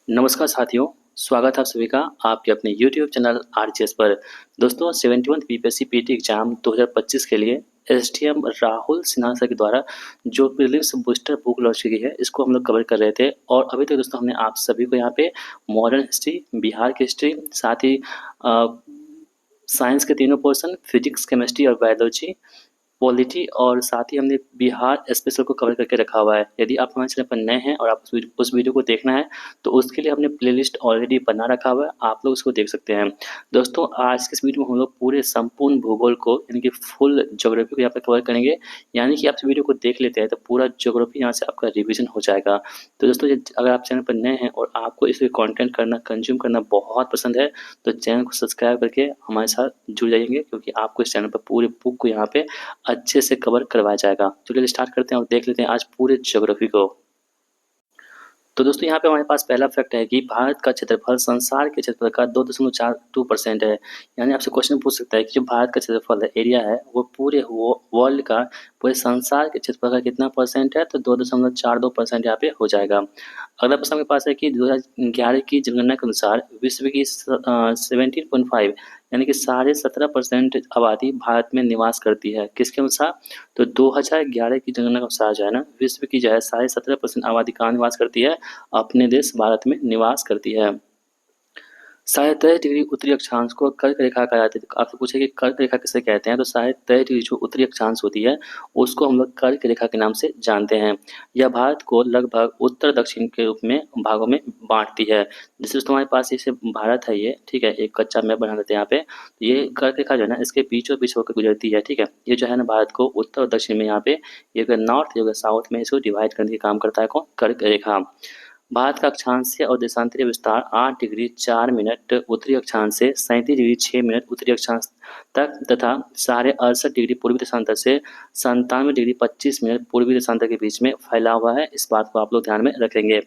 नमस्कार साथियों, स्वागत है आप सभी का आपके अपने यूट्यूब चैनल आरजीएस पर। दोस्तों 71वीं बीपीएससी पीटी एग्जाम 2025 के लिए एसडीएम राहुल सिन्हा सर के द्वारा जो प्रीलिम्स बूस्टर बुक लॉन्च की गई है, इसको हम लोग कवर कर रहे थे। और अभी तक दोस्तों हमने आप सभी को यहाँ पे मॉडर्न हिस्ट्री, बिहार की हिस्ट्री, साथ ही साइंस के तीनों पोर्शन, फिजिक्स, केमिस्ट्री और बायोलॉजी, पॉलिटी और साथ ही हमने बिहार स्पेशल को कवर करके रखा हुआ है। यदि आप हमारे चैनल पर नए हैं और आप उस वीडियो को देखना है तो उसके लिए हमने प्लेलिस्ट ऑलरेडी बना रखा हुआ है, आप लोग उसको देख सकते हैं। दोस्तों आज के इस वीडियो में हम लोग पूरे संपूर्ण भूगोल को यानी कि फुल ज्योग्राफी को यहाँ पे कवर करेंगे। यानी कि आप इस वीडियो को देख लेते हैं तो पूरा ज्योग्राफी यहाँ से आपका रिविजन हो जाएगा। तो दोस्तों अगर आप चैनल पर नए हैं और आपको इस कंटेंट करना कंज्यूम करना बहुत पसंद है तो चैनल को सब्सक्राइब करके हमारे साथ जुड़ जाएंगे, क्योंकि आपको इस चैनल पर पूरे बुक को यहाँ पे अच्छे से कवर करवाया जाएगा। चलिए स्टार्ट करते हैं और देख लेते हैं आज पूरे ज्योग्राफी को। तो दोस्तों यहाँ पे हमारे पास पहला फैक्ट है कि भारत का क्षेत्रफल संसार के क्षेत्रफल का 2.42% है। यानी आपसे क्वेश्चन पूछ सकता है कि जो भारत का क्षेत्रफल है, एरिया है, वो पूरे वर्ल्ड का, पूरे संसार के क्षेत्रफल का कितना परसेंट है, तो 2.42% यहाँ पे हो जाएगा। अगला प्रश्न आपके पास है कि 2011 की जनगणना के अनुसार विश्व की 17.5 यानी कि 17.5% आबादी भारत में निवास करती है। किसके अनुसार? तो 2011 की जनगणना के अनुसार जो है ना, विश्व की जो है 17.5% आबादी कहाँ निवास करती है? अपने देश भारत में निवास करती है। 23.5 डिग्री उत्तरी अक्षांश को कर्क रेखा कहा जाता है। तो आपसे पूछे कि कर्क रेखा किसे कहते हैं, तो 23.5 डिग्री जो उत्तरी अक्षांश होती है उसको हम लोग कर्क रेखा के नाम से जानते हैं। यह भारत को लगभग उत्तर दक्षिण के रूप में भागों में बांटती है। जैसे तुम्हारे पास जैसे भारत है ये, ठीक है, एक कच्चा मैप बना लेते हैं यहाँ पे। तो ये कर्क रेखा जो है ना, इसके बीचों बीच होकर गुजरती है, ठीक है। ये जो है ना भारत को उत्तर और दक्षिण में यहाँ पे, ये नॉर्थ ये साउथ में इसको डिवाइड करने का काम करता है कौन? कर्क रेखा। भारत का अक्षांशीय और देशांतरीय विस्तार 8 डिग्री 4 मिनट उत्तरी अक्षांश से 37 डिग्री 6 मिनट उत्तरी अक्षांश तक तथा 68.5 डिग्री पूर्वी देशांतर से 97 डिग्री 25 मिनट पूर्वी देशांतर के बीच में फैला हुआ है। इस बात को आप लोग ध्यान में रखेंगे।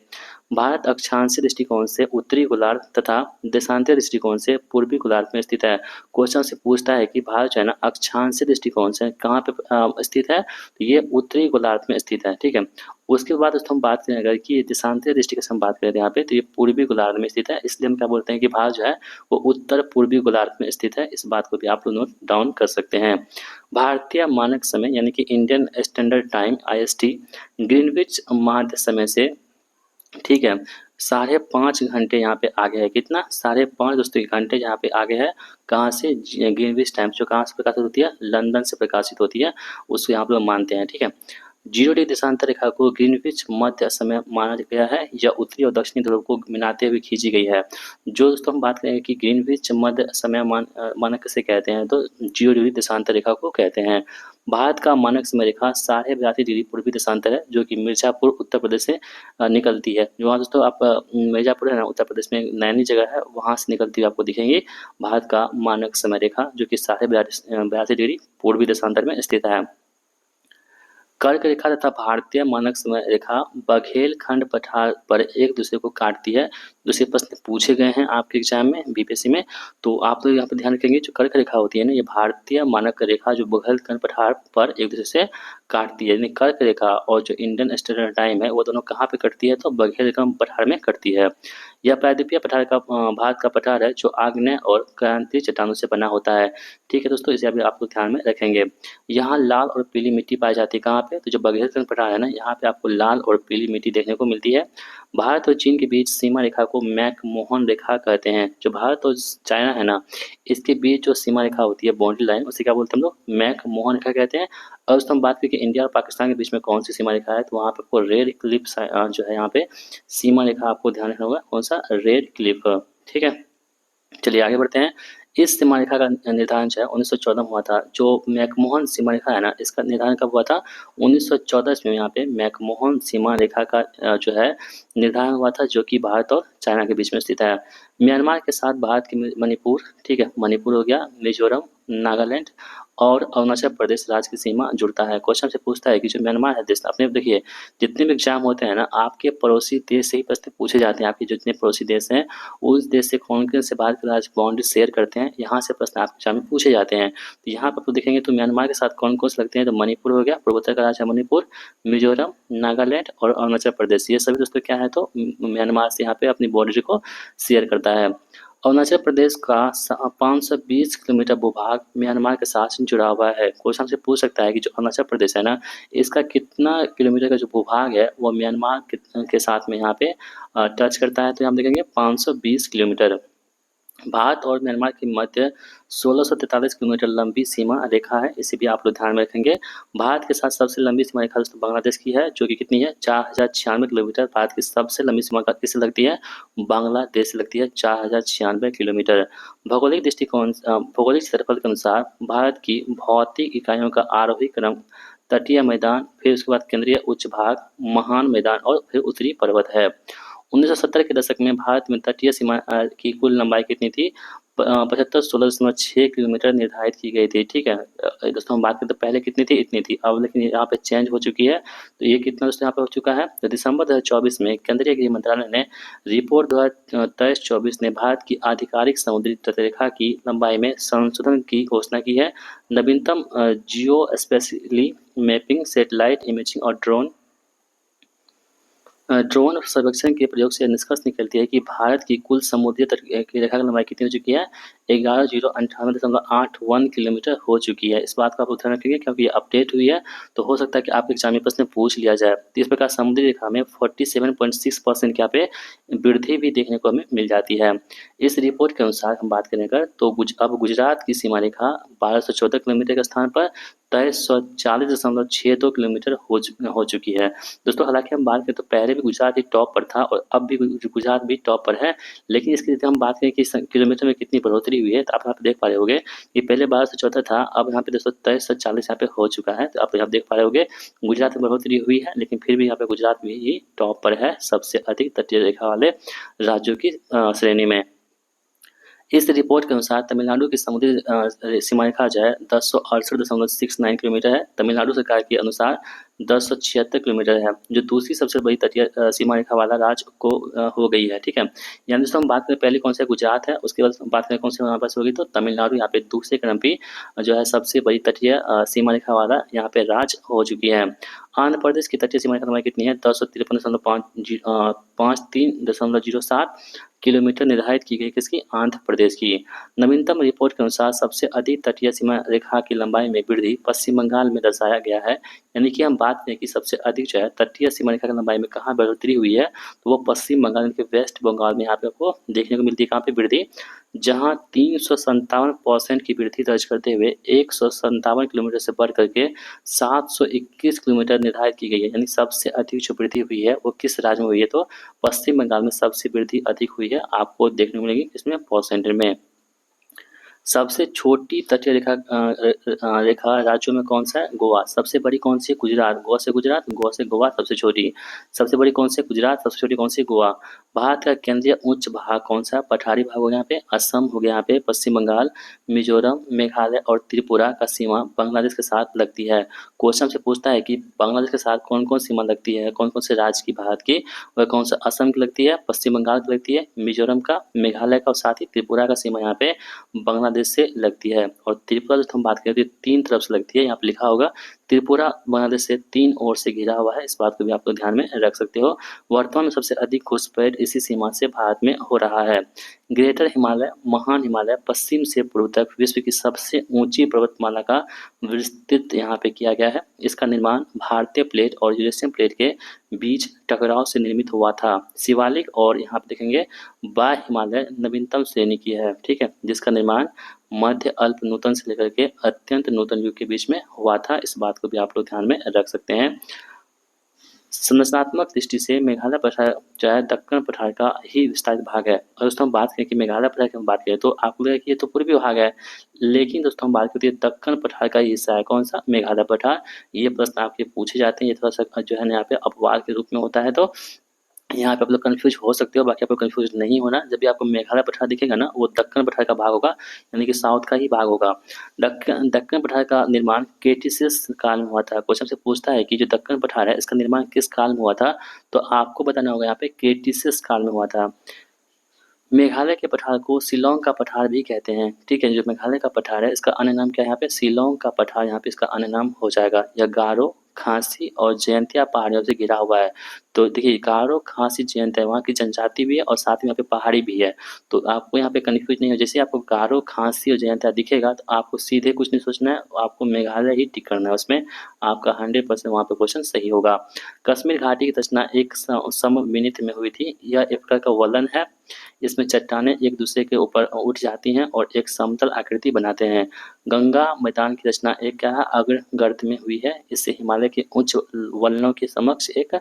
भारत अक्षांशीय दृष्टिकोण से उत्तरी गोलार्ध तथा देशांतरीय दृष्टिकोण से पूर्वी गोलार्ध में स्थित है। क्वेश्चन से पूछता है कि भारत जो है ना अक्षांशीय दृष्टिकोण से कहाँ पे स्थित है, तो ये उत्तरी गोलार्ध में स्थित है, ठीक है। उसके बाद दोस्तों हम बात करें अगर कि देशांतरीय दृष्टि से हम बात करें यहाँ पे, तो ये पूर्वी गोलार्ध में स्थित है। इसलिए हम क्या बोलते हैं कि भारत जो है वो उत्तर पूर्वी गोलार्ध में स्थित है। इस बात को भी आप लोग नोट डाउन कर सकते हैं। भारतीय मानक समय यानी कि Indian standard time IST Greenwich माध्य समय से, ठीक है, 5.5 घंटे यहाँ पे आगे है। कितना? 5.5 दोस्तों घंटे यहाँ पे आगे है। कहाँ से? ग्रीनविच टाइम जो कहाँ से प्रकाशित होती है? लंदन से प्रकाशित होती है, उसको यहाँ पे लोग मानते हैं, ठीक है। 0 डिग्री देशांतर रेखा को ग्रीनविच मध्य समय माना गया है। यह उत्तरी और दक्षिणी ध्रुव को मिलाते हुए खींची गई है। जो दोस्तों हम बात करें कि ग्रीनविच मध्य समय मानक किसे कहते हैं, तो 0 डिग्री देशांतर रेखा को कहते हैं। भारत का मानक समय रेखा 82.5 डिग्री पूर्वी देशांतर है, जो कि मिर्जापुर उत्तर प्रदेश से निकलती है। जो वहाँ दोस्तों आप मिर्जापुर है ना उत्तर प्रदेश में, नैनी जगह है, वहाँ से निकलती हुई आपको दिखेंगी भारत का मानक समय रेखा, जो कि 82.5 डिग्री पूर्वी देशांतर में स्थित है। कर्क रेखा तथा भारतीय मानक समय रेखा बघेल खंड पठार पर एक दूसरे को काटती है। दूसरे प्रश्न पूछे गए हैं आपके एग्जाम में बीपीएससी में, तो आप लोग यहाँ पर ध्यान रखेंगे। जो कर्क रेखा होती है ना, ये भारतीय मानक रेखा जो बघेल खंड पठार पर एक दूसरे से काटती है। यानी कर्क रेखा और जो इंडियन स्टैंडर्ड टाइम है वो दोनों कहाँ पे कटती है, तो बघेल खंड पठार में कटती है। यह प्रायद्वीपीय पठार का भारत का पठार है जो आग्नेय और क्रांतीय चट्टानों से बना होता है, ठीक है दोस्तों। इसे अभी आप लोग ध्यान में रखेंगे। यहाँ लाल और पीली मिट्टी पाई जाती है कहाँ पे, तो जो बघेल खंड पठार है ना, यहाँ पे आपको लाल और पीली मिट्टी देखने को मिलती है। भारत और चीन के बीच सीमा रेखा को मैकमोहन रेखा कहते हैं। जो भारत और चाइना है ना, इसके बीच जो सीमा रेखा होती है, बाउंड्री लाइन, उसे क्या बोलते हैं हम लोग? मैकमोहन रेखा कहते हैं। और दोस्तों हम बात करें कि इंडिया और पाकिस्तान के बीच में कौन सी सीमा रेखा है, तो वहाँ पे आपको रेड क्लिफ जो है यहाँ पे सीमा रेखा आपको ध्यान रखना होगा। कौन सा? रेड क्लिफ, ठीक है। चलिए आगे बढ़ते हैं। इस सीमा रेखा का निर्धारण जो है 1914 में हुआ था। जो मैकमोहन सीमा रेखा है ना, इसका निर्धारण कब हुआ था? 1914 में यहाँ पे मैकमोहन सीमा रेखा का जो है निर्धारण हुआ था, जो कि भारत और चाइना के बीच में स्थित है। म्यांमार के साथ भारत के मणिपुर, ठीक है, मणिपुर हो गया, मिजोरम, नागालैंड और अरुणाचल प्रदेश राज्य की सीमा जुड़ता है। क्वेश्चन से पूछता है कि जो म्यांमार है देश, अपने देखिए जितने भी एग्जाम होते हैं ना, आपके पड़ोसी देश से ही प्रश्न पूछे जाते हैं। आपके जितने पड़ोसी देश हैं, उस देश से कौन-कौन से भारत के राज्य बाउंड्री शेयर करते हैं, यहाँ से प्रश्न आपके एग्जाम में पूछे जाते हैं। तो यहाँ पर आपको देखेंगे तो म्यांमार के साथ कौन-कौन से लगते हैं, तो मणिपुर हो गया, पूर्वोत्तर का राज्य है मणिपुर, मिजोरम, नागालैंड और अरुणाचल प्रदेश। ये सभी दोस्तों क्या है, तो म्यांमार से यहाँ पे अपनी बाउंड्री को शेयर करता है। अरुणाचल प्रदेश का 520 किलोमीटर भूभाग म्यांमार के साथ जुड़ा हुआ है। क्वेश्चन हमसे पूछ सकता है कि जो अरुणाचल प्रदेश है ना, इसका कितना किलोमीटर का जो भूभाग है वो म्यांमार के साथ में यहाँ पे टच करता है, तो यहाँ देखेंगे 520 किलोमीटर। भारत और म्यांमार के मध्य 1643 किलोमीटर लंबी सीमा रेखा है, इसे भी आप लोग ध्यान में रखेंगे। भारत के साथ सबसे लंबी सीमा रेखा दोस्तों बांग्लादेश की है, जो कि कितनी है, 4096 किलोमीटर। भारत की सबसे लंबी सीमा किससे लगती है, बांग्लादेश से लगती है, 4096 किलोमीटर। भौगोलिक क्षेत्रफल के अनुसार भारत की भौतिक इकाइयों का आरोही क्रम तटीय मैदान, फिर उसके बाद केंद्रीय उच्च भाग, महान मैदान और फिर उत्तरी पर्वत है। 1970 के दशक में भारत में तटीय सीमा की कुल लंबाई कितनी थी, 75 16.6 किलोमीटर निर्धारित की गई थी। ठीक है दोस्तों, हम बात करें तो पहले कितनी थी, इतनी थी। अब लेकिन यहाँ पे चेंज हो चुकी है, तो ये कितना दोस्तों यहाँ पे हो चुका है, तो दिसंबर 2024 में केंद्रीय गृह मंत्रालय ने रिपोर्ट 2023-24 ने भारत की आधिकारिक समुद्री तटरेखा की लंबाई में संशोधन की घोषणा की है। नवीनतम जियो स्पेशली मैपिंग, सैटेलाइट इमेजिंग और ड्रोन सर्वेक्षण के प्रयोग से निष्कर्ष निकलती है कि भारत की कुल समुद्री तट की रेखा की लंबाई कितनी हो चुकी है, 11,098.81 किलोमीटर हो चुकी है। इस बात का आप ध्यान रखेंगे क्योंकि ये अपडेट हुई है, तो हो सकता है कि आपके एग्जाम में प्रश्न पूछ लिया जाए। तो इस प्रकार समुद्री रेखा में 47.6% की यहाँ पे वृद्धि भी देखने को हमें मिल जाती है। इस रिपोर्ट के अनुसार हम बात करें अगर, तो अब गुजरात की सीमा रेखा 1214 किलोमीटर के स्थान पर 2340.62 किलोमीटर हो चुकी है। दोस्तों हालांकि हम बात करें तो पहले भी गुजरात ही टॉप पर था और अब भी गुजरात भी टॉप पर है, लेकिन इसकी यदि हम बात करें कि किलोमीटर में कितनी बढ़ोतरी हुई है, तो आप यहाँ पे देख पा रहे होंगे कि पहले 1214 था, अब यहाँ पे दोस्तों 2340 यहाँ पे हो चुका है। तो आप यहाँ देख पा रहे होंगे गुजरात में बढ़ोतरी हुई है, लेकिन फिर भी यहाँ पे गुजरात भी ही टॉप पर है सबसे अधिक तटीय रेखा वाले राज्यों की श्रेणी में। इस रिपोर्ट के अनुसार तमिलनाडु की समुद्री सीमा रेखा जो है 1068.69 किलोमीटर है। तमिलनाडु सरकार के अनुसार 1076 किलोमीटर है, जो दूसरी सबसे बड़ी तटीय सीमा रेखा वाला राज्य को हो गई है। ठीक है, यानी दोस्तों हम बात करें पहले कौन सा गुजरात है, उसके बाद बात करें कौन से हमारे पास होगी, तो तमिलनाडु यहाँ पे दूसरे क्रम पे जो है सबसे बड़ी तटीय सीमा रेखा वाला यहाँ पे राज्य हो चुकी है। आंध्र प्रदेश की तटीय सीमा रेखा लंबाई कितनी है, 1053.07 किलोमीटर निर्धारित की गई, किसकी, आंध्र प्रदेश की। नवीनतम रिपोर्ट के अनुसार सबसे अधिक तटीय सीमा रेखा की लंबाई में वृद्धि पश्चिम बंगाल में दर्शाया गया है। यानी कि हम बात करें कि सबसे अधिक जो है तटीय सीमा रेखा की लंबाई में कहाँ बढ़ोतरी हुई है, तो वो पश्चिम बंगाल के वेस्ट बंगाल में यहाँ पे आपको देखने को मिलती है। कहाँ पे वृद्धि, जहाँ 357% की वृद्धि दर्ज करते हुए 157 किलोमीटर से बढ़ करके 721 किलोमीटर निर्धारित की गई है। यानी सबसे अधिक जो वृद्धि हुई है वो किस राज्य में हुई है, तो पश्चिम बंगाल में सबसे वृद्धि अधिक हुई है, आपको देखने को मिलेगी इसमें परसेंटेज में। सबसे छोटी तटीय रेखा राज्यों में कौन सा है, गोवा। सबसे बड़ी कौन सी है, गुजरात। गोवा से गुजरात, गोवा से गोवा सबसे छोटी। सबसे बड़ी कौन सी है, गुजरात। सबसे छोटी कौन सी है, गोवा। भारत का केंद्रीय उच्च भाग कौन सा है, पठारी भाग हो गया यहाँ पे, असम हो गया यहाँ पे, पश्चिम बंगाल, मिजोरम, मेघालय और त्रिपुरा का सीमा बांग्लादेश के साथ लगती है। क्वेश्चन से पूछता है कि बांग्लादेश के साथ कौन कौन सीमा लगती है, कौन कौन से राज्य की भारत की, वह कौन सा, असम की लगती है, पश्चिम बंगाल की लगती है, मिजोरम का, मेघालय का और साथ ही त्रिपुरा का सीमा यहाँ पे बांग्लादेश से लगती है। और त्रिपुरा जो हम बात करें तो 3 तरफ से लगती है, यहाँ पे लिखा होगा त्रिपुरा बांग्लादेश से 3 ओर से घिरा हुआ है, इस बात को भी आप लोग ध्यान में रख सकते हो। वर्तमान में सबसे अधिक घुसपैठ इसी सीमा से भारत में हो रहा है। ग्रेटर हिमालय, महान हिमालय पश्चिम से पूर्व तक विश्व की सबसे ऊंची पर्वतमाला का विस्तृत यहाँ पे किया गया है। इसका निर्माण भारतीय प्लेट और यूरेशियन प्लेट के बीच टकराव से निर्मित हुआ था। शिवालिक और यहाँ पे देखेंगे बाह्य हिमालय नवीनतम श्रेणी की है। ठीक है, जिसका निर्माण मध्य अल्प नूतन से लेकर के अत्यंत नूतन युग के बीच में हुआ था, इस बात को भी आप लोग ध्यान में रख सकते हैं। संरचनात्मक दृष्टि से मेघालय पठार जो है दक्कन पठार का ही विस्तारित भाग है। और दोस्तों हम बात करें कि मेघालय पठार की हम बात करें तो आपको लगेगा कि ये तो पूर्वी भाग है, लेकिन दोस्तों हम बात करते हैं दक्कन पठार का हिस्सा है, कौन सा, मेघालय पठार। ये प्रश्न आपके पूछे जाते हैं, ये थोड़ा सा जो है ना यहाँ पे अपवाद के रूप में होता है, तो यहाँ पे आप लोग कन्फ्यूज़ हो सकते हो, बाकी आप लोग कन्फ्यूज़ नहीं होना। जब भी आपको मेघालय पठार दिखेगा ना, वो दक्कन पठार का भाग होगा, यानी कि साउथ का ही भाग होगा। दक्कन दक्कन पठार का निर्माण क्रिटिशियस काल में हुआ था। क्वेश्चन से पूछता है कि जो दक्कन पठार है, इसका निर्माण किस काल में हुआ था? तो आपको बताना होगा यहाँ पे क्रिटिशियस काल में हुआ था। मेघालय के पठार को शिलांग का पठार भी कहते हैं, ठीक है? जो मेघालय का पठार है, इसका अन्य नाम क्या है यहाँ पे? शिलांग का पठार यहाँ पे इसका अन्य नाम हो जाएगा। यह गारो, खासी और जयंतिया पहाड़ियों से घिरा हुआ है। तो देखिए गारो, खासी, जयंतिया वहाँ की जनजाति भी है और साथ में यहाँ पे पहाड़ी भी है। तो आपको यहाँ पे कन्फ्यूज नहीं हो, जैसे आपको गारो, खासी और जयंतिया दिखेगा तो आपको सीधे कुछ नहीं सोचना है, आपको मेघालय ही टिक करना है उसमें। आपका 100% वहाँ पे क्वेश्चन सही होगा। कश्मीर घाटी की रचना एक समविनित में हुई थी। यह एक प्रकार का वलन है। इसमें चट्टानें एक दूसरे के ऊपर उठ जाती हैं और एक समतल आकृति बनाते हैं। गंगा मैदान की रचना एक क्या है? अग्रगर्त में हुई है। इससे हिमालय के उच्च वलनों के समक्ष एक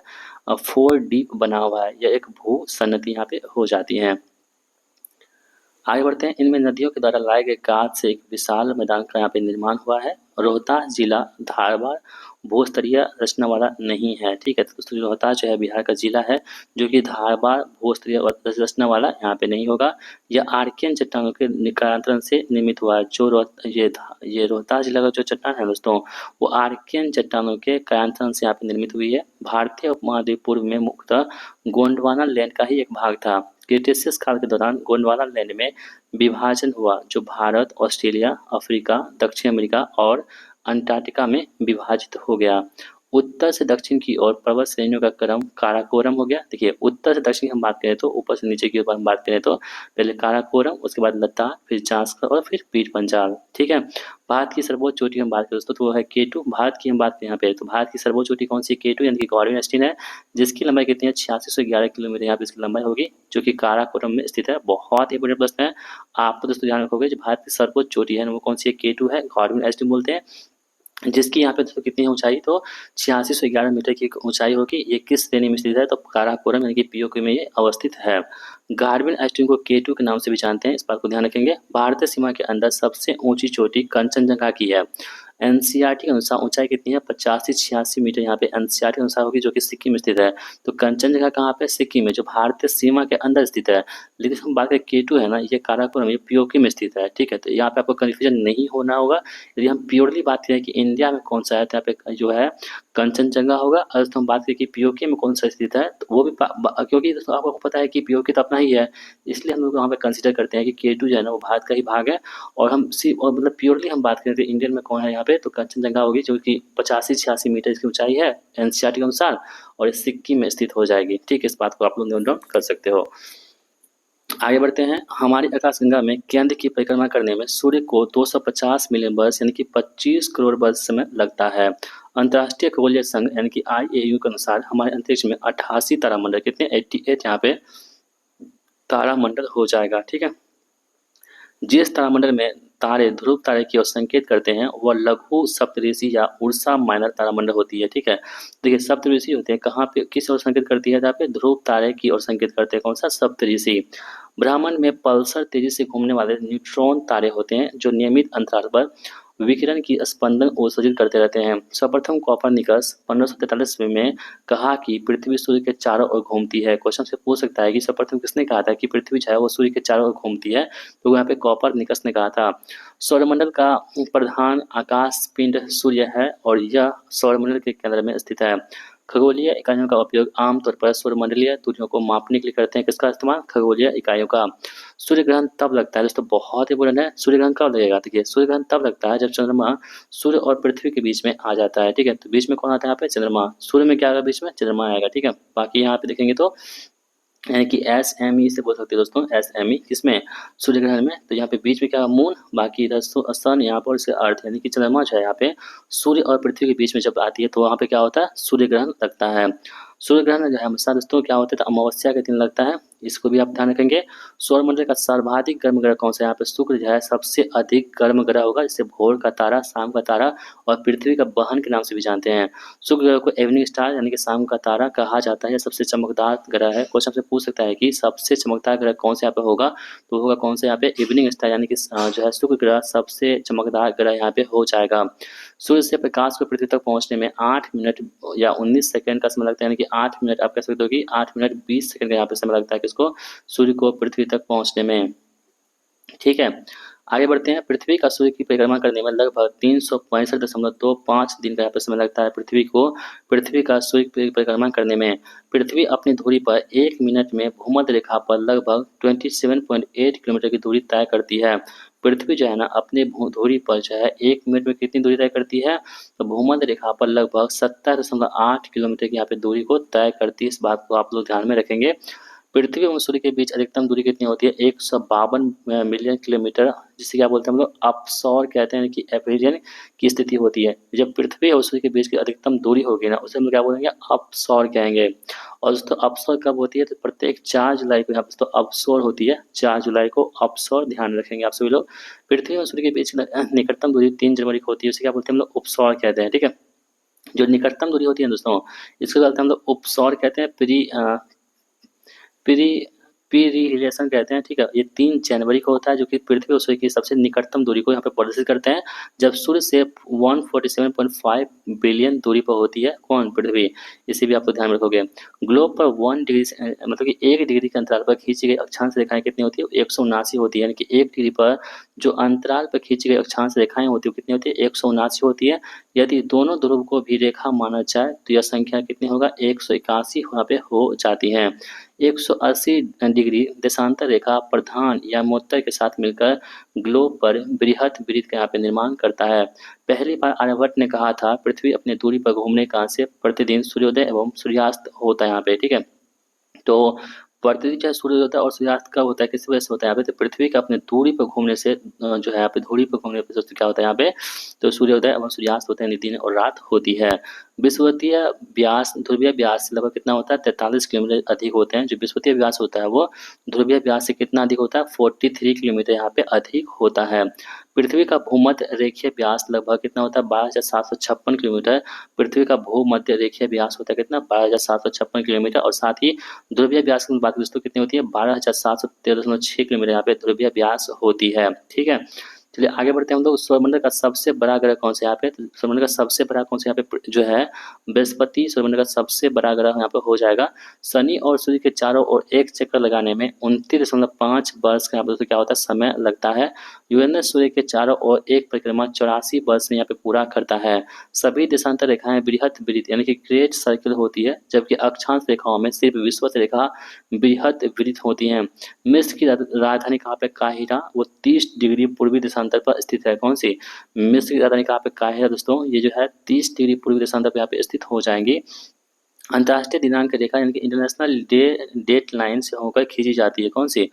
फोर डीप बना हुआ है। यह एक भू सन्नति यहाँ पे हो जाती है। आगे बढ़ते हैं। इनमें नदियों के द्वारा लाए गए गाद से एक विशाल मैदान का यहाँ पे निर्माण हुआ है। रोहतास जिला धारवाड़ भूस्तरीय रचना वाला नहीं है, ठीक है? तो दोस्तों रोहतास जो है बिहार का जिला है, जो कि धारवाड़ भूस्तरीय रचना वाला यहाँ पे नहीं होगा। यह आर्कियन चट्टानों के निकायांतरण से निर्मित हुआ है। जो ये रोहतास जिला का जो चट्टान है दोस्तों, वो आर्कियन चट्टानों के कायांतरण से यहाँ पे निर्मित हुई है। भारतीय उपमहाद्वीप पूर्व में मुख्यतः गोंडवाना लैंड का ही एक भाग था। क्रिटेशियस काल के दौरान गोंडवाना लैंड में विभाजन हुआ, जो भारत, ऑस्ट्रेलिया, अफ्रीका, दक्षिण अमेरिका और अंटार्कटिका में विभाजित हो गया। उत्तर से दक्षिण की ओर पर्वत श्रेणियों का क्रम काराकोरम हो गया। देखिए उत्तर से दक्षिण की हम बात करें तो ऊपर से नीचे की ओर हम बात करें तो पहले काराकोरम, उसके बाद लद्दाख, फिर जास्कर और फिर पीर पंजाल, ठीक है? भारत की सर्वोच्च चोटी हम बात करें दोस्तों तो वो है केटू। भारत की हम बात करें यहाँ पे तो भारत की सर्वोच्च चोटी कौन सी है? केटू यानी कि गॉडविन एस्टीन है, जिसकी लंबाई कितनी है? 8611 किलोमीटर यहाँ पे इसकी लंबाई होगी, जो कि काराकोरम में स्थित है। बहुत ही इंपॉर्टेंट प्रश्न है। आपको दोस्तों ध्यान रखोगे जो भारत की सर्वोच्च चोटी है वो कौन सी है? केटू है, गॉडविन एस्टीन बोलते हैं, जिसकी यहाँ पे दोस्तों कितनी ऊंचाई? तो 8611 मीटर की ऊंचाई होगी। ये किस श्रेणी में स्थित है? तो काराकोरम यानी कि पीओके में ये अवस्थित है। गार्बिन एस्टीन को केटू के नाम से भी जानते हैं, इस बात को ध्यान रखेंगे। भारतीय सीमा के अंदर सबसे ऊंची चोटी कंचनजंगा की है। एनसीईआरटी के अनुसार ऊंचाई कितनी है? 85 से 86 मीटर यहाँ पे एनसीईआरटी के अनुसार होगी, जो कि सिक्किम में स्थित है। तो कंचनजंगा कहाँ पे? सिक्किम में, जो भारतीय सीमा के अंदर स्थित है। लेकिन हम बात करें केटू है ना, ये काराकोरम ये पीओके में स्थित है, ठीक है? तो यहाँ पे आपको कन्फ्यूजन नहीं होना होगा। यदि हम प्योरली बात करें कि इंडिया में कौन सा है तो यहाँ पे जो है कंचनजंगा होगा। और दोस्तों हम बात करें कि पीओके में कौन सा स्थित है तो वो भी क्योंकि दोस्तों आपको पता है कि पीओके तो अपना ही है, इसलिए हम लोग वहाँ पे कंसिडर करते हैं कि केटू जो है ना वो भारत का ही भाग है। और हम और मतलब प्योरली हम बात करें तो इंडियन में कौन है यहाँ पे? तो कंचनजंगा होगी, जो कि 85-86 मीटर इसकी ऊंचाई है एनसीईआरटी के अनुसार, और ये सिक्किम में स्थित हो जाएगी, ठीक है? इस बात को आप लोग नोट डाउन कर सकते हो। आगे बढ़ते हैं। हमारी आकाशगंगा में केंद्र की परिक्रमा करने में सूर्य को 250 मिलियन वर्ष यानी कि 25 करोड़ वर्ष समय लगता है। अंतर्राष्ट्रीय खगोलीय संघ यानी कि IAU के अनुसार हमारे अंतरिक्ष में 88 तारामंडल, कितने? 88 यहाँ पे तारामंडल हो जाएगा, ठीक है? जिस तारामंडल में तारे ध्रुव तारे की ओर संकेत करते हैं वह लघु सप्तऋषि या उर्सा माइनर तारामंडल होती है, ठीक है? देखिए सप्तऋषि होते हैं कहाँ पे, किस ओर संकेत करती है? जहाँ पे ध्रुव तारे की ओर संकेत करते हैं, कौन सा? सप्तऋषि। ब्रह्मांड में पल्सर तेजी से घूमने वाले न्यूट्रॉन तारे होते हैं, जो नियमित अंतराल पर विकिरण की स्पंदन उत्सर्जित करते रहते हैं। सर्वप्रथम कोपरनिकस 1543 में कहा कि पृथ्वी सूर्य के चारों ओर घूमती है। क्वेश्चन से पूछ सकता है कि सर्वप्रथम किसने कहा था कि पृथ्वी जो है वो सूर्य के चारों ओर घूमती है? तो यहाँ पे कोपरनिकस ने कहा था। सौरमंडल का प्रधान आकाश पिंड सूर्य है और यह सौरमंडल के केंद्र में स्थित है। खगोलीय इकाइयों का उपयोग आमतौर पर सौरमंडलीय दूरियों को मापने के लिए करते हैं। किसका इस्तेमाल? खगोलीय इकाइयों का। सूर्य ग्रहण तब लगता है दोस्तों, बहुत इंपॉर्टेंट है। सूर्य ग्रहण कब लगेगा? देखिए सूर्य ग्रहण तब लगता है जब चंद्रमा सूर्य और पृथ्वी के बीच में आ जाता है, ठीक है? तो बीच में कौन आता है यहाँ पे? चंद्रमा। सूर्य में क्या आएगा बीच में? चंद्रमा आएगा, ठीक है? बाकी यहाँ पे देखेंगे तो यानी कि SME से बोल सकते हैं दोस्तों, SME किसमें? सूर्य ग्रहण में। तो यहाँ पे बीच में क्या? मून, बाकी इधर सन यहाँ पर से अर्थ, यानी कि चंद्रमा जो है यहाँ पे सूर्य और पृथ्वी के बीच में जब आती है तो वहाँ पे क्या होता है? सूर्य ग्रहण लगता है। सूर्य ग्रहण जो है हमेशा दोस्तों क्या होता है? तो अमावस्या के दिन लगता है। इसको भी आप ध्यान रखेंगे। सौरमंडल का सर्वाधिक गर्म ग्रह कौन सा है? यहाँ पे शुक्र जो है सबसे अधिक गर्म ग्रह होगा, जिसे भोर का तारा, शाम का तारा और पृथ्वी का बहन के नाम से भी जानते हैं। शुक्र ग्रह को इवनिंग स्टार यानी कि शाम का तारा कहा जाता है। सबसे चमकदार ग्रह है। क्वेश्चन आपसे पूछ सकता है कि सबसे चमकदार ग्रह कौन से यहाँ पे होगा, तो होगा कौन सा यहाँ पे? इवनिंग स्टार यानी कि जो है शुक्र ग्रह सबसे चमकदार ग्रह यहाँ पे हो जाएगा। सूर्य से प्रकाश को पृथ्वी तक पहुंचने में 8 मिनट या 19 सेकंड का समय लगता है, यानी कि 8 मिनट आप कह सकते हो कि 8 मिनट 20 सेकंड का यहाँ पे समय लगता है किसको? सूर्य को पृथ्वी तक पहुंचने में। ठीक है, आगे बढ़ते हैं। पृथ्वी का सूर्य की परिक्रमा करने में लगभग 365.25 दिन का यहाँ पे समय लगता है पृथ्वी का सूर्य की परिक्रमा करने में। पृथ्वी अपनी धुरी पर 1 मिनट में भूमध्य रेखा पर लगभग 27.8 किलोमीटर की दूरी तय करती है। पृथ्वी जो है ना अपने धुरी पर जो है 1 मिनट में कितनी दूरी तय करती है? तो भूमध्य रेखा पर लगभग 70.8 किलोमीटर की यहाँ पे दूरी को तय करती है। इस बात को आप लोग ध्यान में रखेंगे। पृथ्वी एवं सूर्य के बीच अधिकतम दूरी कितनी होती है? 152 मिलियन किलोमीटर, जिसे क्या बोलते हैं हम लोग? अपसौर कहते हैं कि एपेरियन की स्थिति होती है। जब पृथ्वी और सूर्य के बीच की अधिकतम दूरी होगी ना, उसे हम लोग क्या बोलेंगे? अपसौर कहेंगे। और दोस्तों अपसौर कब होती है? तो प्रत्येक 4 जुलाई को यहाँ पे तो अपसौर होती है। 4 जुलाई को अपसौर, ध्यान रखेंगे आप सभी लोग। पृथ्वी और सूर्य के बीच निकटतम दूरी 3 जनवरी को होती है, उसे क्या बोलते हैं हम लोग? उपसौर कहते हैं। ठीक है, जो निकटतम दूरी होती है दोस्तों, इसको बोलते हैं हम लोग उपसौर कहते हैं। प्री प्रीरिलेशन कहते हैं। ठीक है, ये 3 जनवरी को होता है, जो कि पृथ्वी और सूर्य की सबसे निकटतम दूरी को यहाँ पे प्रदर्शित करते हैं। जब सूर्य से 147.5 बिलियन दूरी पर होती है कौन? पृथ्वी। इसे भी आपको ध्यान में रखोगे। ग्लोब पर 1 डिग्री मतलब कि 1 डिग्री के अंतराल पर खींची गई अक्षांश रेखाएं कितनी होती है? 179 होती है। यानी कि 1 डिग्री पर जो अंतराल पर खींची गई अक्षांश रेखाएं होती है कितनी होती है? 179 होती है। यदि दोनों ध्रुव को भी रेखा माना जाए तो यह संख्या कितनी होगा? 181 यहाँ पे हो जाती है। 180 डिग्री देशांतर रेखा प्रधान या मोत्तर के साथ मिलकर ग्लोब पर बृहत वृत्त का यहाँ पे निर्माण करता है। पहली बार आर्यभट्ट ने कहा था पृथ्वी अपनी दूरी पर घूमने का से प्रतिदिन सूर्योदय एवं सूर्यास्त होता है यहाँ पे। ठीक है, तो प्रतिदिन चाहे सूर्योदय और सूर्यास्त कब होता है, किस वजह से होता है यहाँ पे? तो पृथ्वी का अपने दूरी पर घूमने से जो है यहाँ पे धुरी पर घूमने से क्या होता है यहाँ पे? तो सूर्योदय एवं सूर्यास्त होते हैं, दिन और रात होती है। विषुवतीय व्यास ध्रुवीय व्यास से लगभग कितना होता है? 43 किलोमीटर अधिक होते हैं। जो विषुवतीय व्यास होता है वो ध्रुवीय व्यास से कितना अधिक होता है? 43 किलोमीटर यहाँ पे अधिक होता है। पृथ्वी का भूमध्य रेखीय व्यास लगभग कितना होता है? 12,756 किलोमीटर। पृथ्वी का भूमध्य रेखीय व्यास होता है कितना? 12,756 किलोमीटर। और साथ ही ध्रुवीय व्यास की बात करें दोस्तों कितनी होती है? 12,713.6 किलोमीटर यहाँ पे ध्रुवीय व्यास होती है। ठीक है, चलिए आगे बढ़ते हैं हम लोग। सौरमंडल का सबसे बड़ा ग्रह कौन सा यहाँ पे? तो सौरमंडल का सबसे बड़ा कौन सा यहाँ पे जो है? बृहस्पति सौरमंडल का सबसे बड़ा ग्रह यहाँ पे हो जाएगा। शनि और सूर्य के चारों ओर एक चक्कर लगाने में 29.5 वर्ष का यहाँ पे क्या होता है? समय लगता है। यूरेनस सूर्य के चारों ओर एक परिक्रमा 84 वर्ष में यहाँ पे पूरा करता है। सभी देशांतर रेखाएं बृहत वृत्त यानी कि ग्रेट सर्किल होती है, जबकि अक्षांश रेखाओं में सिर्फ विषुवत रेखा बृहत वृत्त होती है। मिस्र की राजधानी कहाँ पे? काहिरा, वो 30 डिग्री पूर्वी देशांतर पर स्थित है। कौन सी? मिस्र की राजधानी कहाँ पे? काहिरा दोस्तों, ये जो है 30 डिग्री पूर्वी देशांतर पर यहाँ पे स्थित हो जाएंगी। अंतर्राष्ट्रीय दिनांक रेखा यानी कि इंटरनेशनल डेट लाइन से होकर खींची जाती है। कौन सी?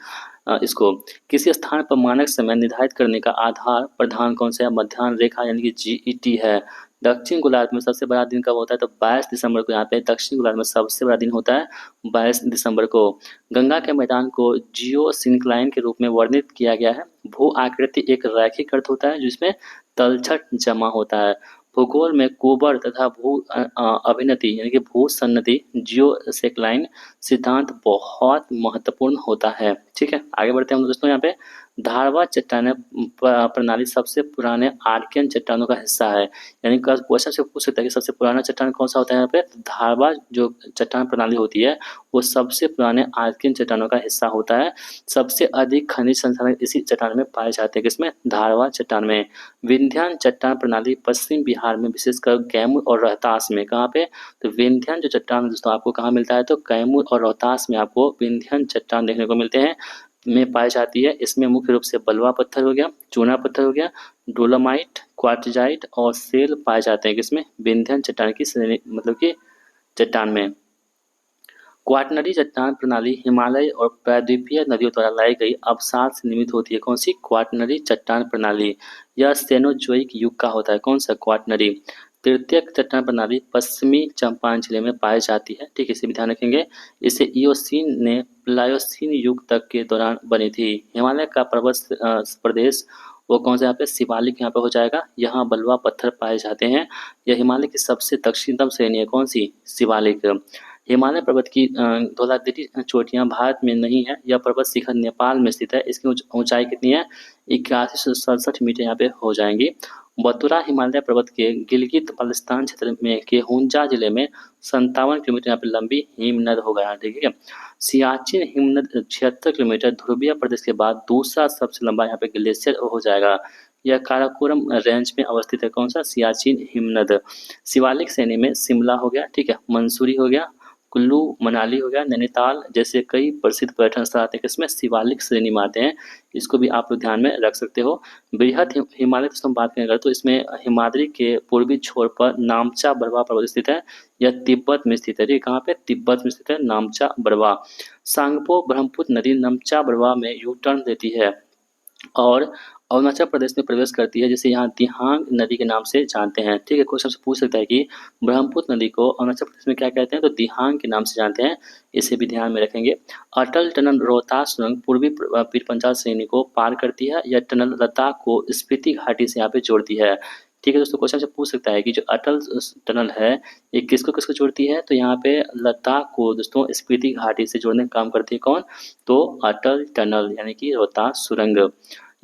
इसको किसी स्थान पर मानक समय निर्धारित करने का आधार प्रधान कौन सा है? मध्याह्न रेखा यानी कि जीईटी है। दक्षिण गोलार्ध में सबसे बड़ा दिन कब होता है? तो 22 दिसंबर को यहाँ पे दक्षिण गोलार्ध में सबसे बड़ा दिन होता है 22 दिसंबर को। गंगा के मैदान को जियो सिंक्लाइन के रूप में वर्णित किया गया है। भू आकृति एक रैखिक अर्थ होता है जिसमें तलछट जमा होता है। भूगोल में कुबर तथा भू अभिनति यानी कि भू सन्नति जियो सेक्लाइन सिद्धांत बहुत महत्वपूर्ण होता है। ठीक है, आगे बढ़ते हैं हम दोस्तों। यहाँ पे धारवा चट्टान प्रणाली सबसे पुराने आर्कियन चट्टानों का हिस्सा है। यानी क्वेश्चन से पूछ सकता है कि सबसे पुराना चट्टान कौन सा होता है यहाँ पे? धारवा जो चट्टान प्रणाली होती है वो सबसे पुराने आर्कियन चट्टानों का हिस्सा होता है। सबसे अधिक खनिज संसाधन इसी चट्टान में पाए जाते हैं। किसमें? धारवा चट्टान में। विंध्यान चट्टान प्रणाली पश्चिम बिहार में विशेषकर कैमूर और रोहतास में। कहाँ पे? तो विंध्यान जो चट्टान दोस्तों आपको कहाँ मिलता है? तो कैमूर और रोहतास में आपको विंध्यान चट्टान देखने को मिलते हैं, में पाई जाती है। इसमें मुख्य रूप से बलुआ पत्थर हो गया, चूना पत्थर हो गया, डोलोमाइट, क्वार्टजाइट और सेल पाए जाते हैं। किसमें? विंध्यान चट्टान की श्रेणी मतलब कि चट्टान में। क्वाटरनरी चट्टान प्रणाली हिमालय और प्रायद्वीपीय नदियों द्वारा लाई गई अवसाद से निर्मित होती है। कौन सी? क्वाटरनरी चट्टान प्रणाली। यह सेनोजोइक युग का होता है। कौन सा? क्वाटरनरी। तृतीयक चट्टान प्रणाली पश्चिमी चंपारण जिले में पाई जाती है। ठीक है, इसे भी ध्यान रखेंगे। इसे इयोसीन ने प्लायोसीन युग तक के दौरान बनी थी। हिमालय का पर्वत प्रदेश वो कौन सा यहाँ पे शिवालिक यहाँ पे हो जाएगा। यहाँ बलुआ पत्थर पाए जाते हैं। यह हिमालय की सबसे दक्षिणतम श्रेणी है, कौन सी, शिवालिक। हिमालय पर्वत की धौलागिरी चोटियां भारत में नहीं है। यह पर्वत शिखर नेपाल में स्थित है। इसकी ऊंचाई कितनी है, 8167 मीटर यहाँ पे हो जाएंगी। बतुरा हिमालय पर्वत के गिलगित बाल्टिस्तान क्षेत्र में के हुंजा जिले में 57 किलोमीटर यहाँ पे लंबी हिमनद हो गया। ठीक है, सियाचिन हिमनद 76 किलोमीटर, ध्रुवीय प्रदेश के बाद दूसरा सबसे लंबा यहाँ पे ग्लेशियर हो जाएगा। यह काराकोरम रेंज में अवस्थित है, कौन सा, सियाचिन हिमनद। शिवालिक श्रेणी में शिमला हो गया, ठीक है, मंसूरी हो गया, कुल्लू मनाली हो गया, नैनीताल जैसे कई प्रसिद्ध पर्यटन स्थल आते हैं किसमें, शिवालिक श्रेणी में आते हैं। इसको भी आप लोग ध्यान में रख सकते हो। बृहद हिमालय दोस्तों हम बात करें अगर, तो इसमें हिमाद्री के पूर्वी छोर पर नामचा बरवा पर्वत स्थित है। यह तिब्बत में स्थित है। ठीक है, कहाँ पे, तिब्बत में स्थित है नामचा बरवा। सांगपो ब्रह्मपुत्र नदी नामचा बरवा में यू टर्न देती है और अरुणाचल प्रदेश में प्रवेश करती है, जिसे यहाँ दिहांग नदी के नाम से जानते हैं। ठीक है, क्वेश्चन से पूछ सकता है कि ब्रह्मपुत्र नदी को अरुणाचल प्रदेश में क्या कहते हैं, तो दिहांग के नाम से जानते हैं। इसे भी ध्यान में रखेंगे। अटल टनल रोहतास सुरंग पूर्वी पीर पंचाल श्रेणी को पार करती है। यह टनल लद्दाख को स्पीति घाटी से यहाँ पे जोड़ती है। ठीक है दोस्तों, क्वेश्चन से पूछ सकता है कि जो अटल टनल है ये किसको किसको जोड़ती है, तो यहाँ पे लद्दाख को दोस्तों स्पीति घाटी से जोड़ने का काम करती है, कौन, तो अटल टनल यानी कि रोहतास सुरंग।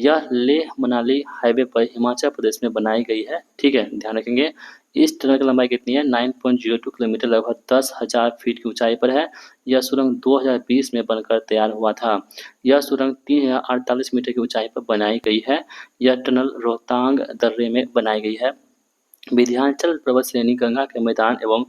यह लेह मनाली हाईवे पर हिमाचल प्रदेश में बनाई गई है। ठीक है, ध्यान रखेंगे। इस टनल की लंबाई कितनी है, 9.02 किलोमीटर, लगभग 10,000 फीट की ऊंचाई पर है। यह सुरंग 2020 में बनकर तैयार हुआ था। यह सुरंग 3048 मीटर की ऊंचाई पर बनाई गई है। यह टनल रोहतांग दर्रे में बनाई गई है। विंध्याचल पर्वत श्रेणी गंगा के मैदान एवं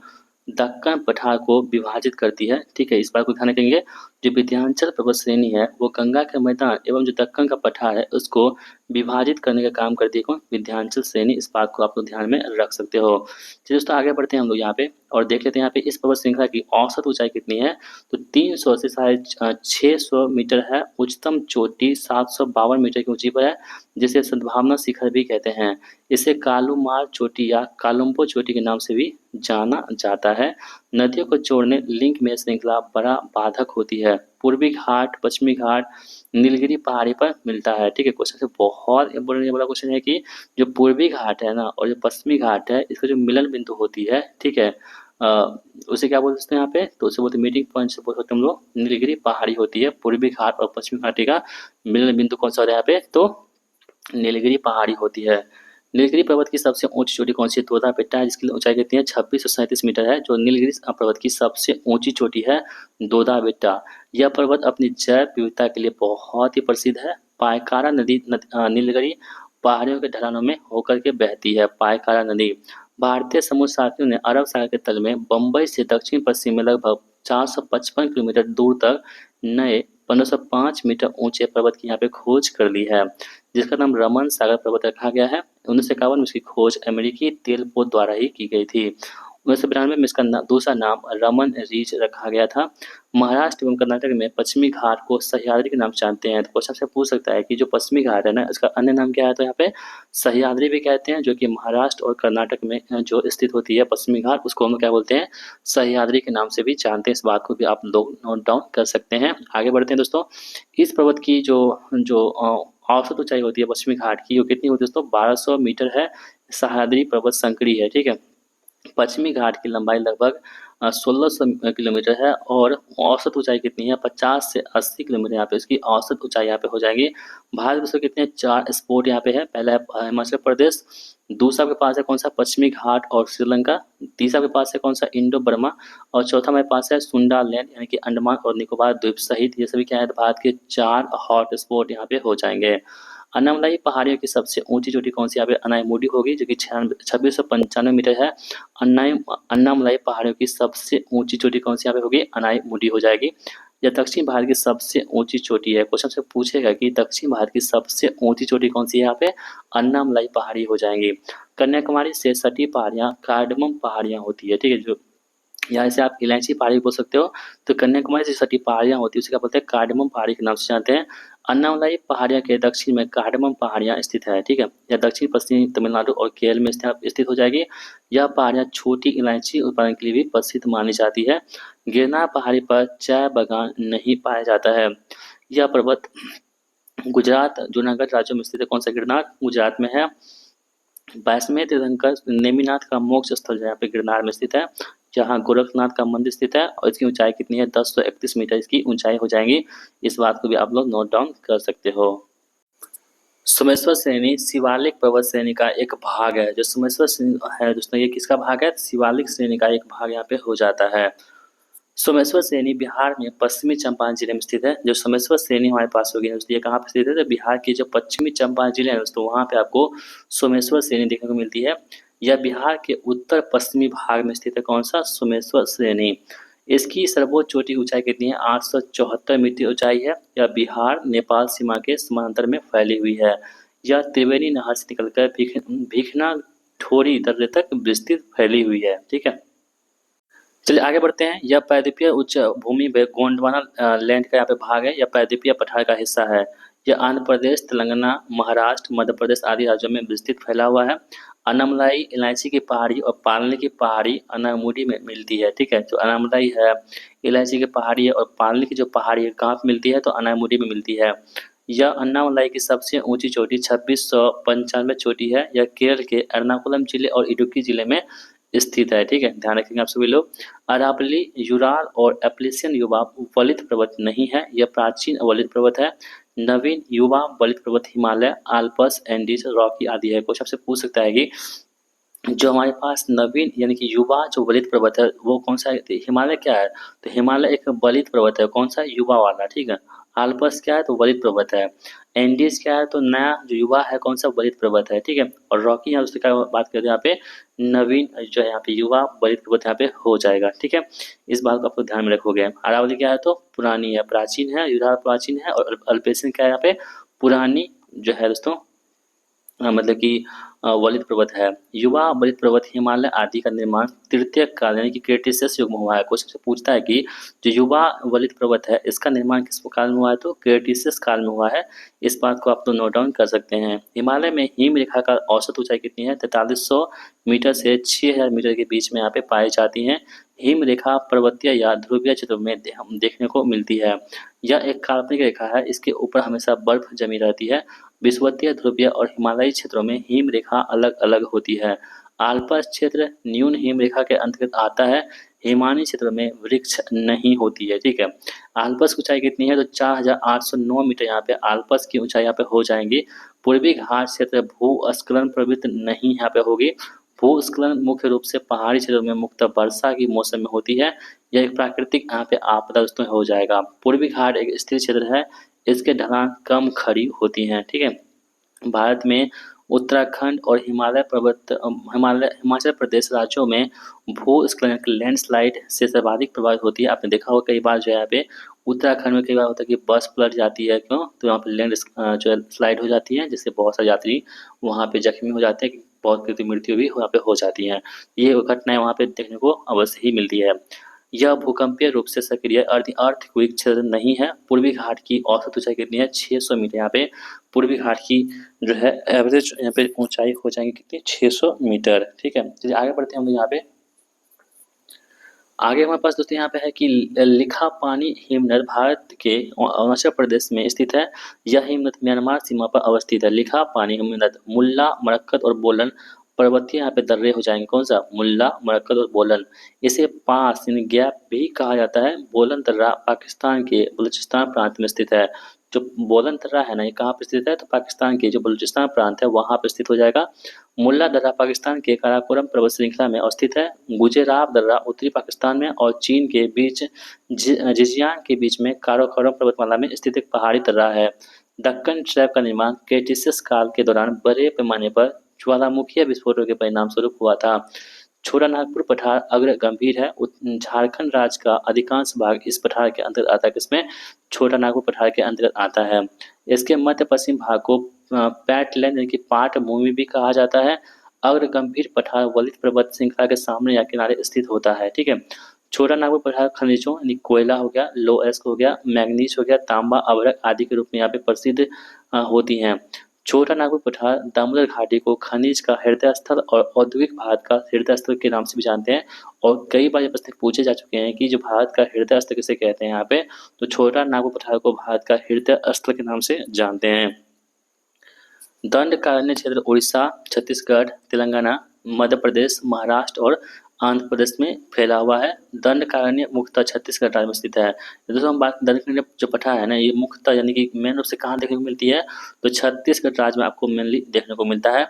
दक्कन पठार को विभाजित करती है। ठीक है, इस बात को ध्यान रखेंगे। जो विंध्याचल पर्वत श्रेणी है वो गंगा के मैदान एवं जो दक्कन का पठार है उसको विभाजित करने का काम करती है, कौन, विंध्याचल श्रेणी। इस बात को आप लोग ध्यान में रख सकते हो। चलिए दोस्तों आगे बढ़ते हैं हम लोग यहाँ पे और देख लेते हैं यहाँ पे इस पर्वत श्रृंखला की औसत ऊंचाई कितनी है, तो 300 से 650 मीटर है। उच्चतम चोटी 752 मीटर की ऊंची पर है, जिसे सद्भावना शिखर भी कहते हैं। इसे कालूमार चोटी या कालुम्पो चोटी के नाम से भी जाना जाता है। नदियों को जोड़ने लिंक में श्रृंखला बड़ा बाधक होती है। पूर्वी घाट पश्चिमी घाट नीलगिरी पहाड़ी पर मिलता है। ठीक है, क्वेश्चन से बहुत इम्पोर्टेंट बड़ा क्वेश्चन है कि जो पूर्वी घाट है ना और जो पश्चिमी घाट है इसका जो मिलन बिंदु होती है, ठीक है, उसे क्या बोलते हैं यहाँ पे, तो उसे बोलते हैं मीटिंग पॉइंट से बोल सकते हैं हम लोग, नीलगिरी पहाड़ी होती है। पूर्वी घाट और पश्चिमी घाटी का मिलन बिंदु कौन सा होता है यहाँ पे, तो नीलगिरी पहाड़ी होती है। नीलगिरी पर्वत की सबसे ऊंची चोटी कौन सी है, तोता बेट्टा है, जिसकी ऊंचाई कितनी है, 2637 मीटर है। जो नीलगिरी पर्वत की सबसे ऊंची चोटी है दोदा बेट्टा। यह पर्वत अपनी जैव विविधता के लिए बहुत ही प्रसिद्ध है। पायकारा नदी नीलगिरी पहाड़ियों के ढलानों में होकर के बहती है। पायकारा नदी भारतीय समुद्र शासकों ने अरब सागर के तल में बंबई से दक्षिण पश्चिम में लगभग 455 किलोमीटर दूर तक नए 1505 मीटर ऊंचे पर्वत की यहाँ पे खोज कर ली है, जिसका नाम रमन सागर पर्वत रखा गया है। 1951 में इसकी खोज अमेरिकी तेल पोत द्वारा ही की गई थी। 1992 में इसका दूसरा नाम रमन रीज रखा गया था। महाराष्ट्र एवं कर्नाटक में पश्चिमी घाट को सह्याद्री के नाम से जानते हैं। तो क्वेश्चन से पूछ सकता है कि जो पश्चिमी घाट है ना इसका अन्य नाम क्या है, तो यहाँ पे सह्याद्री भी कहते हैं, जो कि महाराष्ट्र और कर्नाटक में जो स्थित होती है पश्चिमी घाट उसको हम क्या बोलते हैं, सह्याद्री के नाम से भी जानते हैं। इस बात को भी आप लोग नोट डाउन कर सकते हैं। आगे बढ़ते हैं दोस्तों। इस पर्वत की जो जो औसत ऊंचाई होती है पश्चिमी घाट की वो कितनी होती है दोस्तों, 1200 मीटर है। सह्याद्री पर्वत संकरी है। ठीक है, पश्चिमी घाट की लंबाई लगभग 1600 किलोमीटर है और औसत ऊंचाई कितनी है, 50 से 80 किलोमीटर यहाँ पे इसकी औसत ऊंचाई यहाँ पे हो जाएगी। भारत वर्ष में कितने 4 स्पॉट यहाँ पे है। पहला है हिमाचल प्रदेश, दूसरा के पास है कौन सा, पश्चिमी घाट और श्रीलंका, तीसरा के पास है कौन सा, इंडो बर्मा, और चौथा मेरे पास है सुंडा लैंड यानी कि अंडमान और निकोबार द्वीप सहित। ये सभी क्या है, भारत के 4 हॉट स्पॉट यहाँ पे हो जाएंगे। अन्नामलाई पहाड़ियों की सबसे ऊंची चोटी कौन सी, यहाँ पे अनाईमुडी होगी जो कि 2695 मीटर है। अन्नामलाई पहाड़ियों की सबसे ऊंची चोटी कौन सी यहाँ पे होगी, अनाईमुडी हो जाएगी। यह दक्षिण भारत की सबसे ऊंची चोटी है। क्वेश्चन से पूछेगा कि दक्षिण भारत की सबसे ऊंची चोटी कौन सी है, यहाँ पे अन्नामलाई पहाड़ी हो जाएंगी। कन्याकुमारी से सटी पहाड़ियाँ कार्डमम पहाड़ियाँ होती है। ठीक है, जो यहाँ से आप इलायची पहाड़ी बोल सकते हो। तो कन्याकुमारी से सटी पहाड़ियाँ होती है उसे क्या बोलते हैं, कार्डमम पहाड़ी के नाम से जानते हैं। अन्नामलाई पहाड़ियाँ के दक्षिण में कार्डमम पहाड़ियाँ स्थित है, ठीक है। यह दक्षिण पश्चिमी तमिलनाडु और केरल में स्थित हो जाएगी। यह पहाड़ियाँ छोटी इलायची उत्पादन के लिए भी प्रसिद्ध मानी जाती है। गिरनार पहाड़ी पर चाय बागान नहीं पाया जाता है। यह पर्वत गुजरात, जूनागढ़ राज्यों में स्थित है। कौन सा गिरनार? गुजरात में है। 22वें तीर्थंकर नेमिनाथ का मोक्ष स्थल जो यहाँ पे गिरनार में स्थित है, जहाँ गोरखनाथ का मंदिर स्थित है और इसकी ऊंचाई कितनी है? 1031 मीटर इसकी ऊंचाई हो जाएगी। इस बात को भी आप लोग नोट डाउन कर सकते हो। सोमेश्वर श्रेणी शिवालिक पर्वत श्रेणी का एक भाग है। जो सोमेश्वर श्रेणी है दोस्तों, ये किसका भाग है? शिवालिक श्रेणी का एक भाग यहाँ पे हो जाता है। सोमेश्वर श्रेणी बिहार में पश्चिमी चंपारण जिले में स्थित है। जो सोमेश्वर श्रेणी हमारे पास होगी दोस्तों, ये कहाँ पे स्थित है? तो बिहार के जो पश्चिमी चंपारण जिले है दोस्तों, वहाँ पे आपको सोमेश्वर श्रेणी देखने को मिलती है। यह बिहार के उत्तर पश्चिमी भाग में स्थित है। कौन सा? सोमेश्वर श्रेणी। इसकी सर्वोच्च चोटी की ऊंचाई कितनी है? 874 मीटर ऊंचाई है। यह बिहार नेपाल सीमा के समांतर में फैली हुई है। यह त्रिवेणी नहर से निकलकर भीखना ठोरी दर्रे तक विस्तृत फैली हुई है, ठीक है। चलिए आगे बढ़ते हैं। यह प्रायद्वीपीय उच्च भूमि गोंडवाना लैंड का यहाँ पे भाग है। यह प्रायद्वीपीय पठार का हिस्सा है। यह आंध्र प्रदेश, तेलंगाना, महाराष्ट्र, मध्य प्रदेश आदि राज्यों में विस्तृत फैला हुआ है। अनामलाई इलायची की पहाड़ी और पालने की पहाड़ी अनामुडी में मिलती है, ठीक है। जो अनामलाई है, इलायची की पहाड़ी है और पालने की जो पहाड़ी है कहाँ पे मिलती है? तो अनामुडी में मिलती है। यह अन्नामलाई की सबसे ऊंची चोटी 2695 चोटी है। यह केरल के एर्नाकुलम जिले और इडुक्की जिले में स्थित है, ठीक है। ध्यान रखेंगे आप सभी लोग। अरावली, यूराल और एप्लिसियन युवा वलित पर्वत नहीं है। यह प्राचीन वलित पर्वत है। नवीन युवा वलित पर्वत हिमालय, आल्प्स, एंडीज, रॉकी आदि है। क्वेश्चन आपसे पूछ सकता है कि जो हमारे पास नवीन यानी कि युवा जो वलित पर्वत है वो कौन सा है? तो हिमालय क्या है? तो हिमालय एक वलित पर्वत है। कौन सा? युवा वाला, ठीक है। आल्प्स क्या है? तो वलित पर्वत है। एंडीज क्या है? तो नया जो युवा है कौन सा? वलित पर्वत है, ठीक है। और रॉकी यहाँ उसकी क्या बात करते हैं? यहाँ पे नवीन जो है यहाँ पे युवा वलित पर्वत यहाँ पे हो जाएगा, ठीक है। इस बात को आपको ध्यान में रखोगे। अरावली क्या है? तो पुरानी है, प्राचीन है। यूराल प्राचीन है और अल्पेशियन क्या है? यहाँ पे पुरानी जो है दोस्तों मतलब कि वलित पर्वत है। युवा वलित पर्वत हिमालय आदि का निर्माण तृतीय काल यानी कि क्रेटेशियस युग में हुआ है। क्वेश्चन से पूछता है कि जो युवा वलित पर्वत है इसका निर्माण किस काल में हुआ है? तो क्रेटेशियस काल में हुआ है। इस बात को आप तो नोट डाउन कर सकते हैं। हिमालय में हिम रेखा का औसत ऊंचाई कितनी है? 4300 मीटर से 6000 मीटर के बीच में यहाँ पे पाई जाती है। हिम रेखा पर्वतीय या ध्रुवीय क्षेत्रों में देखने को मिलती है। यह एक काल्पनिक रेखा है। इसके ऊपर हमेशा बर्फ जमी रहती है। विषुवतीय, ध्रुवीय और हिमालयी क्षेत्रों में हिम रेखा अलग अलग होती है। आल्प्स क्षेत्र न्यून हिम रेखा के अंतर्गत आता है। हिमानी क्षेत्र में वृक्ष नहीं होती है, ठीक है। आल्प्स की ऊंचाई कितनी है? तो 4809 मीटर यहाँ पे आल्प्स की ऊंचाई यहाँ पे हो जाएंगी। पूर्वी घाट क्षेत्र भूस्खलन प्रवृत्त नहीं यहाँ पे होगी। भूस्खलन मुख्य रूप से पहाड़ी क्षेत्रों में मुख्यतः वर्षा की मौसम में होती है। यह एक प्राकृतिक यहाँ पे आपदा दोस्तों हो जाएगा। पूर्वी घाट एक स्थिर क्षेत्र है। इसके ढलान कम खड़ी होती हैं, ठीक है। भारत में उत्तराखंड और हिमाचल प्रदेश राज्यों में भूस्खलन लैंडस्लाइड से सर्वाधिक प्रभावित होती है। आपने देखा होगा कई बार जो है यहाँ पे उत्तराखंड में कई बार होता है कि बस पलट जाती है। क्यों? तो यहाँ पे जो है स्लाइड हो जाती है, जिससे बहुत सारे यात्री वहाँ पे जख्मी हो जाते हैं। बहुत की मृत्यु भी वहाँ पे हो जाती है। ये घटनाएं वहाँ पे देखने को अवश्य ही मिलती है। यह भूकंपीय रूप से सक्रिय अर्थक्वेक क्षेत्र नहीं है। पूर्वी घाट की औसत ऊंचाई कितनी है? 600 मीटर। यहाँ पे पूर्वी घाट की जो है एवरेज यहाँ पे ऊंचाई हो जाएगी कितनी? 600 मीटर, ठीक है। चलिए आगे बढ़ते हैं हम लोग यहाँ पे। आगे हमारे पास दोस्तों यहाँ पे है कि लिखापानी हिमनद भारत के अरुणाचल प्रदेश में स्थित है। यह हिमनद म्यांमार सीमा पर अवस्थित है। लिखापानी हिमनद मुल्ला, मरक्कत और बोलन पर्वतीय यहाँ पे दर्रे हो जाएंगे। कौन सा? मुल्ला, मरक्कत और बोलन। इसे पास यानी गैप भी कहा जाता है। बोलन दर्रा पाकिस्तान के बलूचिस्तान प्रांत में स्थित है। जो बोलन दर्रा है ना, ये कहाँ पे स्थित है? तो पाकिस्तान के जो बलूचिस्तान प्रांत है वहां पे स्थित हो जाएगा। मुल्ला दर्रा पाकिस्तान के काराकोरम पर्वत श्रृंखला में अवस्थित है। गुजेराब दर्रा उत्तरी पाकिस्तान में और चीन के बीच जिजियांग के बीच में काराकोरम पर्वतमाला में स्थित एक पहाड़ी दर्रा है। दक्कन ट्रैप का निर्माण क्रेटेशियस काल के दौरान बड़े पैमाने पर ज्वालामुखीय विस्फोटों के परिणाम स्वरूप हुआ था। छोटानागपुर पठार अग्र गंभीर है। झारखंड राज्य का अधिकांश भाग इस पठार के अंतर्गत आता है। किसमें? छोटानागपुर पठार के अंतर्गत आता है। इसके मध्य पश्चिम भाग को पैटलैंड यानी कि पाट भूमि भी कहा जाता है। अग्र गंभीर पठार वलित पर्वत श्रृंखला के सामने या किनारे स्थित होता है, ठीक है। छोटा नागपुर पठार खनिजों यानी कोयला हो गया, लोह-अयस्क हो गया, मैंगनीज हो गया, तांबा, अभ्रक आदि के रूप में यहाँ पे प्रसिद्ध होती हैं। छोटा नागपुर पठार दामोदर घाटी को खनिज का हृदय स्थल और औद्योगिक भारत का हृदय स्थल के नाम से भी जानते हैं। और कई बार ये प्रश्न पूछे जा चुके हैं कि जो भारत का हृदय स्थल किसे कहते हैं यहाँ पे, तो छोटा नागपुर पठार को भारत का हृदय स्थल के नाम से जानते हैं। दंडकारण्य क्षेत्र उड़ीसा, छत्तीसगढ़, तेलंगाना, मध्य प्रदेश, महाराष्ट्र और आंध्र प्रदेश में फैला हुआ है। दंडकारण्य मुख्यतः छत्तीसगढ़ राज्य में स्थित है। दोस्तों हम बात दंडकारण्य जो पठार है ना, ये मुख्यतः यानी कि मेन रूप से कहाँ देखने को मिलती है, तो छत्तीसगढ़ राज्य में आपको मेनली देखने को मिलता है।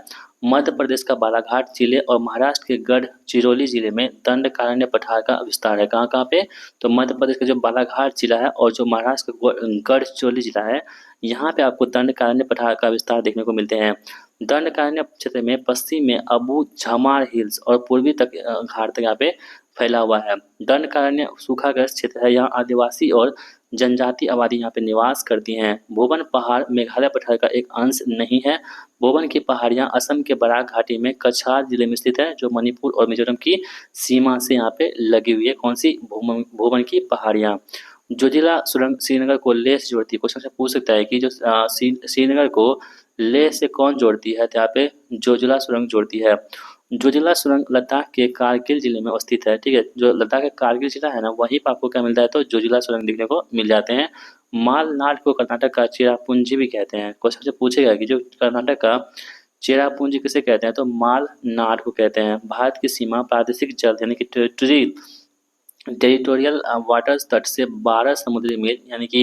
मध्य प्रदेश का बालाघाट जिले और महाराष्ट्र के गढ़चिरौली जिले में दंडकारण्य पठार का विस्तार है। कहाँ कहाँ पे, तो मध्य प्रदेश का जो बालाघाट जिला है और जो महाराष्ट्र का गढ़चिरौली जिला है, यहाँ पे आपको दंडकारण्य पठार का विस्तार देखने को मिलते हैं। दंडकारण्य क्षेत्र में पश्चिम में अबू झमार हिल्स और पूर्वी तक घाट तक यहाँ पे फैला हुआ है। दंडकारण्य सूखाग्रस्त क्षेत्र है, यहाँ आदिवासी और जनजाति आबादी यहाँ पे निवास करती हैं। भोवन पहाड़ मेघालय पठार का एक अंश नहीं है। भोवन की पहाड़ियाँ असम के बराक घाटी में कछार जिले में स्थित है, जो मणिपुर और मिजोरम की सीमा से यहाँ पे लगी हुई है। कौन सी, भोवन की पहाड़ियाँ। जोजिला सुरंग श्रीनगर को लेह से जोड़ती है। क्वेश्चन से पूछ सकता है कि जो श्रीनगर को लेह से कौन जोड़ती है, तो यहाँ पे जोजिला सुरंग जोड़ती है। जोजिला सुरंग लद्दाख के कारगिल जिले में स्थित है। ठीक है, जो लद्दाख का कारगिल जिला है ना, वहीं पर आपको क्या मिलता है, तो जोजिला सुरंग देखने को मिल जाते हैं। मालनाड को कर्नाटक का चेरापूंजी भी कहते हैं। क्वेश्चन से पूछेगा कि जो कर्नाटक का चेरापूंजी किसे कहते हैं, तो मालनाड को कहते हैं। भारत की सीमा प्रादेशिक जल यानी कि टेरिटोरियल वाटर्स तट से 12 समुद्री मील यानी कि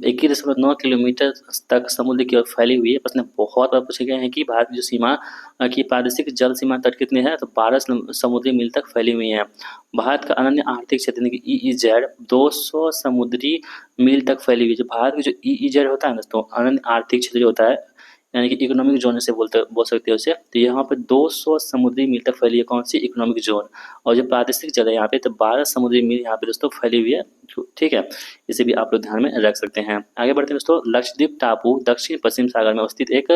21.9 किलोमीटर तक समुद्र की ओर फैली हुई है। प्रश्न बहुत बार पूछे गए हैं कि भारत की जो सीमा की प्रादेशिक जल सीमा तट कितने हैं, तो 12 समुद्री मील तक फैली हुई है। भारत का अनन्य आर्थिक क्षेत्र यानी कि EEZ 200 समुद्री मील तक फैली हुई है। जो भारत की जो EEZ होता है दोस्तों, अनन्य आर्थिक क्षेत्र जो होता है, यानी कि इकोनॉमिक जोन से बोल सकते हो उसे, तो यहाँ पे 200 समुद्री मील तक फैली है कौन सी, इकोनॉमिक जोन। और जो प्रादेशिक जल है यहाँ पे, तो 12 समुद्री मील यहाँ पे दोस्तों फैली हुई है। ठीक है, इसे भी आप लोग ध्यान में रख सकते हैं। आगे बढ़ते हैं दोस्तों। लक्षद्वीप टापू दक्षिण पश्चिम सागर में स्थित एक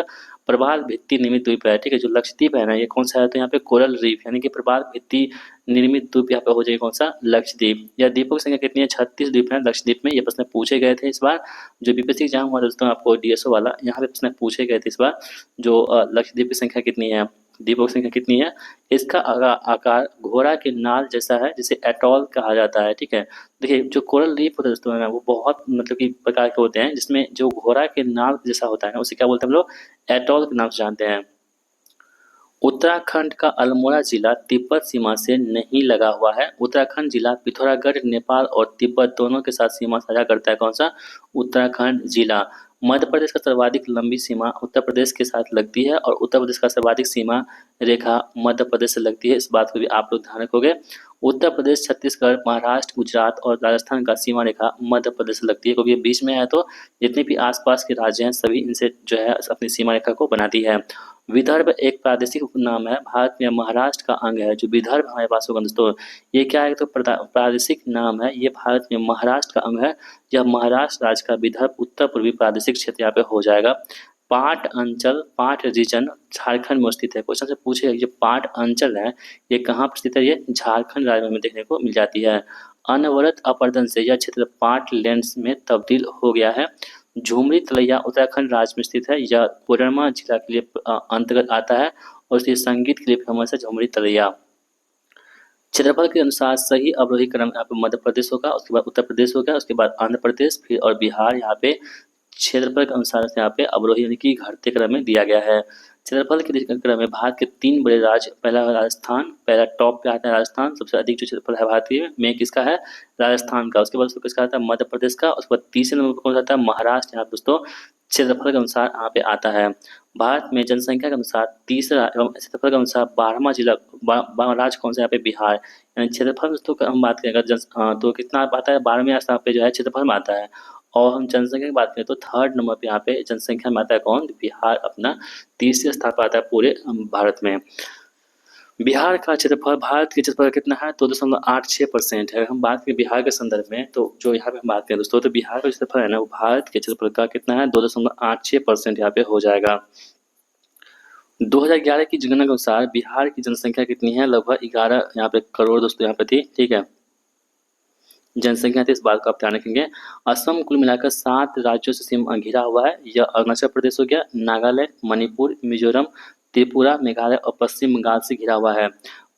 प्रवाल भित्ति निर्मित द्वीप है। ठीक है, जो लक्षद्वीप है ना, ये कौन सा है, तो यहाँ पे कोरल रीफ यानी कि प्रवाल भित्ति निर्मित द्वीप यहाँ पे हो जाएगा कौन सा, लक्षद्वीप। या द्वीपों की संख्या कितनी है, 36 द्वीप है लक्षद्वीप में। ये प्रश्न पूछे गए थे इस बार, जो बीपीएससी एग्जाम हुआ दोस्तों आपको DSO वाला, यहाँ पे प्रश्न पूछे गए थे इस बार, जो लक्षद्वीप की संख्या कितनी है, द्वीपों की संख्या कितनी है। इसका आकार घोड़ा के नाल जैसा है, जिसे एटॉल कहा जाता है। ठीक है, देखिए जो कोरल रीफ होता है दोस्तों ना, वो बहुत मतलब कि प्रकार के होते हैं, जिसमें जो घोड़ा के नाल जैसा होता है ना, उसे क्या बोलते हैं हम लोग, एटॉल के नाम से जानते हैं। उत्तराखंड का अल्मोड़ा जिला तिब्बत सीमा से नहीं लगा हुआ है। उत्तराखंड जिला पिथौरागढ़ नेपाल और तिब्बत दोनों के साथ सीमा साझा करता है। कौन सा, उत्तराखंड जिला। मध्य प्रदेश का सर्वाधिक लंबी सीमा उत्तर प्रदेश के साथ लगती है और उत्तर प्रदेश का सर्वाधिक सीमा रेखा मध्य प्रदेश से लगती है। इस बात को भी आप लोग ध्यान रखोगे। उत्तर प्रदेश, छत्तीसगढ़, महाराष्ट्र, गुजरात और राजस्थान का सीमा रेखा मध्य प्रदेश से लगती है, क्योंकि ये बीच में है, तो जितने भी आसपास के राज्य हैं सभी इनसे जो है अपनी सीमा रेखा को बनाती है। विदर्भ एक प्रादेशिक उपनाम है, भारत में महाराष्ट्र का अंग है। जो विदर्भ हमारे पास होगा दोस्तों, ये क्या है, तो प्रादेशिक नाम है, ये भारत में महाराष्ट्र का अंग है। यह महाराष्ट्र राज्य का विदर्भ उत्तर पूर्वी प्रादेशिक क्षेत्र यहाँ पे हो जाएगा। पाट अंचल, पाट रीजन झारखंड में स्थित है। क्वेश्चन से पूछे, ये पाट अंचल है, ये कहाँ पर स्थित है, ये झारखंड राज्य में देखने को मिल जाती है। अनवरत अपरदन से यह क्षेत्र पाट लैंड्स में तब्दील हो गया है। झुमरी तलैया उत्तराखंड राज्य में स्थित है। यह कोडरमा जिला के लिए अंतर्गत आता है और इसके संगीत के लिए फेमस है झुमरी तलैया। क्षेत्रफल के अनुसार सही अवरोही क्रम यहाँ पे मध्य प्रदेश होगा, उसके बाद उत्तर प्रदेश होगा, उसके बाद आंध्र प्रदेश, फिर और बिहार। यहाँ पे क्षेत्रफल के अनुसार यहाँ पे अवरोही यानी कि घटते क्रम में दिया गया है। क्षेत्रफल के क्रम में भारत के 3 बड़े राज्य, पहला राजस्थान, पहला टॉप पे आता है राजस्थान, सबसे अधिक जो क्षेत्रफल है भारतीय में किसका है, राजस्थान का। उसके बाद उसको किसका आता है, मध्य प्रदेश का। उसके बाद तीसरे नंबर पर कौन सा आता है, महाराष्ट्र। यहाँ दोस्तों क्षेत्रफल के अनुसार यहाँ पे आता है। भारत में जनसंख्या के अनुसार तीसरा एवं क्षेत्रफल के अनुसार 12वां जिला राज्य कौन सा, यहाँ पे बिहार। यानी क्षेत्रफल दोस्तों हम बात करें अगर तो कितना आता है, 12वें स्थान पे जो है क्षेत्रफल में आता है। और हम जनसंख्या की बात करें तो 3rd नंबर पे यहाँ पे जनसंख्या में आता है कौन, बिहार अपना तीसरे स्थान पर आता है पूरे भारत में। बिहार का क्षेत्रफल भारत के क्षेत्रफल कितना है, 2.86% है। हम बात करें बिहार के संदर्भ में, तो जो यहाँ पे हम बात करें दोस्तों, तो बिहार का क्षेत्रफल है ना, वो भारत के क्षेत्रफल का कितना है, 2.86% यहाँ पे हो जाएगा। 2011 की जनगणना के अनुसार बिहार की जनसंख्या कितनी है, लगभग 11 यहाँ पे करोड़ दोस्तों यहाँ पे थी। ठीक है, जनसंख्या थी, इस बात का आप ध्यान रखेंगे। असम कुल मिलाकर 7 राज्यों से घिरा हुआ है। यह अरुणाचल प्रदेश हो गया, नागालैंड, मणिपुर, मिजोरम, त्रिपुरा, मेघालय और पश्चिम बंगाल से घिरा हुआ है।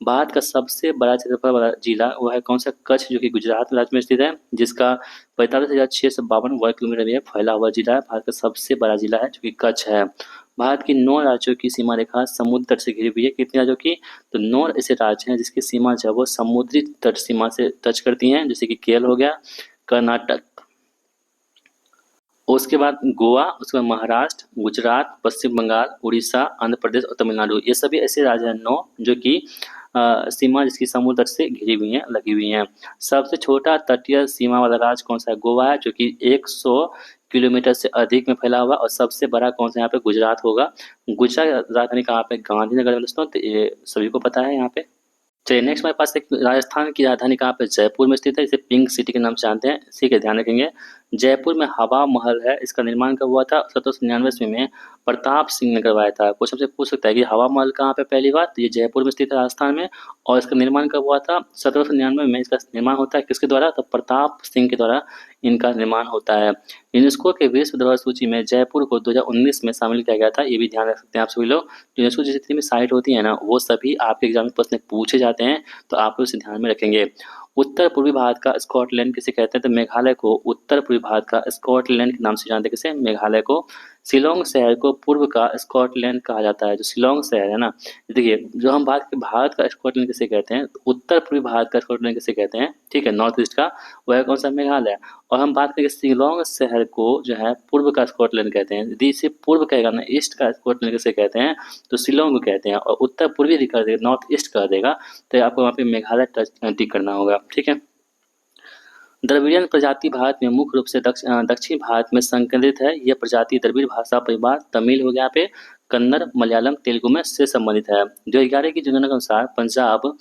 भारत का सबसे बड़ा क्षेत्रफल वाला जिला वो है कौन सा? कच्छ, जो कि गुजरात राज्य में स्थित है, जिसका 45,652 वर्ग किलोमीटर में फैला हुआ जिला है। भारत का सबसे बड़ा जिला है जो कि कच्छ है। भारत की 9 राज्यों की सीमा रेखा समुद्र तट से घिरी हुई है। कितने राज्यों की? तो 9 ऐसे राज्य हैं जिसकी सीमा जो है वो समुद्री तट सीमा से टच करती हैं, जैसे कि केरल हो गया, कर्नाटक, उसके बाद गोवा, उसके बाद महाराष्ट्र, गुजरात, पश्चिम बंगाल, उड़ीसा, आंध्र प्रदेश और तमिलनाडु। ये सभी ऐसे राज्य हैं 9 जो कि सीमा जिसकी समुद्र तट से घिरी हुई हैं, लगी हुई हैं। सबसे छोटा तटीय सीमा वाला राज्य कौन सा है? गोवा है, जो कि 100 किलोमीटर से अधिक में फैला हुआ, और सबसे बड़ा कौन सा यहाँ पे? गुजरात होगा। गुजरात राजधानी कहाँ पे? गांधीनगर में दोस्तों, तो ये सभी को पता है यहाँ पे। चलिए नेक्स्ट हमारे पास एक राजस्थान की राजधानी कहाँ पे? जयपुर में स्थित है, इसे पिंक सिटी के नाम से जानते हैं, इसी का ध्यान रखेंगे। जयपुर में हवा महल है, इसका निर्माण कब हुआ था? 1799 ईस्वी में प्रताप सिंह ने करवाया था। क्वेश्चन से पूछ सकता है कि हवा महल कहाँ पे? पहली बात तो ये जयपुर में स्थित है राजस्थान में, और इसका निर्माण कब हुआ था? 1799 में इसका निर्माण होता है, किसके द्वारा? तो प्रताप सिंह के द्वारा इनका निर्माण होता है। यूनेस्को के विश्व धरोहर सूची में जयपुर को 2019 में शामिल किया गया था, ये भी ध्यान रख सकते हैं आप सभी लोग। यूनेस्को की जितनी भी साइट होती है ना, वो सभी आपके एग्जाम में प्रश्न पूछे जाते हैं, तो आप लोग इसे ध्यान में रखेंगे। उत्तर पूर्वी भारत का स्कॉटलैंड किसे कहते हैं? तो मेघालय को उत्तर पूर्वी भारत का स्कॉटलैंड के नाम से जानते हैं। किसे? मेघालय को। शिलोंग शहर को पूर्व का स्कॉटलैंड कहा जाता है। जो शिलोंग शहर है ना, देखिए जो हम भारत का स्कॉटलैंड किसे कहते हैं, तो उत्तर पूर्वी भारत का स्कॉटलैंड किसे कहते हैं? ठीक है, नॉर्थ ईस्ट का वह कौन सा? मेघालय। और हम बात करें शिलोंग शहर को जो है पूर्व का स्कॉटलैंड कहते हैं। यदि इसे पूर्व कहेगा ना, ईस्ट का स्कॉटलैंड किसे कहते हैं? तो शिलोंग को कहते हैं। और उत्तर पूर्वी यदि कर देगा, नॉर्थ ईस्ट कर देगा, तो आपको वहाँ पे मेघालय टिक करना होगा। ठीक है। द्रविड़ियन प्रजाति भारत में मुख्य रूप से दक्षिण भारत में संकलित है। यह प्रजाति द्रविड़ भाषा परिवार तमिल हो गया यहाँ पे, कन्नड़, मलयालम, तेलुगु में से संबंधित है। 2011 की जनगणना के अनुसार पंजाब,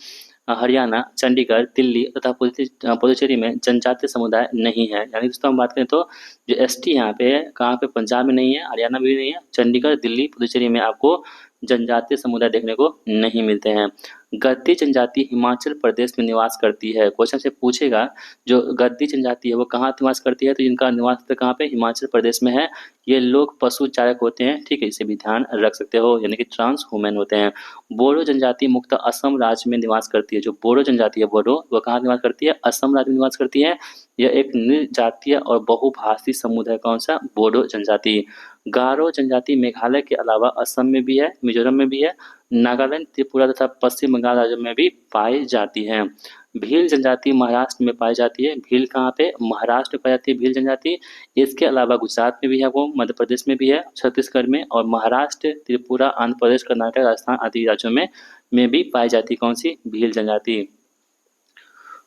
हरियाणा, चंडीगढ़, दिल्ली तथा पुडुचेरी में जनजातीय समुदाय नहीं है। यानी दोस्तों हम बात करें तो जो एसटी यहाँ पे है, कहाँ पे? पंजाब में नहीं है, हरियाणा में भी नहीं है, चंडीगढ़, दिल्ली, पुडुचेरी में आपको जनजातीय समुदाय देखने को नहीं मिलते हैं। गद्दी जनजाति हिमाचल प्रदेश में निवास करती है। क्वेश्चन से पूछेगा जो गद्दी जनजाति है वो कहाँ निवास करती है, तो इनका निवास स्थल कहाँ पे? हिमाचल प्रदेश में है। ये लोग पशु चारक होते हैं, ठीक है, इसे भी ध्यान रख सकते हो, यानी कि ट्रांस ह्यूमन होते हैं। बोडो जनजाति मुख्यतः असम राज्य में निवास करती है। जो बोडो जनजाति है बोडो, वो कहाँ निवास करती है? असम राज्य में निवास करती है। यह एक निर्जातीय और बहुभाषी समूह है। कौन सा? बोडो जनजाति। गारो जनजाति मेघालय के अलावा असम में भी है, मिजोरम में भी है, नागालैंड, त्रिपुरा तथा पश्चिम बंगाल राज्यों में भी पाई जाती है। भील जनजाति महाराष्ट्र में पाई जाती है। भील कहाँ पे? महाराष्ट्र में पाई जाती है भील जनजाति। इसके अलावा गुजरात में भी है, वो मध्य प्रदेश में भी है, छत्तीसगढ़ में, और महाराष्ट्र, त्रिपुरा, आंध्र प्रदेश, कर्नाटक, राजस्थान आदि राज्यों में भी पाई जाती है। कौन सी? भील जनजाति।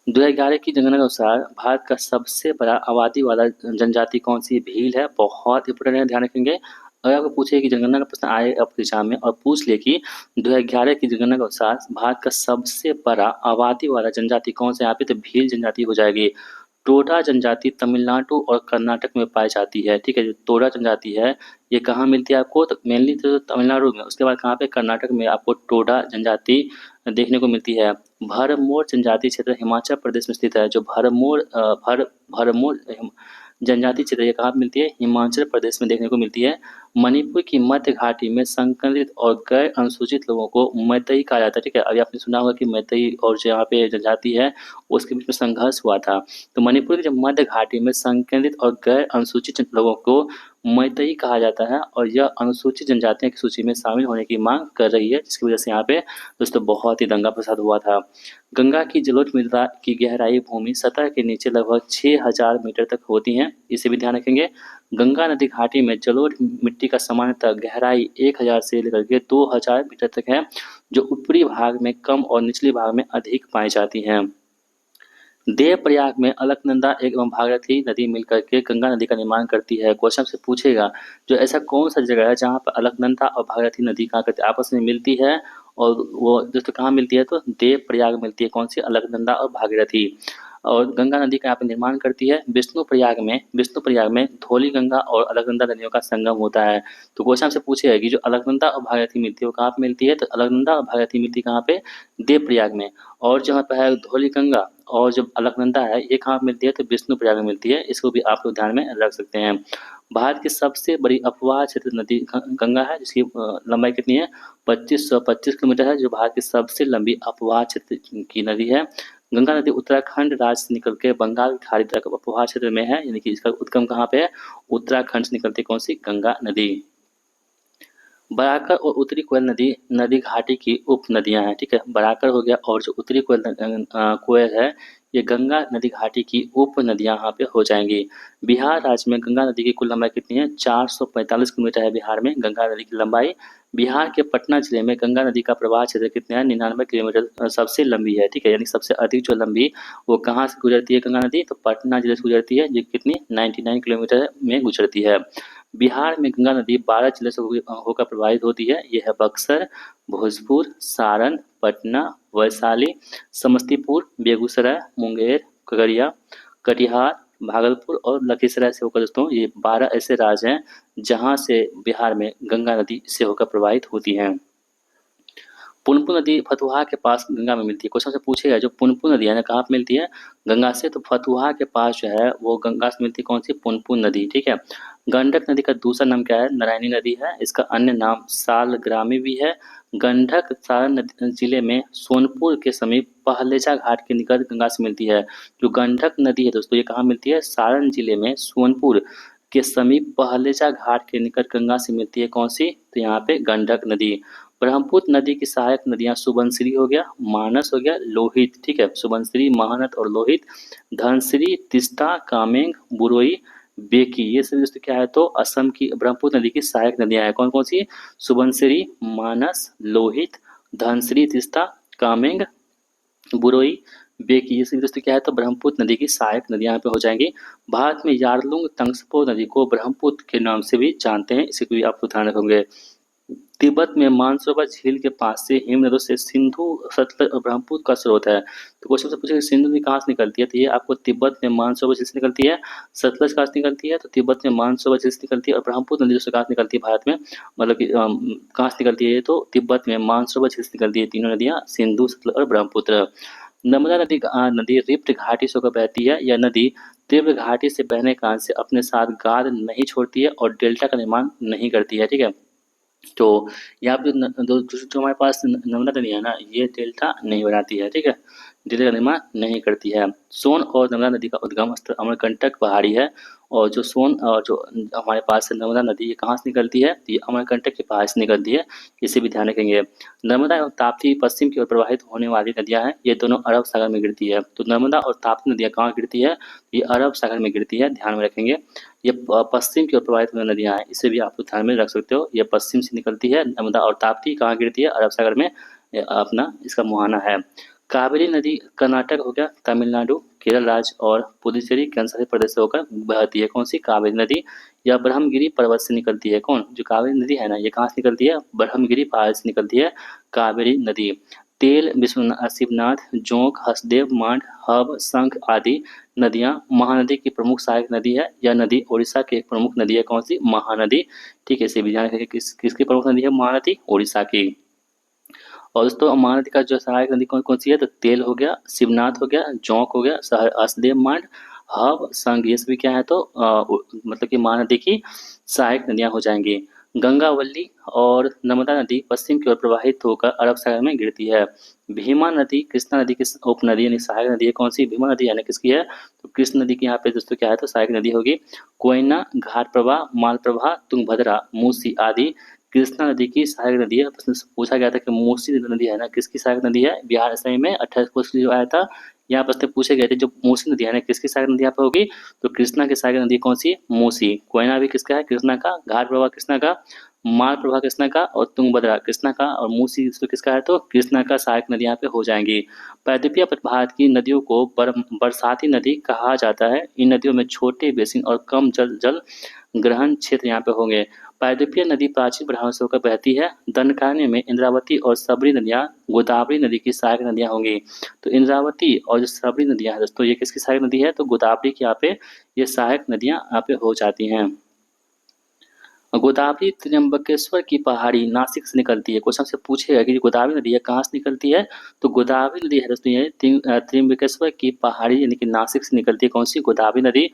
2011 की जनगणना के अनुसार भारत का सबसे बड़ा आबादी वाला जनजाति कौन सी? भील है। बहुत इंपोर्टेंट है, ध्यान रखेंगे। अगर आपको पूछे कि जनगणना का प्रश्न आए आपके एग्जाम में और पूछ ले कि 2011 की जनगणना के अनुसार भारत का सबसे बड़ा आबादी वाला जनजाति कौन सा? यहाँ पे तो भील जनजाति हो जाएगी। टोडा जनजाति तमिलनाडु और कर्नाटक में पाई जाती है। ठीक है, जो टोडा जनजाति है ये कहाँ मिलती है आपको? तो मेनली तो तमिलनाडु में, उसके बाद कहाँ पे? कर्नाटक में आपको टोडा जनजाति देखने को मिलती है। भरमौर जनजाति क्षेत्र हिमाचल प्रदेश में स्थित है। जो भरमौर जनजाति क्षेत्र ये कहाँ पे मिलती है? हिमाचल प्रदेश में देखने को मिलती है। मणिपुर की मध्य घाटी में संकलित और गैर अनुसूचित लोगों को मैतेई कहा जाता है। ठीक है, अभी आपने सुना होगा कि मैतेई और जो यहाँ पे जनजाति है उसके बीच में संघर्ष हुआ था। तो मणिपुर की जो मध्य घाटी में संकलित और गैर अनुसूचित लोगों को मैतेई कहा जाता है, और यह अनुसूचित जनजातियों की सूची में शामिल होने की मांग कर रही है, जिसकी वजह से यहाँ पे दोस्तों बहुत ही दंगा फसाद हुआ था। गंगा की जलोढ़ मृदा की गहराई भूमि सतह के नीचे लगभग 6000 मीटर तक होती है, इसे भी ध्यान रखेंगे। गंगा नदी घाटी में जलोढ़ मिट्टी का सामान्यतः गहराई 1000 से लेकर के 2000 मीटर तक है, जो ऊपरी भाग में कम और निचले भाग में अधिक पाई जाती हैं। देवप्रयाग में अलकनंदा एवं भागीरथी नदी मिलकर के गंगा नदी का निर्माण करती है। क्वेश्चन से पूछेगा जो ऐसा कौन सा जगह है जहाँ पर अलकनंदा और भागीरथी नदी कहाँ करती आपस में मिलती है, और वो दोस्तों कहाँ मिलती है? तो देवप्रयाग मिलती है। कौन सी? अलकनंदा और भागीरथी। और गंगा नदी का यहाँ पे निर्माण करती है विष्णुप्रयाग में धौली गंगा और अलकनंदा नदियों का संगम होता है। तो क्वेश्चन आपसे पूछेगा कि जो अलकनंदा और भागीरथी मिलती है वो कहाँ पे मिलती है, तो अलकनंदा और भागीरथी मिलती कहाँ पे, देवप्रयाग में। और जहाँ पे है धौली गंगा और जो अलकनंदा है ये कहाँ मिलती है, तो विष्णुप्रयाग में मिलती है। इसको भी आप लोग ध्यान में रख सकते हैं। भारत की सबसे बड़ी अपवाह क्षेत्र नदी गंगा है, जिसकी लंबाई कितनी है, 2525 किलोमीटर है, जो भारत की सबसे लंबी अपवाह क्षेत्र की नदी है। गंगा नदी उत्तराखंड राज्य से निकल के बंगाल की खाड़ी तक अपवाह क्षेत्र में है, यानी कि इसका उद्गम कहाँ पे है, उत्तराखंड से निकलती कौन सी, गंगा नदी। बराकर और उत्तरी कोयल नदी नदी घाटी की उप नदियां हैं, ठीक है। बराकर हो गया और जो उत्तरी कोयल है ये गंगा नदी घाटी की उप नदियां यहाँ पे हो जाएंगी। बिहार राज्य में गंगा नदी की कुल लंबाई कितनी है, 445 किलोमीटर है बिहार में गंगा नदी की लंबाई। बिहार के पटना जिले में गंगा नदी का प्रवाह क्षेत्र कितना है, 99 किलोमीटर सबसे लंबी है, ठीक है। यानी सबसे अधिक जो लंबी वो कहाँ से गुजरती है गंगा नदी, तो पटना जिले से गुजरती है, जो कितनी 99 किलोमीटर में गुजरती है। बिहार में गंगा नदी 12 जिले से होकर प्रवाहित होती है। ये है बक्सर, भोजपुर, सारण, पटना, वैशाली, समस्तीपुर, बेगूसराय, मुंगेर, खगड़िया, कटिहार, भागलपुर और लखीसराय से होकर दोस्तों ये 12 ऐसे राज्य हैं जहाँ से बिहार में गंगा नदी से होकर प्रवाहित होती हैं। पुनपुन नदी फतुहा के पास गंगा में मिलती है। क्वेश्चन से पूछेगा जो पुनपुन नदी है ना कहाँ पे मिलती है, गंगा से, तो फतुहा के पास जो है वो गंगा से मिलती है कौन सी, पुनपुन नदी, ठीक है। गंडक नदी का दूसरा नाम क्या है, नारायणी नदी है। इसका अन्य नाम सालग्रामी भी है। गंडक सारण जिले में सोनपुर के समीप पहलेजा घाट के निकट गंगा से मिलती है। जो गंडक नदी है दोस्तों ये कहाँ मिलती है, सारण जिले में सोनपुर के समीप पहलेजा घाट के निकट गंगा से मिलती है कौन सी, तो यहाँ पे गंडक नदी। ब्रह्मपुत्र नदी की सहायक नदियां सुबनसिरी हो गया, मानस हो गया, लोहित, ठीक है। सुबनसिरी, महानद और लोहित। धनसिरी, तिस्ता, कामेंग, बुरोई, बेकी, ये सभी दोस्तों क्या है, तो असम की ब्रह्मपुत्र नदी की सहायक नदियां हैं। कौन कौन सी, सुबनसिरी, मानस, लोहित, धनसिरी, तिस्ता, कामेंग, बुरोई, बेकी, ये सभी दोस्तों क्या है, तो ब्रह्मपुत्र नदी की सहायक नदियां यहाँ पे हो जाएंगी। भारत में यारलुंग तंगसपो नदी को ब्रह्मपुत्र के नाम से भी जानते हैं, इसे भी आप ध्यान रखोगे। तिब्बत में मानसरोवर झील के पास से हिमनदों से सिंधु, सतलज और ब्रह्मपुत्र का स्रोत है। तो क्वेश्चन से पूछेगा सिंधु नदी कहाँ से निकलती है, तो ये आपको तिब्बत में मानसरोवर झील से निकलती है। सतलज कहाँ से निकलती है, तो तिब्बत में मानसरोवर झील से निकलती है। और ब्रह्मपुत्र नदी जो कहाँ से निकलती है भारत में, मतलब कि कहाँ से निकलती है, ये तो तिब्बत में मानसरोवर झील से निकलती है। तीनों नदियाँ सिंधु, सतलज और ब्रह्मपुत्र। नर्मदा नदी नदी रिफ्ट घाटी से होकर बहती है। यह नदी तीव्र घाटी से बहने के कारण से अपने साथ गाद नहीं छोड़ती है और डेल्टा का निर्माण नहीं करती है, ठीक है। तो यहाँ पे जो हमारे पास नर्मदा नदी है ना ये डेल्टा नहीं बनाती है, ठीक है, डेल्टा का निर्माण नहीं करती है। सोन और नर्मदा नदी का उद्गम स्थल अमरकंटक पहाड़ी है। और जो सोन और जो हमारे पास से नर्मदा नदी ये कहाँ से निकलती है, ये अमरकंटक के पहाड़ से निकलती है, इसे भी ध्यान रखेंगे। नर्मदा एवं ताप्ती पश्चिम की ओर प्रवाहित होने वाली नदियाँ हैं, ये दोनों अरब सागर में गिरती है। तो नर्मदा और ताप्ती नदियाँ कहाँ गिरती है, ये अरब सागर में गिरती है, ध्यान में रखेंगे। ये पश्चिम की ओर प्रवाहित होने नदियाँ हैं, इसे भी आप ध्यान में रख सकते हो। ये पश्चिम से निकलती है नर्मदा और ताप्ती कहाँ गिरती है, अरब सागर में, अपना इसका मुहाना है। कावेरी नदी कर्नाटक हो गया, तमिलनाडु, केरल राज्य और पुदुचेरी केंद्र प्रदेश से होकर बहती है। कौन सी, कावेरी नदी। यह ब्रह्मगिरी पर्वत से निकलती है। कौन, जो कावेरी नदी है ना ये कहाँ से निकलती है, ब्रह्मगिरी पहाड़ से निकलती है कावेरी नदी। तेल, विश्वनाथ, शिवनाथ, जोंक, हसदेव, मांड, हब, शंख आदि नदियां महानदी की प्रमुख सहायक नदी है। यह नदी ओडिशा की एक प्रमुख नदी है। कौन सी, महानदी, ठीक है। इसे भी ध्यान रखेंगे किसकी प्रमुख नदी है, महानदी, ओडिशा की। और दोस्तों महानदी का जो सहायक नदी कौन कौन सी है, तो तेल हो गया, शिवनाथ हो गया, जोंक हो गया, हसदेव, मांड, हब, संग, ये सभी क्या है, तो मतलब कि महानदी की सहायक नदियां हो जाएंगी। गंगावली और नर्मदा नदी पश्चिम की ओर प्रवाहित होकर अरब सागर में गिरती है। भीमा नदी कृष्णा नदी की उपनदी यानी सहायक नदी है। कौन सी, भीमा नदी यानी किसकी है, तो कृष्ण नदी की यहाँ पे दोस्तों क्या है, तो सहायक नदी होगी। कोयना, घाट प्रवाह, मालप्रभा, तुंगभद्रा, मूसी आदि कृष्णा नदी की सहायक नदी है। प्रश्न पूछा गया था कि मूसी नदी है ना किसकी सहायक नदी है, बिहार असम में 28 क्वेश्चन जो आया था यहाँ प्रश्न पूछे गए थे। जो मूसी नदी है ना किसकी सहायक नदी यहाँ पे होगी, तो कृष्णा की सहायक नदी कौन सी, मूसी। कोयना भी किसका है, कृष्णा का। घाट प्रवाह कृष्णा का, माल प्रवाह कृष्णा का और तुंगभद्रा कृष्णा का और मूसी तो किसका है, तो कृष्णा का सहायक नदी यहाँ पे हो जाएंगी। प्रायद्वीपीय भारत की नदियों को बरसाती नदी कहा जाता है। इन नदियों में छोटे बेसिन और कम जल ग्रहण क्षेत्र यहाँ पे होंगे। प्रायद्वीपीय नदी प्राचीन प्रवाह से होकर बहती है। दंडकारण्य में इंद्रावती और सबरी नदियाँ गोदावरी नदी की सहायक नदियाँ होंगी। तो इंद्रावती और जो सबरी नदियाँ हैं दोस्तों, ये किसकी सहायक नदी है? तो गोदावरी की यहाँ पे ये सहायक नदियाँ यहाँ पे हो जाती हैं। गोदावरी त्र्यंबकेश्वर की पहाड़ी नासिक से निकलती है। क्वेश्चन से पूछेगा कि गोदावरी नदी है कहाँ से निकलती है? तो गोदावरी नदी है दोस्तों ये त्र्यंबकेश्वर की पहाड़ी यानी कि नासिक से निकलती है। कौन सी? गोदावरी नदी।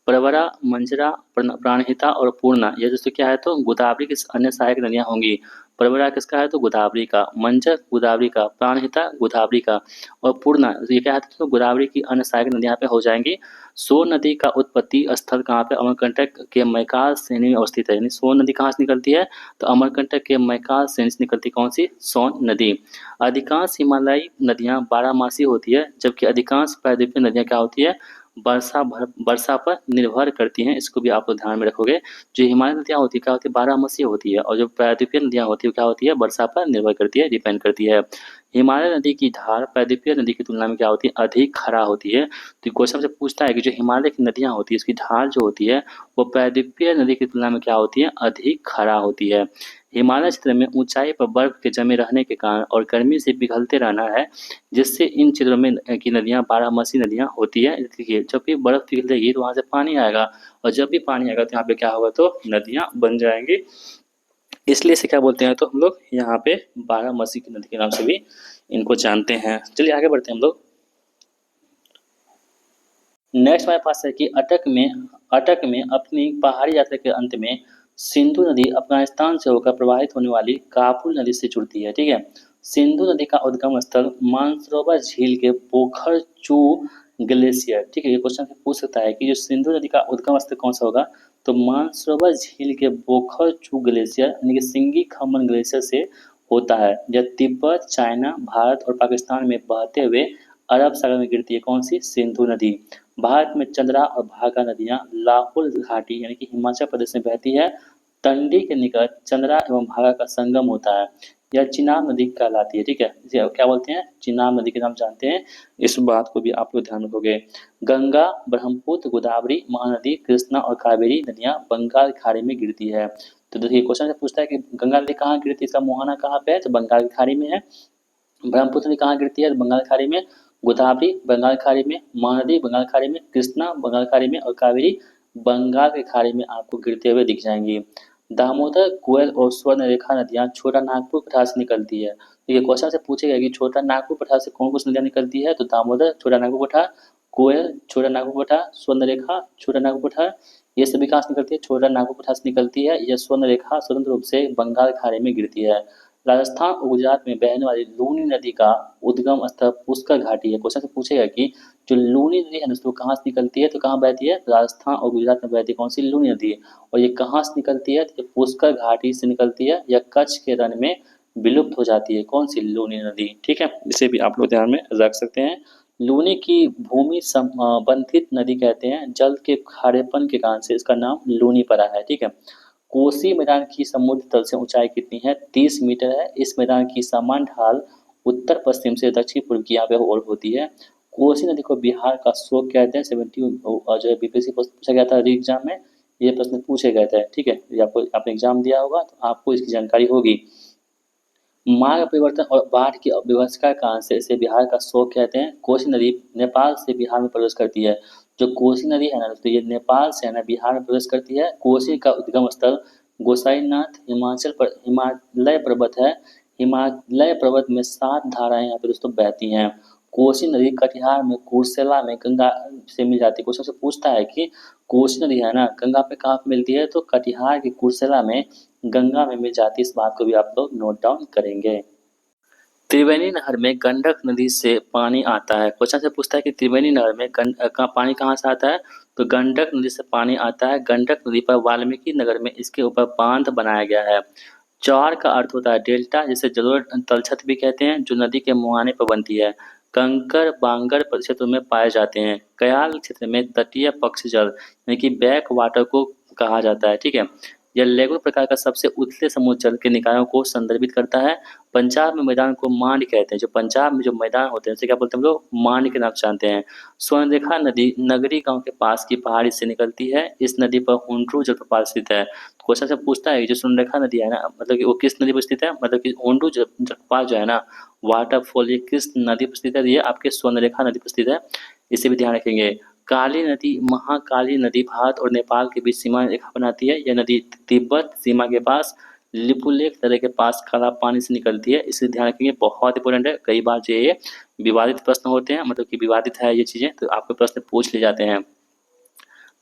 प्रवरा, मंजरा, प्राणहिता और पूर्णा, ये दोस्तों क्या है? तो गोदावरी की अन्य सहायक नदियाँ होंगी। प्रवरा किसका है? तो गोदावरी का। मंजर गोदावरी का। प्राणहिता गोदावरी का। और पूर्णा ये क्या है? तो गोदावरी की अन्य सहायक नदियाँ यहाँ पे हो जाएंगी। सोन नदी का उत्पत्ति स्थल कहाँ पे? अमरकंटक के मैकाल श्रेणी में अवस्थित है। यानी सोन नदी कहाँ से निकलती है? तो अमरकंटक के मैकाल श्रेणी से निकलती कौन सी? सोन नदी। अधिकांश हिमालयी नदियाँ बारहमासी होती है, जबकि अधिकांश प्रायद्वीपीय नदियाँ क्या होती है? वर्षा पर निर्भर करती हैं। इसको भी आप लोग ध्यान में रखोगे। जो हिमालय नदियाँ होती है क्या होती है? बारहमासी होती है, और जो प्रायद्वीपीय नदियाँ होती है क्या होती है? वर्षा पर निर्भर करती है, डिपेंड करती है। हिमालय नदी की धार प्रायद्वीपीय नदी की तुलना में क्या होती है? अधिक खरा होती है। तो क्वेश्चन से पूछता है कि जो हिमालय की नदियाँ होती है उसकी धार जो होती है वो प्रायद्वीपीय नदी की तुलना में क्या होती है? अधिक खरा होती है। हिमालय क्षेत्र में ऊंचाई पर बर्फ के जमे रहने के कारण और गर्मी से पिघलते रहना है, जिससे इन क्षेत्रों में की नदियाँ बारहमासी नदियाँ होती है। देखिए जब भी बर्फ पिघलेगी तो वहाँ से पानी आएगा, और जब भी पानी आएगा तो यहाँ पे क्या होगा? तो नदियाँ बन जाएंगी। इसलिए इसे क्या बोलते हैं? तो हम लोग यहाँ पे बारहमासी की नदी के नाम से भी इनको जानते हैं। चलिए आगे बढ़ते हैं हम लोग। नेक्स्ट हमारे पास है कि अटक में अपनी पहाड़ी यात्रा के अंत में सिंधु नदी अफगानिस्तान से होकर प्रवाहित होने वाली काबुल नदी से जुड़ती है। ठीक है। सिंधु नदी का उद्गम स्थल मानसरोवर झील के पोखर चू ग्लेशियर। ठीक है, ये क्वेश्चन पूछ सकता है कि जो सिंधु नदी का उद्गम स्थल कौन सा होगा? तो मानसरोवर झील के पोखर चू ग्लेशियर यानी कि सिंगी खमन ग्लेशियर से होता है। यह तिब्बत, चाइना, भारत और पाकिस्तान में बहते हुए अरब सागर में गिरती है। कौन सी? सिंधु नदी। भारत में चंद्रा और भागा नदियां लाहौल घाटी यानी कि हिमाचल प्रदेश में बहती है। टंडी के निकट चंद्रा एवं भागा का संगम होता है। यह चिनाब नदी कहलाती है। ठीक है, इसे क्या बोलते हैं? चिनाब नदी के नाम जानते हैं। इस बात को भी आप लोग ध्यान रखोगे। गंगा, ब्रह्मपुत्र, गोदावरी, महानदी, कृष्णा और कावेरी नदियां बंगाल की खाड़ी में गिरती है। तो देखिए क्वेश्चन से पूछता है कि गंगा नदी कहाँ गिरती है? इसका मुहाना कहाँ पे है? तो बंगाल की खाड़ी में है। ब्रह्मपुत्र नदी कहाँ गिरती है? तो बंगाल की खाड़ी में। गोदावरी बंगाल की खाड़ी में। महानदी बंगाल की खाड़ी में। कृष्णा बंगाल की खाड़ी में। और कावेरी बंगाल की खाड़ी में आपको गिरते हुए दिख जाएंगी। दामोदर, कोयल और स्वर्णरेखा नदियां छोटा नागपुर पठार से निकलती है। तो ये क्वेश्चन से पूछेगा कि छोटा नागपुर पठार से कौन कौन सी नदियां निकलती है? तो दामोदर, छोटा नागपुर पठार, कोयल, छोटा नागपुर पठार, स्वर्णरेखा, छोटा नागपुर पठार, ये सभी कहाँ से निकलती है? छोटा नागपुर पठार से निकलती है। यह स्वर्णरेखा स्वतंत्र रूप से बंगाल की खाड़ी में गिरती है। राजस्थान और गुजरात में बहने वाली लूनी नदी का उद्गम स्थल पुष्कर घाटी है। क्वेश्चन से पूछेगा कि जो लूनी नदी है दोस्तों कहाँ से निकलती है? तो कहाँ बहती है? राजस्थान और गुजरात में बहती है। कौन सी? लूनी नदी। और ये कहाँ से निकलती है? तो ये पुष्कर घाटी से निकलती है। यह कच्छ के रण में विलुप्त हो जाती है। कौन सी? लूनी नदी। ठीक है, इसे भी आप लोग ध्यान में रख सकते हैं। लूनी की भूमि बंधित नदी कहते हैं। जल के खारेपन के कारण से इसका नाम लूनी पड़ा है। ठीक है। कोसी मैदान की समुद्र तल से ऊंचाई कितनी है? 30 मीटर है। इस मैदान की समान ढाल उत्तर पश्चिम से दक्षिण पूर्व की यहाँ पे और होती है। कोसी नदी को बिहार का शोक कहते हैं। 70 जो है बीपीएससी पूछा गया था एग्जाम में, ये प्रश्न पूछे गए थे। ठीक है, ये आपको आपने एग्जाम दिया होगा तो आपको इसकी जानकारी होगी। मार्ग परिवर्तन और बाढ़ की अव्यवस्था के कारण से इसे बिहार का शोक कहते हैं। कोसी नदी नेपाल से बिहार में प्रवेश करती है। जो कोसी नदी है ना दोस्तों, ये नेपाल से है ना बिहार में प्रवेश करती है। कोसी का उद्गम स्थल गोसाईनाथ हिमालय पर्वत है। हिमालय पर्वत में 7 धाराएं यहाँ पे दोस्तों बहती हैं। कोसी नदी कटिहार में कुर्सेला में गंगा से मिल जाती है। क्वेश्चन से पूछता है कि कोसी नदी है ना गंगा पे कहाँ पे मिलती है? तो कटिहार के कुर्सेला में गंगा में मिल जाती है। इस बात को भी आप लोग नोट डाउन करेंगे। त्रिवेणी नहर में गंडक नदी से पानी आता है। क्वेश्चन से पूछता है कि त्रिवेणी नहर में का पानी कहाँ से आता है? तो गंडक नदी से पानी आता है। गंडक नदी पर वाल्मीकि नगर में इसके ऊपर बांध बनाया गया है। चौर का अर्थ होता है डेल्टा, जिसे जलोढ़ तलछट भी कहते हैं, जो नदी के मुहाने पर बनती है। कंकर बांगर क्षेत्र में पाए जाते हैं। कयाल क्षेत्र में तटीय पक्ष जल यानी कि बैक वाटर को कहा जाता है। ठीक है। यह लेगुर प्रकार का सबसे उथले समुद्र जल के निकायों को संदर्भित करता है। पंजाब में मैदान को मांड कहते हैं। जो पंजाब में जो मैदान होते हैं उसे क्या बोलते हैं हम लोग? मांड के नाम से जानते हैं। स्वर्णरेखा नदी नगरी गांव के पास की पहाड़ी से निकलती है। इस नदी पर हुंड्रू जलप्रपात स्थित है। क्वेश्चन से पूछता है कि जो स्वर्णरेखा नदी है ना, मतलब कि वो किस नदी पर स्थित है? मतलब कि हुंड्रू जलप्रपात जो है ना, वाटरफॉल, ये किस नदी पर स्थित है? ये आपके स्वर्णरेखा नदी पर स्थित है। इसे भी ध्यान रखेंगे। काली नदी, महाकाली नदी भारत और नेपाल के बीच सीमा रेखा बनाती है। यह नदी तिब्बत सीमा के पास लिपुलेख दर्रे के पास काला पानी से निकलती है। इसे ध्यान रखेंगे, बहुत इंपॉर्टेंट है। कई बार जो ये विवादित प्रश्न होते हैं, मतलब कि विवादित है ये चीजें, तो आपके प्रश्न पूछ ले जाते हैं।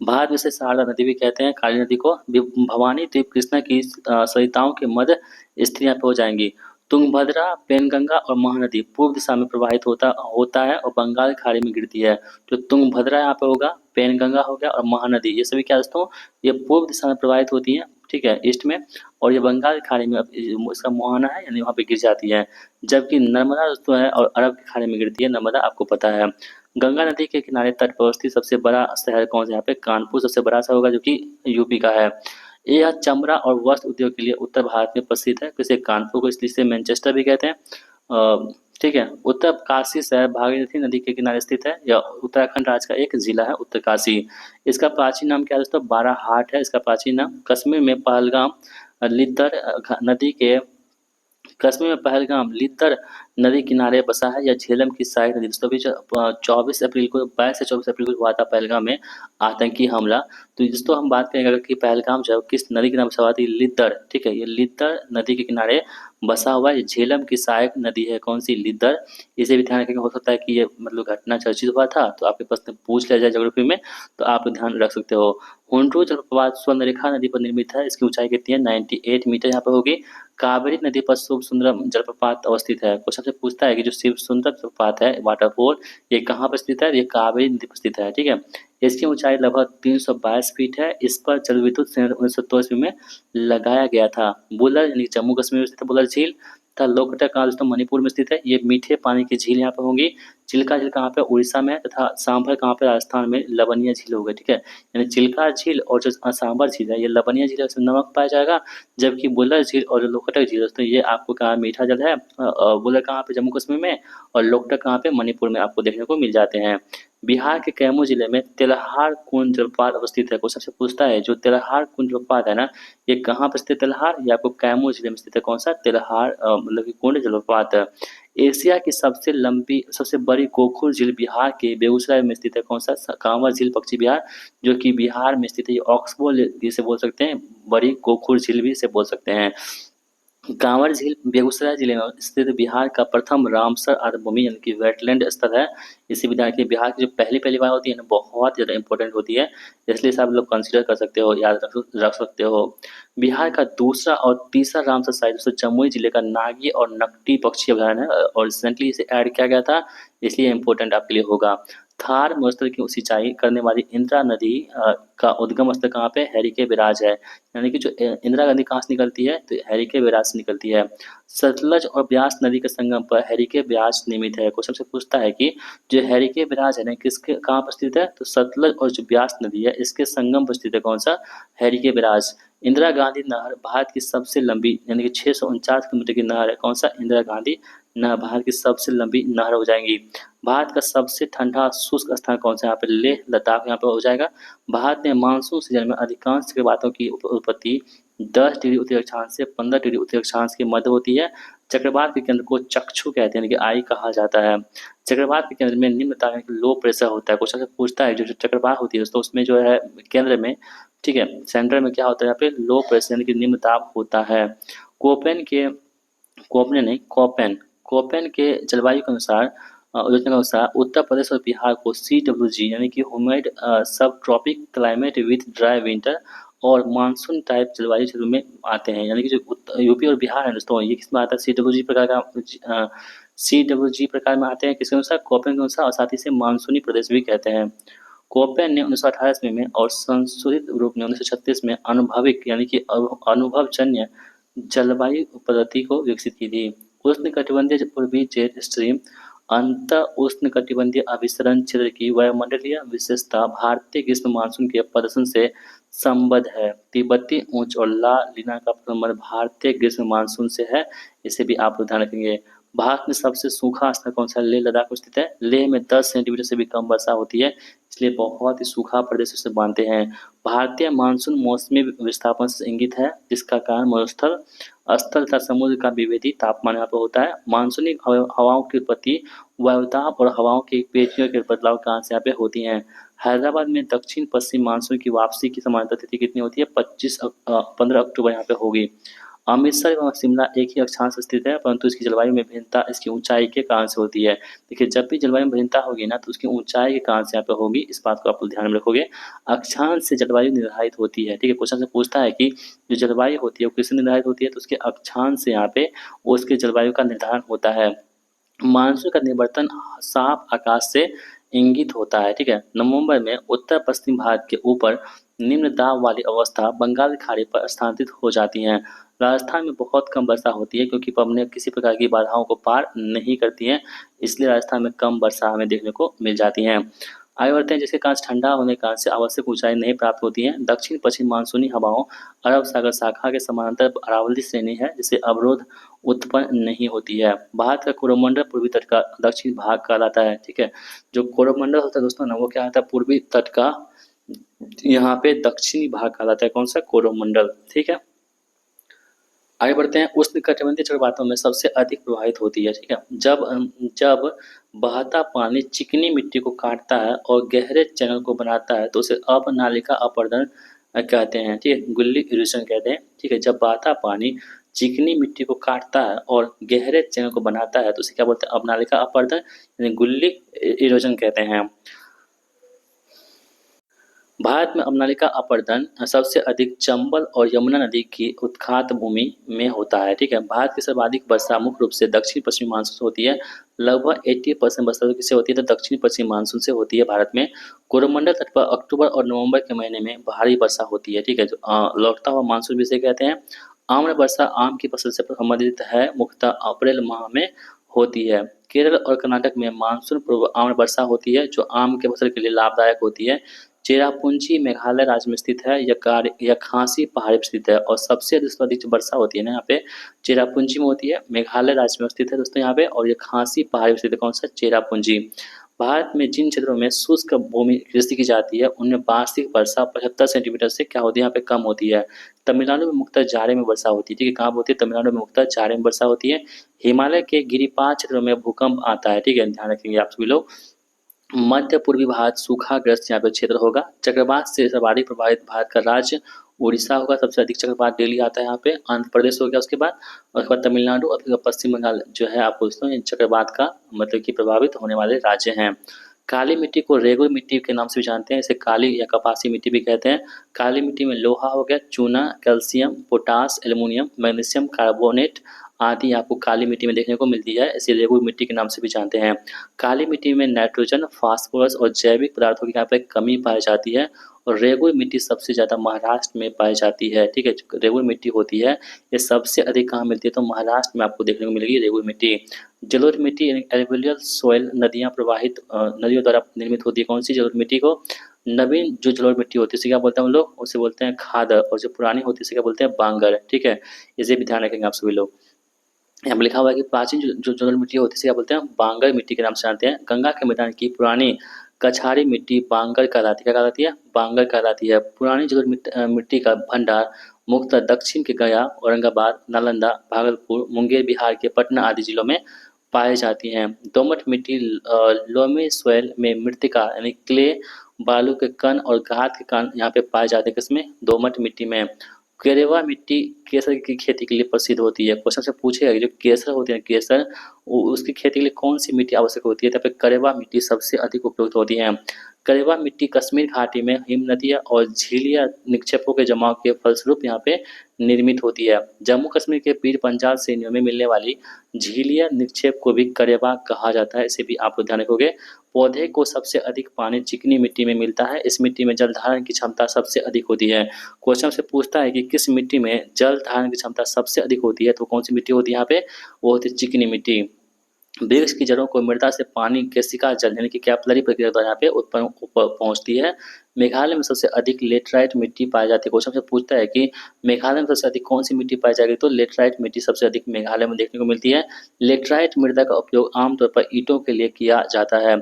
भारत में से शारदा नदी भी कहते हैं काली नदी को। भवानी द्वीप कृष्णा की सरिताओं के मध्य स्त्रियां हो जाएंगी। तुंगभद्रा, पेनगंगा और महानदी पूर्व दिशा में प्रवाहित होता होता है और बंगाल की खाड़ी में गिरती है। जो तुंगभद्रा यहाँ पे होगा, पेनगंगा हो गया और महानदी, ये सभी क्या दोस्तों, ये पूर्व दिशा में प्रवाहित होती है, ठीक है, ईस्ट में। और ये बंगाल की खाड़ी में इसका मुहाना है, यानी वहाँ पे गिर जाती है। जबकि नर्मदा दोस्तों है और अरब की खाड़ी में गिरती है नर्मदा, आपको पता है। गंगा नदी के किनारे तट पर स्थित सबसे बड़ा शहर कौन सा? यहाँ पे कानपुर सबसे बड़ा सा होगा, जो कि यूपी का है। यह चमड़ा और वस्त्र उद्योग के लिए उत्तर भारत में प्रसिद्ध है। इसे कानपुर को इसलिए से मैनचेस्टर भी कहते हैं। ठीक है। उत्तर काशी शहर भागीरथी नदी के किनारे स्थित है। यह उत्तराखंड राज्य का एक जिला है, उत्तरकाशी। इसका प्राचीन नाम क्या है दोस्तों? बाराहाट है इसका प्राचीन नाम। कश्मीर में पहलगाम लिद्दर नदी के कश्मीर में पहलगाम लिद्दर नदी किनारे बसा है। यह झेलम की सहायक नदी दोस्तों। अभी 24 अप्रैल को, 22 से 24 अप्रैल को हुआ था पहलगाम में आतंकी हमला। तो दोस्तों हम बात करेंगे अगर कि पहलगाम जो है किस नदी के नाम से हुआ थी? लिद्दर, ठीक है। ये लिद्दर नदी के किनारे बसा हुआ है। झेलम की सहायक नदी है कौन सी? लिद्दर। इसे भी ध्यान रखेंगे। हो सकता है कि ये मतलब घटना चर्चित हुआ था, तो आपके प्रश्न पूछ लिया जाए ज्योग्राफी में, तो आप ध्यान रख सकते हो। हुंड्रू जलप्रपात स्वर्णरेखा नदी पर निर्मित है। इसकी ऊंचाई कितनी है? 98 मीटर यहाँ पर होगी। कावेरी नदी पर शिव सुंदरम जलप्रपात अवस्थित है। क्वेश्चन से पूछता है कि जो शिव सुंदर जलप्रपात है, वाटरफॉल, ये कहाँ पर स्थित है? ये कावेरी नदी पर स्थित है, ठीक है। इसकी ऊंचाई लगभग 322 फीट है। इस पर जल विद्युत संयंत्र 1970 में लगाया गया था। बुलर यानी जम्मू कश्मीर में स्थित है बुलर झील, तथा लोकटक कहाँ दोस्तों? मणिपुर में स्थित है। ये मीठे पानी की झील यहाँ पर होंगी। चिल्का झील कहाँ पे? उड़ीसा में। तथा सांभर कहाँ पे? राजस्थान में लवनिया झील होगा, ठीक है। यानी चिल्का झील और जो सांभर झील है, ये लवनिया झील है, इसमें नमक पाया जाएगा। जबकि बुलर झील और जो लोकटक झील दोस्तों, ये आपको कहाँ मीठा जल है। बुलर कहाँ पे? जम्मू कश्मीर में। और लोकटक कहाँ पे? मणिपुर में आपको देखने को मिल जाते हैं। बिहार के कैमूर जिले में तेल्हार कुंज जलप्रपात अवस्थित है। क्वेश्चन से पूछता है जो तेल्हार कुंज जलप्रपात है ना, ये कहाँ पर स्थित है? तेल्हार, ये आपको कैमूर जिले में स्थित है। कौन सा? तेल्हार मतलब कि कुंड जलप्रपात है। एशिया की सबसे लंबी सबसे बड़ी गोखुर झील बिहार के बेगूसराय में स्थित है। कौन सा? कांवर झील पक्षी विहार, जो कि बिहार में स्थित है। ये ऑक्सबो जिसे बोल सकते हैं, बड़ी गोखुर झील भी इसे बोल सकते हैं। कांवर झील बेगूसराय जिले में स्थित बिहार का प्रथम रामसर आर्द्रभूमि यानी कि वेटलैंड स्थल है। इसी विधान की बिहार की जो पहली बार होती है ना, बहुत ज़्यादा इंपॉर्टेंट होती है, इसलिए इसे आप लोग कंसिडर कर सकते हो, याद रख सकते हो। बिहार का दूसरा और तीसरा रामसर साइट दोस्तों जमुई जिले का नागी और नकटी पक्षी अभयारण्य है, और रिसेंटली इसे ऐड किया गया था, इसलिए इंपॉर्टेंट आपके लिए होगा। थार मरुस्थल की सिंचाई करने वाली इंदिरा नदी का उद्गम स्थल कहाँ पे? हरिके बैराज है। यानी कि जो इंदिरा नदी कहाँ से निकलती है? तो हरिके बैराज से निकलती है। सतलज और ब्यास नदी के संगम पर हरिके बैराज निर्मित है। क्वेश्चन से पूछता है कि जो हरिके बैराज है ना, किसके कहाँ पर स्थित है? तो सतलज और जो ब्यास नदी है, इसके संगम पर स्थित है। कौन सा? हरिके बैराज। इंदिरा गांधी नहर भारत की सबसे लंबी यानी कि 649 किलोमीटर की नहर है। कौन सा? इंदिरा गांधी नहर भारत की सबसे लंबी नहर हो जाएंगी। भारत का सबसे ठंडा शुष्क स्थान कौन सा? यहाँ पे लेह लद्दाख यहाँ पे हो जाएगा। भारत में मानसून सीजन में अधिकांश चक्रवातों की उत्पत्ति 10 डिग्री उत्तरी अक्षांश से 15 डिग्री उत्तरी अक्षांश के मध्य होती है। चक्रवात के केंद्र को चक्षु कहते हैं, यानी कि आई कहा जाता है। चक्रवात के केंद्र में निम्न ताप यानी कि लो प्रेशर होता है। क्वेश्चन से पूछता है जो चक्रवात होती है दोस्तों, उसमें जो है केंद्र में, ठीक है, सेंटर में क्या होता है? यहाँ पे लो प्रेशर यानी कि निम्न दाब होता है। कोपेन के कोपेन नहीं कोपेन कोपेन के जलवायु के अनुसार योजना के अनुसार उत्तर प्रदेश और बिहार को CWG यानी कि humid subtropical climate with dry winter और मानसून टाइप जलवायु क्षेत्र में आते हैं। यानी कि जो यूपी और बिहार है दोस्तों, ये किसमें आता है? CWG प्रकार का CWG प्रकार में आते हैं। किसके अनुसार? कोपेन के अनुसार, और साथ ही से मानसूनी प्रदेश भी कहते हैं। कोपेन ने 1918 ईस्वी में और संशोधित रूप में 1936 में अनुभविक यानी कि अनुभवजन्य जलवायु पद्धति को विकसित की थी। उष्णकटिबंधीय पूर्वी जेट स्ट्रीम अंत उष्णकटिबंधीय अभिसरण क्षेत्र की वायुमंडलीय विशेषता भारतीय ग्रीष्म मानसून के प्रदर्शन से संबद्ध है। तिब्बती ऊंच और ला लीना का संबंध भारतीय ग्रीष्म मानसून से है, इसे भी आप लोग ध्यान रखेंगे। भारत में सबसे सूखा स्थल कौन सा है? लेह लद्दाख में स्थित है। लेह में 10 सेंटीमीटर से भी कम वर्षा होती है, इसलिए बहुत ही सूखा प्रदेश उसे मानते हैं। भारतीय मानसून मौसमी विस्थापन से इंगित है, जिसका कारण मरुस्थल स्थल तथा समुद्र का विभेदी तापमान यहाँ पे होता है। मानसूनी हवाओं की उत्पत्ति वायुदाब और हवाओं की पेटियों के बदलाव के कारण से यहाँ पे होती हैं। हैदराबाद में दक्षिण पश्चिम मानसून की वापसी की समांतर तिथि कितनी होती है? 15 अक्टूबर यहाँ पे होगी। अमृतसर एवं शिमला एक ही अक्षांश स्थित है, परंतु इसकी जलवायु में भिन्नता इसकी ऊंचाई के कारण से होती है। देखिए, जब भी जलवायु में भिन्नता होगी ना, तो उसकी ऊंचाई के कारण से यहाँ पे होगी, इस बात को आप लोग ध्यान में रखोगे। अक्षांश से जलवायु निर्धारित होती है, ठीक है। क्वेश्चन से पूछता है कि जो जलवायु होती है वो किससे निर्धारित होती है? तो उसके अक्षांश से यहाँ पे उसके जलवायु का निर्धारण होता है। मानसून का निवर्तन साफ आकाश से इंगित होता है, ठीक है। नवंबर में उत्तर पश्चिम भारत के ऊपर निम्न दाब वाली अवस्था बंगाल की खाड़ी पर स्थानांतरित हो जाती है। राजस्थान में बहुत कम वर्षा होती है, क्योंकि पवनें किसी प्रकार की बाधाओं को पार नहीं करती हैं, इसलिए राजस्थान में कम वर्षा हमें देखने को मिल जाती है। आगे बढ़ते हैं, जिसके कारण ठंडा होने के कारण से आवश्यक ऊंचाई नहीं प्राप्त होती है। दक्षिण पश्चिम मानसूनी हवाओं अरब सागर शाखा के समानांतर अरावली श्रेणी है, जिससे अवरोध उत्पन्न नहीं होती है। भारत का कोरोमंडल पूर्वी तट का दक्षिण भाग कहलाता है, ठीक है। जो कोरोमंडल होता है दोस्तों ना, वो क्या होता है? पूर्वी तट का यहाँ पे दक्षिणी भाग कहलाता है। कौन सा? कोरोमंडल, ठीक है। आगे बढ़ते हैं, उष्णकटिबंधीय चक्रवातों में सबसे अधिक प्रभावित होती है, ठीक है। जब बहता पानी चिकनी मिट्टी को काटता है और गहरे चैनल को बनाता है, तो उसे अपनालिका अपरदन कहते हैं, ठीक है। गुल्ली इरोजन कहते हैं, ठीक है। जब बहता पानी चिकनी मिट्टी को काटता है और गहरे चैनल को बनाता है, तो उसे क्या बोलते हैं? अपनालिका अपरदन यानी गुल्ली इरोजन कहते हैं। भारत में अम्नालिका अपरदन सबसे अधिक चंबल और यमुना नदी की उत्खात भूमि में होता है, ठीक है। भारत की सर्वाधिक वर्षा मुख्य रूप से दक्षिण पश्चिम मानसून से होती है। लगभग 80% वर्षा किससे होती है? तो दक्षिण पश्चिम मानसून से होती है भारत में। कोरोमंडल तट पर अक्टूबर और नवंबर के महीने में भारी वर्षा होती है, ठीक है। लौटता हुआ मानसून भी इसे कहते हैं। आम्र वर्षा आम की फसल से संबंधित है, मुख्यतः अप्रैल माह में होती है। केरल और कर्नाटक में मानसून पूर्व आम्र वर्षा होती है, जो आम के फसल के लिए लाभदायक होती है। चेरापूंजी मेघालय राज्य में स्थित है। यह खासी पहाड़ी पर स्थित है और सबसे अधिक जो वर्षा होती है ना, यहाँ पे चेरापूंजी में होती है। मेघालय राज्य में स्थित है दोस्तों यहाँ पे, और ये खासी पहाड़ी पर स्थित है। कौन सा? चेरापूंजी। भारत में जिन क्षेत्रों में शुष्क भूमि कृषि की जाती है, उनमें वार्षिक वर्षा 75 सेंटीमीटर से क्या होती है? यहाँ पे कम होती है। तमिलनाडु में मुख्यतः जाड़े में वर्षा होती है, ठीक है। कहाँ होती है? तमिलनाडु में मुख्यतः जाड़े में वर्षा होती है। हिमालय के गिरिपाद क्षेत्रों में भूकंप आता है, ठीक है। ध्यान रखेंगे आप सभी लोग। मध्य पूर्वी भारत सूखाग्रस्त यहाँ पे क्षेत्र होगा। चक्रवात से सर्वाधिक प्रभावित भारत का राज्य उड़ीसा होगा। सबसे अधिक चक्रवात डेली आता है यहाँ पे। आंध्र प्रदेश हो गया उसके बाद, और उसके बाद तमिलनाडु और फिर पश्चिम बंगाल जो है, आपको दोस्तों इन चक्रवात का मतलब कि प्रभावित होने वाले राज्य हैं। काली मिट्टी को रेगुर मिट्टी के नाम से भी जानते हैं, इसे काली या कपासी मिट्टी भी कहते हैं। काली मिट्टी में लोहा हो गया, चूना, calcium, potash, aluminium, magnesium carbonate आदि आपको काली मिट्टी में देखने को मिलती है। इसे रेगुर मिट्टी के नाम से भी जानते हैं। काली मिट्टी में नाइट्रोजन, फास्फोरस और जैविक पदार्थों की यहाँ पे कमी पाई जाती है, और रेगुर मिट्टी सबसे ज़्यादा महाराष्ट्र में पाई जाती है, ठीक है। जो रेगुर मिट्टी होती है, ये सबसे अधिक कहाँ मिलती है? तो महाराष्ट्र में आपको देखने को मिलेगी रेगुर मिट्टी। जलोढ़ मिट्टी यानी एल्युवियल सॉइल, नदियाँ प्रवाहित नदियों द्वारा निर्मित होती है। कौन सी जलोढ़ मिट्टी को? नवीन जो जलोढ़ मिट्टी होती है उसे क्या बोलते हैं हम लोग? उसे बोलते हैं खादर, और जो पुरानी होती है उसे क्या बोलते हैं? बांगर, ठीक है। इसे भी ध्यान रखेंगे आप सभी लोग। यहाँ पे लिखा हुआ है कि प्राचीन जो जलोढ़ मिट्टी होती है इसे क्या बोलते हैं? बांगर मिट्टी के नाम से जानते हैं। गंगा के मैदान की पुरानी कछारी मिट्टी बांगर कहलाती है। क्या कहलाती है? बांगर कहलाती है। पुरानी जलोढ़ मिट्टी का भंडार मुख्यतः दक्षिण के गया, औरंगाबाद, नालंदा, भागलपुर, मुंगेर बिहार के पटना आदि जिलों में पाई जाती हैं। दोमट मिट्टी लोमी सॉइल में मृतिका यानी क्ले, बालू के कण और घात के कण यहाँ पे पाए जाते हैं। किसमें? दोमट मिट्टी में। केरेवा मिट्टी केसर की खेती के लिए प्रसिद्ध होती है। क्वेश्चन से पूछेगा कि जो केसर होती है केसर, उसकी खेती के लिए कौन सी मिट्टी आवश्यक होती है? तो पे करेवा मिट्टी सबसे अधिक उपयुक्त होती है। करेवा मिट्टी कश्मीर घाटी में हिमनदियाँ और झीलियाँ निक्षेपों के जमाव के फलस्वरूप यहाँ पे निर्मित होती है। जम्मू कश्मीर के पीर पंजाल श्रेणियों में मिलने वाली झीलिया निक्षेप को भी करेवा कहा जाता है, इसे भी आप लोग ध्यान रखोगे। पौधे को सबसे अधिक पानी चिकनी मिट्टी में मिलता है। इस मिट्टी में जल धारण की क्षमता सबसे अधिक होती है। क्वेश्चन से पूछता है कि किस मिट्टी में जल धारण की क्षमता सबसे अधिक होती है, तो कौन सी मिट्टी होती है यहाँ पे? वो होती है चिकनी मिट्टी। वृक्ष की जड़ों को मृदा से पानी केशिका जल यानी कि कैपिलरी प्रक्रिया द्वारा यहाँ पे उत्पन्न पहुंचती है। मेघालय में सबसे अधिक लेटराइट मिट्टी पाई जाती है। क्वेश्चन से पूछता है कि मेघालय में सबसे अधिक कौन सी मिट्टी पाई जाएगी, तो लेटराइट मिट्टी सबसे अधिक मेघालय में देखने को मिलती है। लेटराइट मृदा का उपयोग आमतौर पर ईंटों के लिए किया जाता है।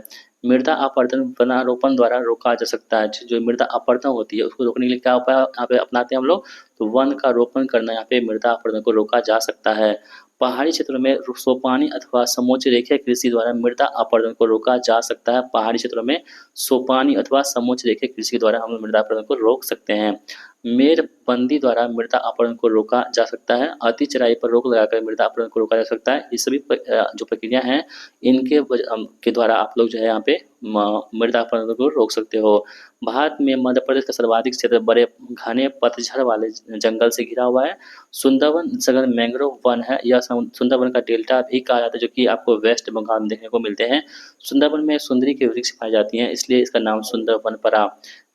मृदा अपरदन वनारोपण द्वारा रोका जा सकता है। जो मृदा अपरदन होती है उसको रोकने के लिए क्या उपाय यहाँ पे अपनाते हैं हम लोग, तो वन का रोपण करना यहाँ पे मृदा अपरदन को रोका जा सकता है। पहाड़ी क्षेत्रों में सोपानी अथवा समोच्च रेखीय कृषि द्वारा मृदा अपरदन को रोका जा सकता है। पहाड़ी क्षेत्रों में सोपानी अथवा समोच्च रेखीय कृषि द्वारा हम मृदा अपरदन को रोक सकते हैं। मेड़बंदी द्वारा मृदा अपरदन को रोका जा सकता है। अति चराई पर रोक लगाकर मृदा अपरदन को रोका जा सकता है। ये सभी जो प्रक्रिया हैं इनके के द्वारा आप लोग जो है यहाँ पे मृदा अपरदन को रोक सकते हो। भारत में मध्य प्रदेश का सर्वाधिक क्षेत्र बड़े घने पतझड़ वाले जंगल से घिरा हुआ है। सुंदरवन सघन मैंग्रोव वन है। यह सुंदरवन का डेल्टा भी कहा जाता है, जो कि आपको वेस्ट बंगाल में देखने को मिलते हैं। सुंदरवन में सुंदरी के वृक्ष पाए जाती हैं, इसलिए इसका नाम सुंदरवन पड़ा।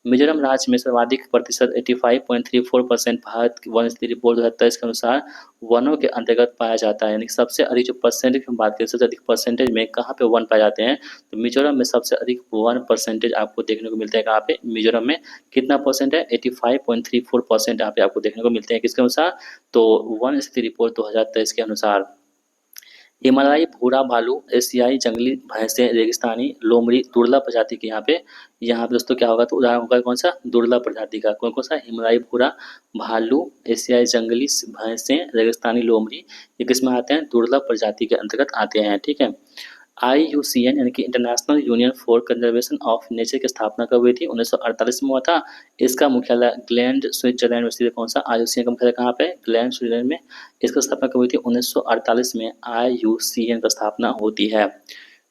मिजोरम राज्य में सर्वाधिक प्रतिशत 85.34% भारत की वन स्थिति रिपोर्ट 2023 के अनुसार वनों के अंतर्गत पाया जाता है। यानी कि सबसे अधिक जो परसेंटेज की बात करें, सबसे अधिक परसेंटेज में कहाँ पे वन पाए जाते हैं, तो मिजोरम में सबसे अधिक 1% आपको देखने को मिलता है। कहाँ पे, मिजोरम में कितना परसेंट है, 85.34% यहाँ पे आपको देखने को मिलते हैं। किसके अनुसार, तो वन स्थिति रिपोर्ट 2023 के अनुसार। हिमालयी भूरा भालू, एशियाई जंगली भैंसे, रेगिस्तानी लोमड़ी दुर्लभ प्रजाति के यहाँ पे दोस्तों क्या होगा, तो उदाहरण होगा कौन सा, दुर्लभ प्रजाति का। कौन कौन सा, हिमालयी भूरा भालू, एशियाई जंगली भैंसे, रेगिस्तानी लोमड़ी, ये किसमें आते हैं, दुर्लभ प्रजाति के अंतर्गत आते हैं। ठीक है। IUCN यानी कि international union for conservation of nature की स्थापना कब हुई थी, 1948 में हुआ था। इसका मुख्यालय ग्लैंड स्विट्जरलैंड में स्थित है। कौन सा, IUCN का मुख्यालय कहाँ पे, ग्लैंड स्विट्जरलैंड में। इसका स्थापना कब हुई थी, 1948 में IUCN का स्थापना होती है।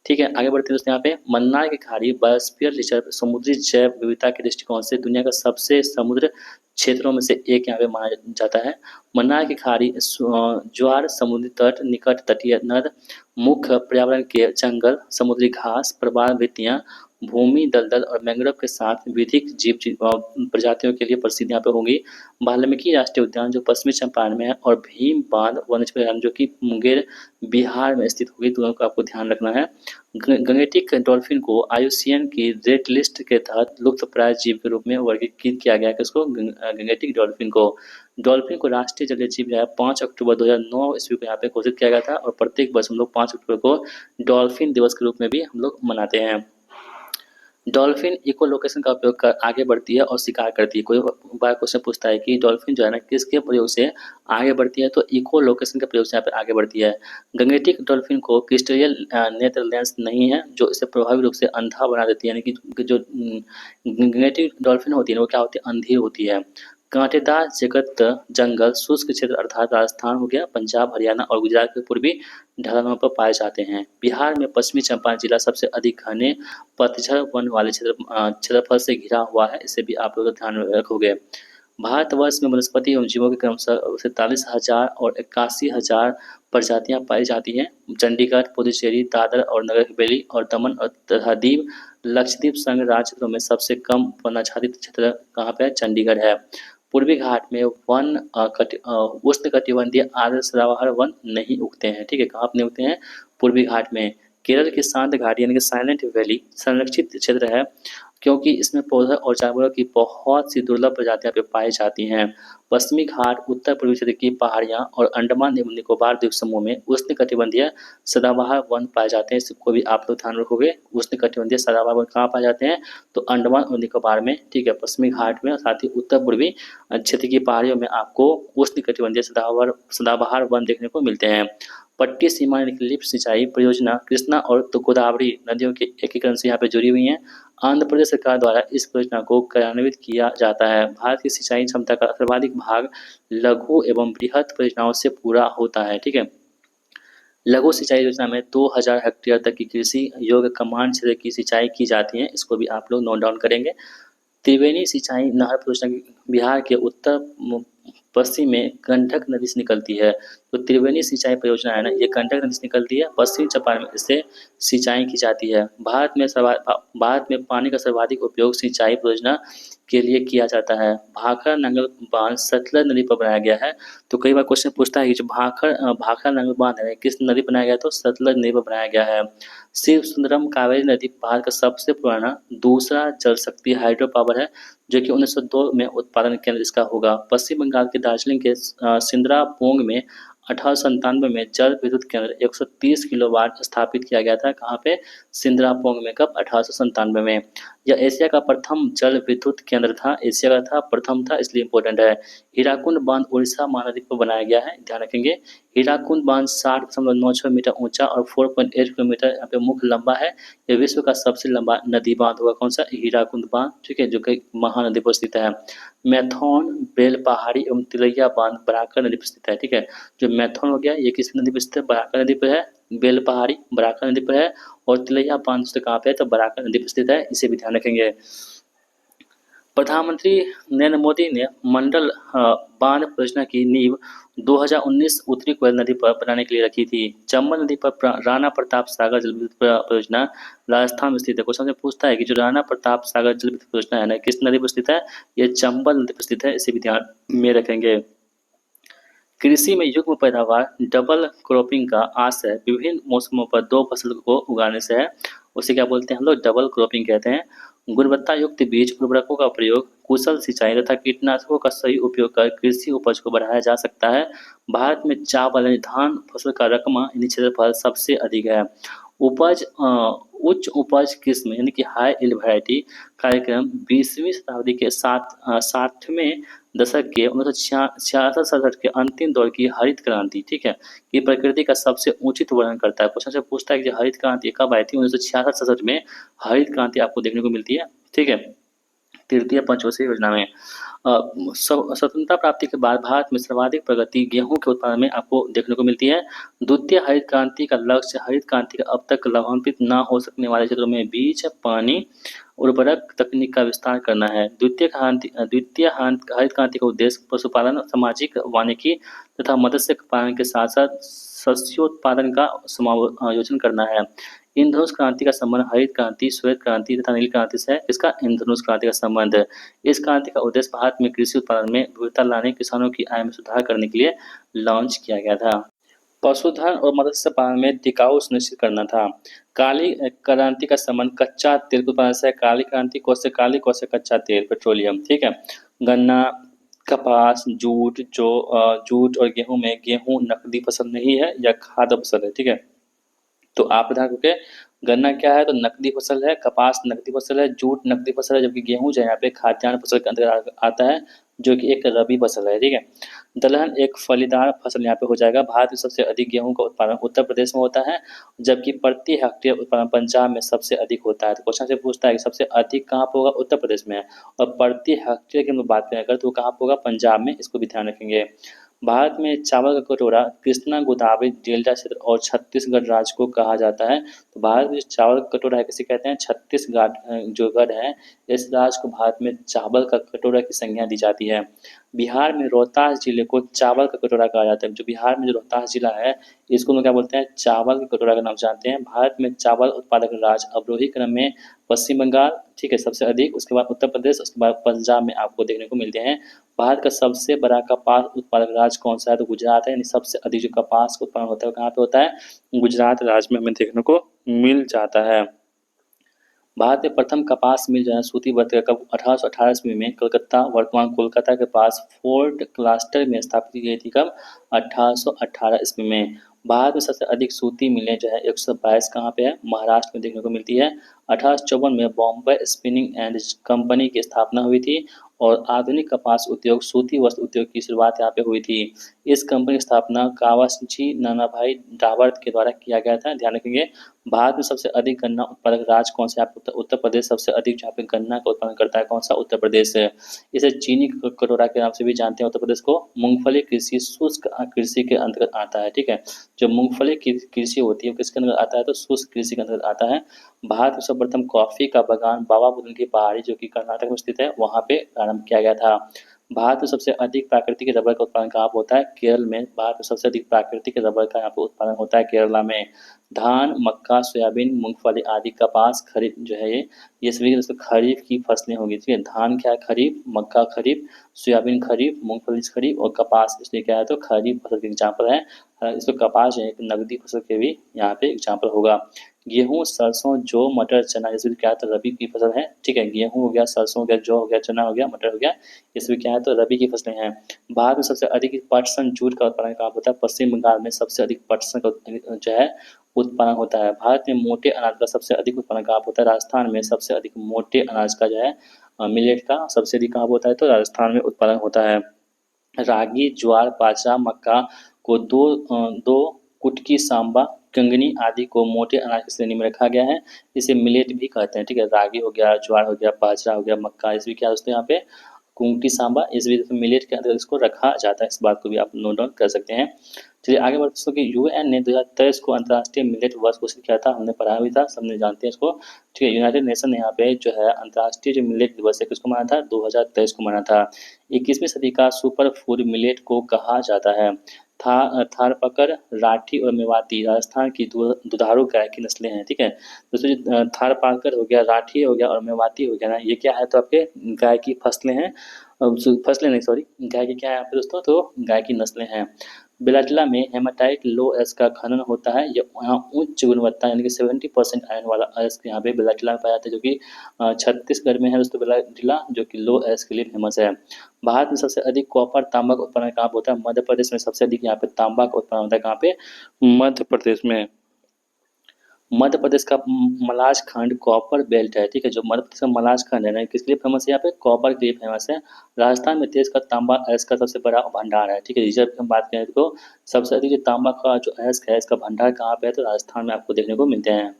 ठीक है, आगे बढ़ते हैं दोस्तों। यहाँ पे मन्नार की खाड़ी बायोस्फीयर रिजर्व समुद्री जैव विविधता के दृष्टिकोण से दुनिया का सबसे समुद्र क्षेत्रों में से एक यहाँ पे माना जाता है। मन्नार की खाड़ी ज्वार, समुद्री तट, निकट तटीय नद, मुख्य पर्यावरण के जंगल, समुद्री घास, प्रवाल भित्तियां, भूमि दलदल और मैंग्रोव के साथ विविध जीव प्रजातियों के लिए प्रसिद्ध यहाँ पे होंगी। वाल्मीकि राष्ट्रीय उद्यान जो पश्चिमी चंपारण में है, और भीम बांध वन्य उद्यान जो कि मुंगेर बिहार में स्थित होगी, दोनों को आपको ध्यान रखना है। गंगेटिक डॉल्फिन को IUCN की रेड लिस्ट के तहत लुप्तप्राय जीव के रूप में वर्गीकृत किया गया है। किसको, गंगेटिक डॉल्फिन को। डॉल्फिन को राष्ट्रीय जलीय जीव जो है 5 अक्टूबर 2009 ईस्वी को यहाँ पे घोषित किया गया था, और प्रत्येक वर्ष हम लोग 5 अक्टूबर को डॉल्फिन दिवस के रूप में भी हम लोग मनाते हैं। डॉल्फिन इको लोकेशन का उपयोग कर आगे बढ़ती है और शिकार करती है। कोई बार क्वेश्चन पूछता है कि डॉल्फिन जो है ना किसके प्रयोग से आगे बढ़ती है, तो इको लोकेशन के प्रयोग से यहाँ पे आगे बढ़ती है। गंगेटिक डॉल्फिन को क्रिस्टलियल नेत्र लेंस नहीं है, जो इसे प्रभावी रूप से अंधा बना देती है। यानी कि जो गंगेटिक डॉल्फिन होती है वो क्या होती है, अंधी होती है। कांटेदार जगत जंगल शुष्क क्षेत्र अर्थात राजस्थान हो गया, पंजाब, हरियाणा और गुजरात के पूर्वी ढलानों पर पाए जाते हैं। बिहार में पश्चिमी चंपारण जिला सबसे अधिक घने पतझड़ वन वाले क्षेत्रफल से घिरा हुआ है। इसे भी आप लोग ध्यान में रखोगे। भारतवर्ष में वनस्पति एवं जीवों के क्रमशः 47,000 और 81,000 प्रजातियां पाई जाती हैं। चंडीगढ़, पुडुचेरी, दादर और नगर हवेली और दमन और तथा दीव, लक्षद्वीप संघ राज्य क्षेत्रों में सबसे कम वनाच्छादित क्षेत्र कहाँ पे है, चंडीगढ़ है। पूर्वी घाट में उष्णकटिबंधीय आर्द्र सदाबहार वन नहीं उगते हैं। ठीक है, कहाँ पे नहीं उगते हैं, पूर्वी घाट में। केरल की शांत घाटी यानी कि साइलेंट वैली संरक्षित क्षेत्र है, क्योंकि इसमें पौधों और जानवरों की बहुत सी दुर्लभ प्रजातियां पे पाई जाती हैं। पश्चिमी घाट, उत्तर पूर्वी क्षेत्र की पहाड़ियां और अंडमान एवं निकोबार द्वीप समूह में उष्णकटिबंधीय सदाबहार वन पाए जाते हैं। इसको भी आप लोग ध्यान रखोगे। उष्णकटिबंधीय सदाबहार वन कहाँ पाए जाते हैं, तो अंडमान और निकोबार में। ठीक है, पश्चिमी घाट में, साथ ही उत्तर पूर्वी क्षेत्र की पहाड़ियों में आपको उष्णकटिबंधीय सदाबहार वन देखने को मिलते हैं। पट्टी सीमा लिफ्ट सिंचाई परियोजना कृष्णा और गोदावरी नदियों के एकीकरण से यहाँ पे जुड़ी हुई हैं। आंध्र प्रदेश सरकार द्वारा इस परियोजना को कार्यान्वित किया जाता है। भारत की सिंचाई क्षमता का सर्वाधिक भाग लघु एवं बृहत परियोजनाओं से पूरा होता है। ठीक है, लघु सिंचाई योजना में 2000 हेक्टेयर तक की कृषि योग्य कमान क्षेत्र की सिंचाई की जाती है। इसको भी आप लोग नोट डाउन करेंगे। त्रिवेणी सिंचाई नहर परियोजना बिहार के उत्तर पश्चिम में गंडक नदी से निकलती है। तो त्रिवेणी सिंचाई परियोजना है ना, ये गंडक नदी से निकलती है, पश्चिमी चंपारण में इससे सिंचाई की जाती है। भारत में पानी का सर्वाधिक उपयोग सिंचाई परियोजना के लिए किया जाता है। भाखड़ा नंगल बांध सतलज नदी पर बनाया गया है। तो कई बार क्वेश्चन पूछता है कि जो भाखड़ा नंगल बांध है किस नदी पर बनाया गया है, तो सतलज नदी पर बनाया गया है। शिव सुंदरम कावेरी नदी भारत का सबसे पुराना दूसरा जल शक्ति हाइड्रो पावर है, जो कि 1902 में उत्पादन केंद्र इसका होगा। पश्चिम बंगाल के दार्जिलिंग के सिंद्रापोंग में 1897 में जल विद्युत केंद्र 130 किलोवाट स्थापित किया गया था। कहाँ पे? सिंद्रापोंग में। कब? 1897 में। यह एशिया का प्रथम जल विद्युत केंद्र था। एशिया का था, प्रथम था, इसलिए इम्पोर्टेंट है। हीराकुंड बांध उड़ीसा महानदी पर बनाया गया है, ध्यान रखेंगे। हीराकुंड बांध 60.96 मीटर ऊंचा और 4.8 किलोमीटर यहाँ पे मुख्य लंबा है। यह विश्व का सबसे लंबा नदी बांध होगा, कौन सा? हीराकुंद बांध, ठीक है, जो कि महानदी पर स्थित है। मैथौन, बेलपहाड़ी एवं तिलैया बांध बराकर नदी पर स्थित है, ठीक है। जो मैथौन हो गया ये किस नदी पर स्थित है? बराकर नदी पर है। बेलपहाड़ी बराकर नदी पर है और तिलैया बांध कहाँ पे है? तो बराकर नदी पर स्थित है, इसे भी ध्यान रखेंगे। प्रधानमंत्री नरेंद्र मोदी ने मंडल बांध परियोजना की नींव 2019 उत्तरी कोयल नदी पर बनाने के लिए रखी थी। चंबल नदी पर राणा प्रताप सागर जल विद्युत परियोजना राजस्थान में स्थित है। क्वेश्चन से पूछता है कि जो राणा प्रताप सागर जल विद्युत परियोजना है ना, किस नदी पर स्थित है? ये चंबल नदी पर स्थित है, इसे भी ध्यान में रखेंगे। कृषि में युग्म पैदावार डबल क्रॉपिंग का आशय विभिन्न मौसमों पर दो फसल को उगाने से है। उसे क्या बोलते हैं हम लोग? डबल क्रॉपिंग कहते हैं। गुणवत्ता युक्त बीज उर्वरकों का प्रयोग, कुशल सिंचाई तथा कीटनाशकों का सही उपयोग कर कृषि उपज को बढ़ाया जा सकता है। भारत में चावल यानी धान फसल का रकमा यानी क्षेत्रफल सबसे अधिक है। उच्च उपज किस्म यानी कि हाई यील्ड वैरायटी कार्यक्रम 20वीं शताब्दी के 60वें दशक के 1966-67 के अंतिम दौर की हरित क्रांति, ठीक है, ये प्रकृति का सबसे उचित वर्णन करता है। क्वेश्चन से पूछता है कि हरित क्रांति कब आई थी? 1966-67 में हरित क्रांति आपको देखने को मिलती है, ठीक है, तृतीय पंचवर्षीय योजना में। स्वतंत्रता प्राप्ति के बाद भारत में सर्वाधिक प्रगति गेहूं के उत्पादन में आपको देखने को मिलती है। द्वितीय हरित क्रांति का लक्ष्य हरित क्रांति का अब तक लाभान्वित न हो सकने वाले क्षेत्रों में बीज, पानी, उर्वरक तकनीक का विस्तार करना है। द्वितीय हरित क्रांति का उद्देश्य पशुपालन, सामाजिक वानिकी तथा मत्स्य पालन के साथ साथ शस्योत्पादन का समायोजन करना है। इंद्रधनुष क्रांति का संबंध हरित क्रांति, श्वेत क्रांति तथा नील क्रांति से है। इसका इंद्रधनुष क्रांति का संबंध है। इस क्रांति का उद्देश्य भारत में कृषि उत्पादन में विविधता लाने, किसानों की आय में सुधार करने के लिए लॉन्च किया गया था। पशुधन और मत्स्य पालन में टिकाऊ सुनिश्चित करना था। काली क्रांति का संबंध कच्चा तेल के उत्पादन से है। काली क्रांति कौन से कच्चा तेल, पेट्रोलियम, ठीक है। गन्ना, कपास, जूट और गेहूं में गेहूं नकदी फसल नहीं है या खाद्य फसल है, ठीक है। तो आप ध्यान रखें, गन्ना क्या है? तो नकदी फसल है, कपास नकदी फसल है, जूट नकदी फसल है, जबकि गेहूं जो है यहाँ पे खाद्यान्न फसल के अंतर्गत आता है, जो कि एक रबी फसल है, ठीक है। दलहन एक फलीदार फसल यहाँ पे हो जाएगा। भारत में सबसे अधिक गेहूं का उत्पादन उत्तर प्रदेश में होता है, जबकि प्रति हेक्टेयर उत्पादन पंजाब में सबसे अधिक होता है। तो क्वेश्चन से पूछता है कि सबसे अधिक कहाँ पे होगा? उत्तर प्रदेश में। और प्रति हेक्टेयर की हम लोग बात करें अगर, तो कहाँ पे होगा? पंजाब में, इसको भी ध्यान रखेंगे। भारत में चावल का कटोरा कृष्णा गोदावरी डेल्टा क्षेत्र और छत्तीसगढ़ राज्य को कहा जाता है। तो भारत में जो चावल का कटोरा है किसे कहते हैं? छत्तीसगढ़ जो गढ़ है, इस राज्य को भारत में चावल का कटोरा की संज्ञा दी जाती है। बिहार में रोहतास जिले को चावल का कटोरा कहा जाता है। जो बिहार में जो रोहतास जिला है, इसको हम क्या बोलते हैं? चावल के कटोरा का नाम जानते हैं। भारत में चावल उत्पादक राज्य अवरोही क्रम में पश्चिम बंगाल, ठीक है, सबसे अधिक, उसके बाद उत्तर प्रदेश, उसके बाद पंजाब में आपको देखने को मिलते हैं। भारत का सबसे बड़ा कपास उत्पादक राज्य कौन सा है? तो गुजरात है, यानी सबसे अधिक जो कपास का उत्पादन होता है कहाँ पे होता है? गुजरात राज्य में हमें देखने को मिल जाता है। भारत में प्रथम कपास मिल जो है सूतीबद्ध कब? 1818 ईस्वी में कलकत्ता, वर्तमान कोलकाता के पास फोर्ट क्लास्टर में स्थापित की गई थी। कब? 1818 ईस्वी में। भारत में सबसे अधिक सूती मिलें जो है 122 कहाँ पे है? महाराष्ट्र में देखने को मिलती है। 1854 में बॉम्बे स्पिनिंग एंड कंपनी की स्थापना हुई थी और आधुनिक कपास उद्योग, सूती वस्त्र उद्योग की शुरुआत यहाँ पे हुई थी। इस कंपनी की स्थापना कावासाकी नानाभाई डावर्ट के द्वारा किया गया था, ध्यान रखेंगे। भारत में सबसे अधिक गन्ना उत्पादक राज्य कौन सा है? उत्तर प्रदेश सबसे अधिक जहाँ पे गन्ना का उत्पादन करता है, कौन सा? उत्तर प्रदेश है। इसे चीनी कटोरा के नाम से भी जानते हैं उत्तर प्रदेश को। मूंगफली कृषि शुष्क कृषि के अंतर्गत आता है, ठीक है। जो मूंगफली की कृषि होती है वो किसके अंतर्गत आता है? तो शुष्क कृषि के अंतर्गत आता है। भारत में सर्वप्रथम कॉफी का बागान बाबा बुदन की पहाड़ी जो कि कर्नाटक में स्थित है, वहाँ पे प्रारंभ किया गया था। भारत में सबसे अधिक प्राकृतिक रबर का उत्पादन कहाँ पे होता है? केरल में। भारत में सबसे अधिक प्राकृतिक रबर का यहाँ पे उत्पादन होता है केरला में। धान, मक्का, सोयाबीन, मूंगफली आदि, कपास, खरीफ जो है ये सभी दोस्तों खरीफ की फसलें होंगी। ठीक है, धान क्या है? खरीफ, मक्का खरीफ, सोयाबीन खरीफ, मूंगफली खरीफ और कपास इसलिए क्या है तो खरीफ फसल के एग्जाम्पल है। इसमें कपास जो है एक नकदी फसल के भी यहाँ पे एग्जाम्पल होगा। गेहूँ, सरसों, जौ, मटर, चना ये सभी क्या है तो रबी की फसल है। ठीक है, गेहूँ हो गया, सरसों हो गया, जौ हो गया, चना हो गया, मटर हो गया, ये सभी क्या है तो रबी की फसलें हैं। भारत में सबसे अधिक पटसन जूट का उत्पादन कहाँ होता है? पश्चिम बंगाल में सबसे अधिक पटसन का जो है उत्पादन होता है। भारत में मोटे अनाज का सबसे अधिक उत्पादन कहाँ होता है? राजस्थान में सबसे अधिक मोटे अनाज का जो है मिलेट का सबसे अधिक कहाँ होता है तो राजस्थान में उत्पादन होता है। रागी, ज्वार, बाजरा, मक्का को दो कुटकी, सांबा, कंगनी आदि को मोटे अनाज की श्रेणी में रखा गया है। इसे मिलेट भी कहते हैं। ठीक है, रागी हो गया, ज्वार हो गया, बाजरा हो गया, मक्का ये सभी क्या दोस्तों यहाँ पे कुंगटी, सांबा इस वजह से मिलेट के अंदर इसको रखा जाता है। इस बात को भी आप नोट डाउन कर सकते हैं। चलिए आगे बढ़ते हैं कि यूएन ने 2023 को अंतर्राष्ट्रीय मिलेट वर्ष घोषित किया था। हमने पढ़ा भी था, सबने जानते हैं इसको। ठीक है, यूनाइटेड नेशन ने यहाँ पे जो है अंतर्राष्ट्रीय जो मिलेट दिवस है किसको मनाया था? 2023 को मनाया था। 21वीं सदी का सुपर फूड मिलेट को कहा जाता है। थारपकर, राठी और मेवाती राजस्थान की दुधारू गाय की नस्लें हैं। ठीक है, दोस्तों जो थारपाकर हो गया, राठी हो गया और मेवाती हो गया ना, ये क्या है तो आपके गाय की फसलें हैं। फसलें नहीं सॉरी, गाय की क्या है यहाँ पे दोस्तों तो गाय की नस्लें हैं। बेलाटला में हेमाटाइट लो एस का खनन होता है। ये यहाँ उच्च गुणवत्ता यानी कि 70% आयरन वाला एस यहाँ पे बेलाटला में पाया जाता है, जो कि छत्तीसगढ़ में है दोस्तों बेलाटला, जो कि लो एस के लिए फेमस है। भारत में सबसे अधिक कॉपर तांबा का उत्पादन कहाँ पे होता है? मध्य प्रदेश में सबसे अधिक यहाँ पे तांबा का उत्पादन होता है। कहाँ पे? मध्य प्रदेश में। मध्य प्रदेश का मलाज खंड कॉपर बेल्ट है। ठीक है, जो मध्य प्रदेश का मलाज खंड है ना किस लिए फेमस है? यहाँ पे कॉपर के लिए फेमस है। राजस्थान में देश का तांबा अयस्क का सबसे बड़ा भंडार है। ठीक है, रिजर्व की हम बात करें तो सबसे अधिक जो तांबा का जो अयस्क है इसका भंडार कहाँ पे है तो राजस्थान में आपको देखने को मिलते हैं।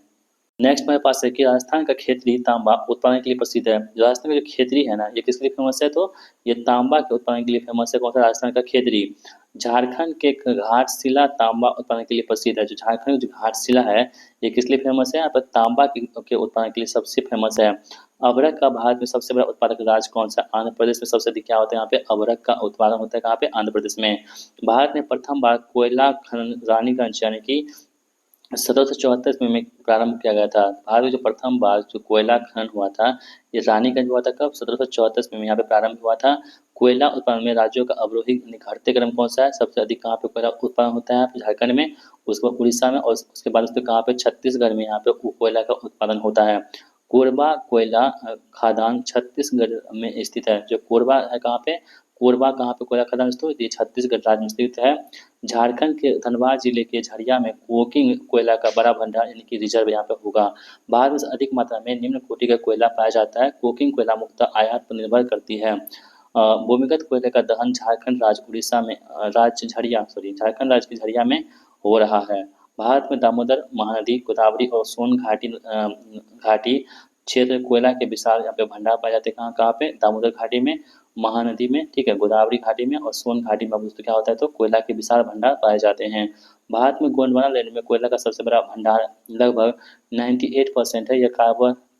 नेक्स्ट हमारे पास है कि राजस्थान का खेतरी तांबा उत्पादन के लिए प्रसिद्ध है। राजस्थान का जो खेतरी है ना ये किसके लिए फेमस है तो ये तांबा के उत्पादन के लिए फेमस है। कौन सा? राजस्थान का खेतरी। झारखंड के घाटशिला तांबा उत्पादन के लिए प्रसिद्ध है। जो झारखंड जो घाटशिला है ये किस लिए फेमस है? यहाँ पर तांबा के उत्पादन के लिए सबसे फेमस है। अभ्रक का भारत में सबसे बड़ा उत्पादक राज्य कौन सा? आंध्र प्रदेश में सबसे अधिक क्या होता है यहाँ पे? अभ्रक का उत्पादन होता है। कहाँ पे? आंध्र प्रदेश में। भारत ने प्रथम बार कोयला खनन रानीगंज यानी कि 1774 ईस्वी में प्रारंभ किया गया था। भारत में जो प्रथम बार जो कोयला खनन हुआ था ये रानीगंज हुआ था। कब? 1774 ईस्वी में यहाँ पे प्रारंभ हुआ था। कोयला उत्पादन में राज्यों का अवरोही घटते क्रम कौन सा है? सबसे अधिक कहाँ पे कोयला उत्पादन होता है? झारखंड में, उसके बाद उड़ीसा में और उसके बाद उसके कहाँ पे? छत्तीसगढ़ में यहाँ पे कोयला का उत्पादन होता है। कोरबा कोयला खदान छत्तीसगढ़ में स्थित है। जो कोरबा है कहाँ पे? कोरबा कहाँ पे कोयला खदान स्थित? ये छत्तीसगढ़ राज्य में स्थित है। झारखंड के धनबाद जिले के झरिया में कोकिंग कोयला का बड़ा भंडार यानी कि रिजर्व यहाँ पे होगा। भारत में अधिक मात्रा में निम्न कोटि का कोयला पाया जाता है। कोकिंग कोयला मुख्यतः आयात पर निर्भर करती है। भूमिगत कोयले का दहन झारखंड राज्य उड़ीसा में झारखंड राज्य के झरिया में हो रहा है। भारत में दामोदर महानदी, गोदावरी और सोन घाटी क्षेत्र कोयला के विशाल यहाँ पे भंडार पाए जाते हैं। कहाँ कहाँ पे? दामोदर घाटी में, महानदी में, ठीक है, गोदावरी घाटी में और सोन घाटी में दोस्तों क्या होता है तो कोयला के विशाल भंडार पाए जाते हैं। भारत में गोंडवाना लैंड में कोयला का सबसे बड़ा भंडार लगभग 98% है। यह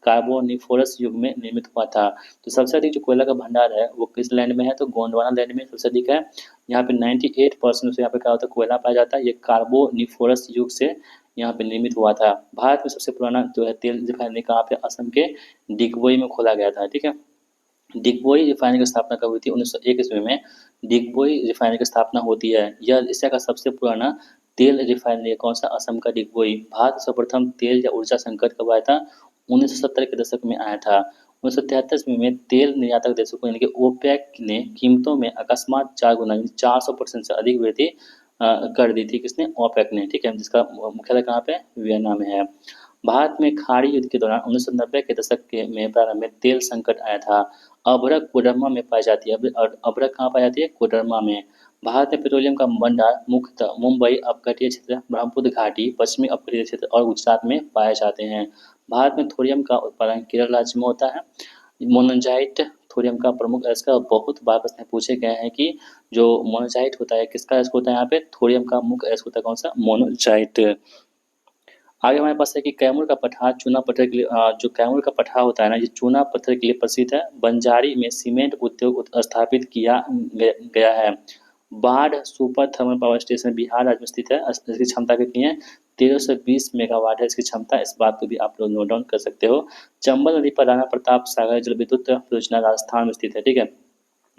कार्बोनिफोरस युग में निर्मित हुआ था। तो सबसे अधिक जो कोयला का भंडार है वो किस लैंड में है तो गोंडवाना लैंड में सबसे अधिक है। यहाँ पे 98% से यहाँ पे क्या होता है कोयला पाया जाता है। ये कार्बोनिफोरस युग से यहाँ पे निर्मित हुआ था। भारत में सबसे पुराना जो है तेल रिफाइनरी कहाँ पे? असम के डिगबोई में खोला गया था। ठीक है, डिगबोई रिफाइनरी की स्थापना कब हुई थी? 1901 ईस्वी में डिगबोई रिफाइनरी की स्थापना होती है। यह एशिया का सबसे पुराना तेल रिफाइनरी है। कौन सा? असम का डिगबोई। भारत सर्वप्रथम तेल या ऊर्जा संकट कब आया था? 1970 के दशक में आया था। 1973 ईस्वी में तेल निर्यातक देशों को यानी कि ओपेक ने कीमतों में अकस्मात 4 गुना 400% से अधिक वृद्धि कर दी थी। किसने? ओपेक ने। ठीक है, जिसका मुख्यालय कहाँ पे? वियना में है। भारत में खाड़ी युद्ध के दौरान 1990 के दशक के में प्रारंभ में तेल संकट आया था। अभ्रक कोडरमा में पाई जाती है। और अभ्रक कहाँ पाई जाती है? कोडरमा में। भारत में पेट्रोलियम का भंडार मुख्यतः मुंबई अपतटीय क्षेत्र, ब्रह्मपुत्र घाटी, पश्चिमी अपतटीय क्षेत्र और गुजरात में पाए जाते हैं। भारत में थोरियम का उत्पादन केरल राज्य में होता है। मोनोजाइट थोरियम का प्रमुख अयस्क है। बहुत बार प्रश्न पूछे गए हैं कि जो मोनोजाइट होता है किसका अयस्क होता है? यहाँ पे थोरियम का मुख्य अयस्क होता है। कौन सा? मोनोजाइट। आगे हमारे पास है कि कैमूर का पठार चूना पत्थर के लिए जो कैमूर का पठार होता है ना, ये चूना पत्थर के लिए प्रसिद्ध है। बंजारी में सीमेंट उद्योग स्थापित किया गया है। बाढ़ super thermal power station Bihar राज्य में स्थित है। इसकी क्षमता कितनी है? 1320 मेगावाट है इसकी क्षमता। इस बात को भी आप लोग नोट डाउन कर सकते हो। चंबल नदी पर राणा प्रताप सागर जल विद्युत परियोजना राजस्थान में स्थित है। ठीक है,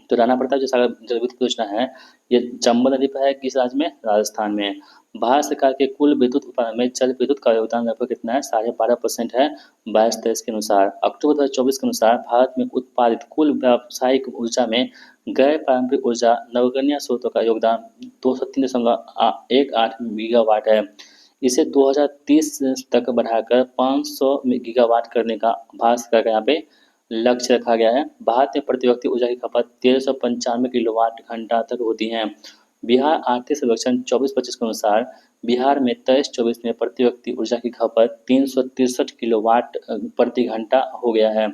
तो राणा प्रताप जो सागर जल विद्युत परियोजना है, ये चंबल नदी पर है। किस राज्य में? राजस्थान में। भारत सरकार के कुल विद्युत उत्पादन में जल विद्युत का योगदान लगभग कितना है? 12.5% है 22-23 के अनुसार। अक्टूबर 2024 के अनुसार भारत में उत्पादित कुल व्यावसायिक ऊर्जा में गैर पारंपरिक ऊर्जा नवीकरणीय स्रोतों का योगदान 203.18 गीगावाट है। इसे 2030 तक बढ़ाकर 500 गीगावाट करने का भारत सरकार का यहाँ पे लक्ष्य रखा गया है। भारत में प्रति व्यक्ति ऊर्जा की खपत 1395 किलोवाट घंटा तक होती है। बिहार आर्थिक सर्वेक्षण 24-25 के अनुसार बिहार में 23-24 में प्रति व्यक्ति ऊर्जा की खपत 363 किलोवाट प्रति घंटा हो गया है।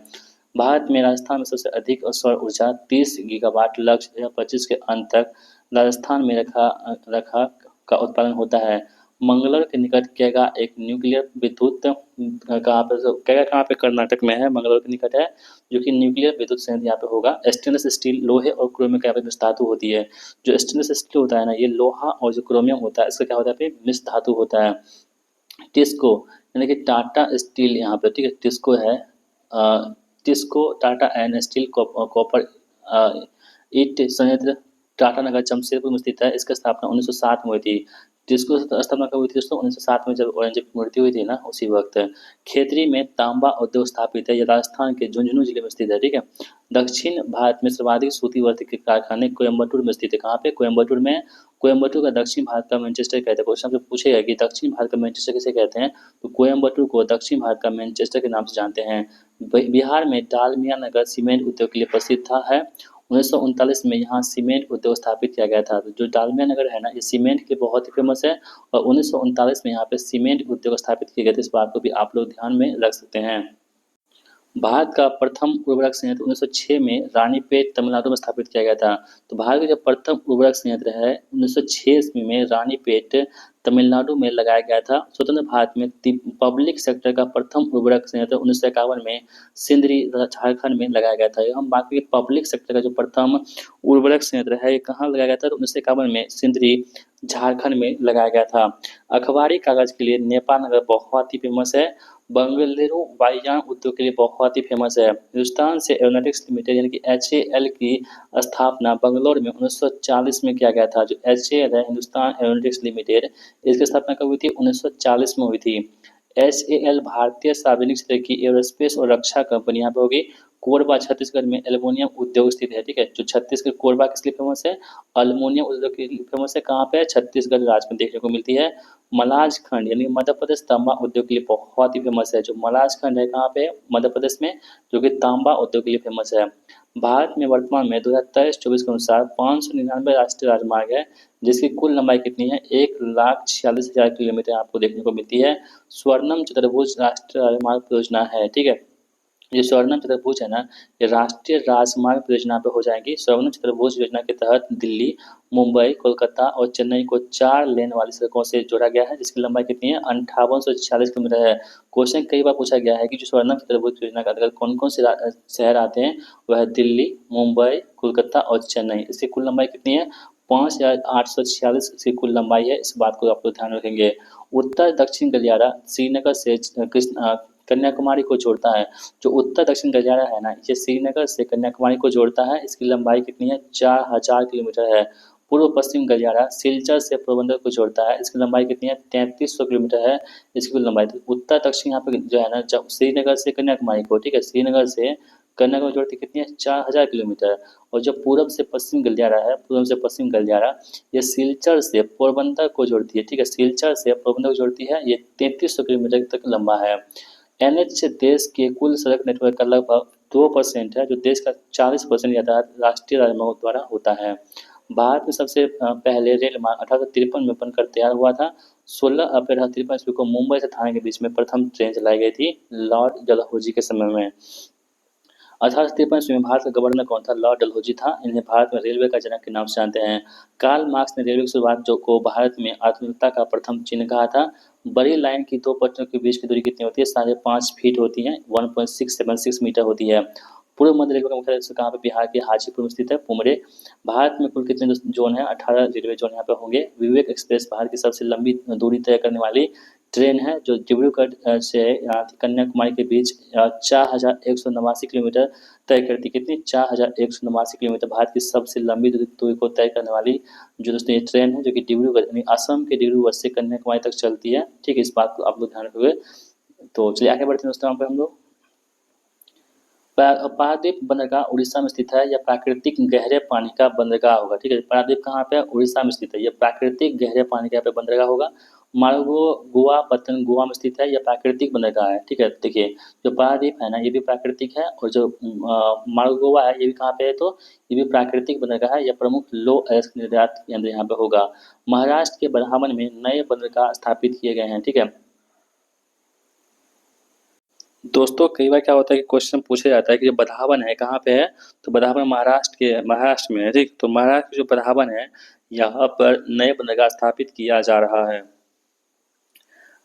भारत में राजस्थान में सबसे अधिक सौर ऊर्जा 30 गीगावाट लक्ष्य 2025 के अंत तक राजस्थान में रखा का उत्पादन होता है। मंगलौर के निकट केगा एक न्यूक्लियर विद्युत कहाँ पे? केगा कहाँ पे? कर्नाटक में है, मंगलौर के निकट है, जो कि न्यूक्लियर विद्युत संयंत्र यहाँ पे होगा। स्टेनलेस स्टील लोहे और क्रोमियम का यहाँ पे मिश्र धातु होती है। जो स्टेनलेस स्टील होता है ना, ये लोहा और जो क्रोमियम होता है इसका क्या होता है? पे मिश्र धातु होता है। टिस्को यानी कि टाटा स्टील यहाँ पे, ठीक है, टिस्को है। TISCO Tata and steel copper ईट संयंत्र टाटानगर जमशेदपुर में स्थित है। इसकी स्थापना 1907 में हुई थी। जिसको स्थापना कब हुई थी दोस्तों? 1907 में, जब औरंगजेब की मृत्यु हुई थी ना, उसी वक्त। खेतरी में तांबा उद्योग स्थापित है। ये राजस्थान के झुंझुनू जिले में स्थित है। ठीक है, दक्षिण भारत में सर्वाधिक सूती वर्ती के कारखाने कोयम्बटूर में स्थित है। कहाँ पे? कोयम्बटूर में। कोयम्बटूर का दक्षिण भारत का मैनचेस्टर कहते हैं। क्वेश्चन आपसे पूछेगा कि दक्षिण भारत का मैनचेस्टर किसे कहते हैं, तो कोयम्बटूर को दक्षिण भारत का मैनचेस्टर के नाम से जानते हैं। बिहार में डालमिया नगर सीमेंट उद्योग के लिए प्रसिद्ध है। 1939 में यहाँ सीमेंट उद्योग स्थापित किया गया था। तो जो डालमिया नगर है ना, ये सीमेंट के लिए बहुत ही फेमस है। और 1939 में यहाँ पे सीमेंट उद्योग स्थापित किए गए थे। इस बात को भी आप लोग ध्यान में रख सकते हैं। भारत का प्रथम उर्वरक संयंत्र 1906 में रानीपेट तमिलनाडु में स्थापित किया गया था। तो भारत का जो प्रथम उर्वरक संयंत्र है 1906 ईस्वी में रानीपेट तमिलनाडु में लगाया गया था। स्वतंत्र भारत में पब्लिक सेक्टर का प्रथम उर्वरक संयंत्र 1951 में सिंदरी झारखंड में लगाया गया था। हम बात करें पब्लिक सेक्टर का जो प्रथम उर्वरक संयंत्र है, ये कहाँ लगाया गया था? तो 1951 में सिंदरी झारखंड में लगाया गया था। अखबारी कागज के लिए नेपाल नगर बहुत ही फेमस है। बंगलुरु वायुयान उद्योग के लिए बहुत ही फेमस है। हिंदुस्तान से एरोनॉटिक्स लिमिटेड यानी कि HAL की स्थापना बंगलौर में 1940 में किया गया था। जो HAL है, हिंदुस्तान एरोनॉटिक्स लिमिटेड, इसकी स्थापना कब हुई थी? 1940 में हुई थी। HAL भारतीय सार्वजनिक क्षेत्र की एरोस्पेस और रक्षा कंपनी यहाँ पे होगी। कोरबा छत्तीसगढ़ में एल्युमिनियम उद्योग स्थित है। ठीक है, जो छत्तीसगढ़ कोरबा किस लिए फेमस है? अल्युमिनियम उद्योग के लिए फेमस है। कहाँ पे है? छत्तीसगढ़ राज्य में देखने को मिलती है। मलाज खंड यानी मध्य प्रदेश तांबा उद्योग के लिए बहुत ही फेमस है। जो मलाज खंड है कहाँ पे? मध्य प्रदेश में, जो कि तांबा उद्योग के लिए फेमस है। भारत में वर्तमान में 2023-24 के अनुसार 599 राष्ट्रीय राजमार्ग है, जिसकी कुल लंबाई कितनी है? 1,46,000 किलोमीटर आपको देखने को मिलती है। स्वर्णम चतुर्भुज राष्ट्रीय राजमार्ग परियोजना है। ठीक है, ये स्वर्णम चतुर्भुज है ना, ये राष्ट्रीय राजमार्ग परियोजना पे हो जाएंगी। स्वर्णम चतुर्भुज योजना के तहत दिल्ली, मुंबई, कोलकाता और चेन्नई को 4 लेन वाली सड़कों से जोड़ा गया है, जिसकी लंबाई कितनी है? 5846 किलोमीटर है। क्वेश्चन कई बार पूछा गया है कि जो स्वर्णम चतुर्भुज योजना के अंतर्गत कौन कौन से शहर आते हैं, वह है दिल्ली, मुंबई, कोलकाता और चेन्नई। इसकी कुल लंबाई कितनी है? 5846 इसकी कुल लंबाई है। इस बात को आप लोग ध्यान में रखेंगे। उत्तर दक्षिण गलियारा श्रीनगर से कन्याकुमारी को जोड़ता है। जो उत्तर दक्षिण गलियारा है ना, ये श्रीनगर से कन्याकुमारी को जोड़ता है। इसकी लंबाई कितनी है? 4000 किलोमीटर है। पूर्व पश्चिम गलियारा सिलचर से पोरबंदर को जोड़ता है। इसकी लंबाई कितनी है? 3300 किलोमीटर है इसकी कुल लंबाई। तो उत्तर दक्षिण यहाँ पे जो है ना, जब श्रीनगर से कन्याकुमारी को, ठीक है, श्रीनगर से कन्याकुमारी जोड़ती कितनी है? 4000 किलोमीटर। और जो पूर्व से पश्चिम गलियारा है, पूर्व से पश्चिम गलियारा, ये सिलचर से पोरबंदर को जोड़ती है। ठीक है, सिलचर से पोरबंदर को जोड़ती है। ये 3300 किलोमीटर तक लंबा है। NH देश के कुल सड़क नेटवर्क का लगभग 2% है। जो देश का 40% यातायात राष्ट्रीय राजमार्गों द्वारा होता है। भारत में सबसे पहले रेल मार्ग 1853 में बनकर तैयार हुआ था। 16 अप्रैल 1853 ईस्वी को मुंबई से थाने के बीच में प्रथम ट्रेन चलाई गई थी, लॉर्ड डलहौजी के समय में। 1853 ईस्वी में भारत का गवर्नर कौन था? लॉर्ड डलहौजी था। इन्हें भारत में रेलवे का जनक के नाम से जानते हैं। कार्ल मार्क्स ने रेलवे की शुरुआत जो को भारत में आधुनिकता का प्रथम चिन्ह कहा था। बड़ी लाइन की दो पटरियों के बीच की दूरी कितनी होती है? 5.5 फीट होती है, 1.676 मीटर होती है। पूर्व मध्य रेलवे का मुख्यालय कहाँ पे? बिहार के हाजीपुर में स्थित है, पुमरे। भारत में कुल कितने जोन है? 18 रेलवे जोन यहाँ पे होंगे। विवेक एक्सप्रेस भारत की सबसे लंबी दूरी तय करने वाली ट्रेन है, जो डिब्रूगढ़ से कन्याकुमारी के बीच 4189 किलोमीटर तय करती। कितनी? 4189 किलोमीटर। भारत की सबसे लंबी दूरी को तय करने वाली जो दोस्तों ये ट्रेन है, जो कि डिब्रूगढ़ यानी असम के डिब्रूगढ़ से कन्याकुमारी तक चलती है। ठीक है, इस बात को आप लोग ध्यान रखोगे। तो चलिए आगे बढ़ते हैं दोस्तों। यहाँ पे हम लोग पारादीप बंदरगाह उड़ीसा में स्थित है। यह प्राकृतिक गहरे पानी का बंदरगाह होगा। ठीक है, पारादीप कहाँ पे है? उड़ीसा में स्थित है। यह प्राकृतिक गहरे पानी का यहाँ पे बंदरगाह होगा। मार्गो गोवा पत्तन गोवा में स्थित है। यह प्राकृतिक बंदरगाह है। ठीक है, देखिए जो पारादीप है ना, ये भी प्राकृतिक है, और जो मार्गोवा है, ये भी कहाँ पे है? तो ये भी प्राकृतिक बंदरगाह है। यह प्रमुख लो अयस्क निर्यात केंद्र यहाँ पे होगा। महाराष्ट्र के बड़हावन में नए बंदरगाह स्थापित किए गए हैं। ठीक है दोस्तों, कई बार क्या होता है कि क्वेश्चन पूछा जाता है कि जो बदावन है कहाँ पे है? तो बदावन महाराष्ट्र में है। ठीक, तो महाराष्ट्र के जो बदावन है, यहाँ पर नए बंदरगाह स्थापित किया जा रहा है।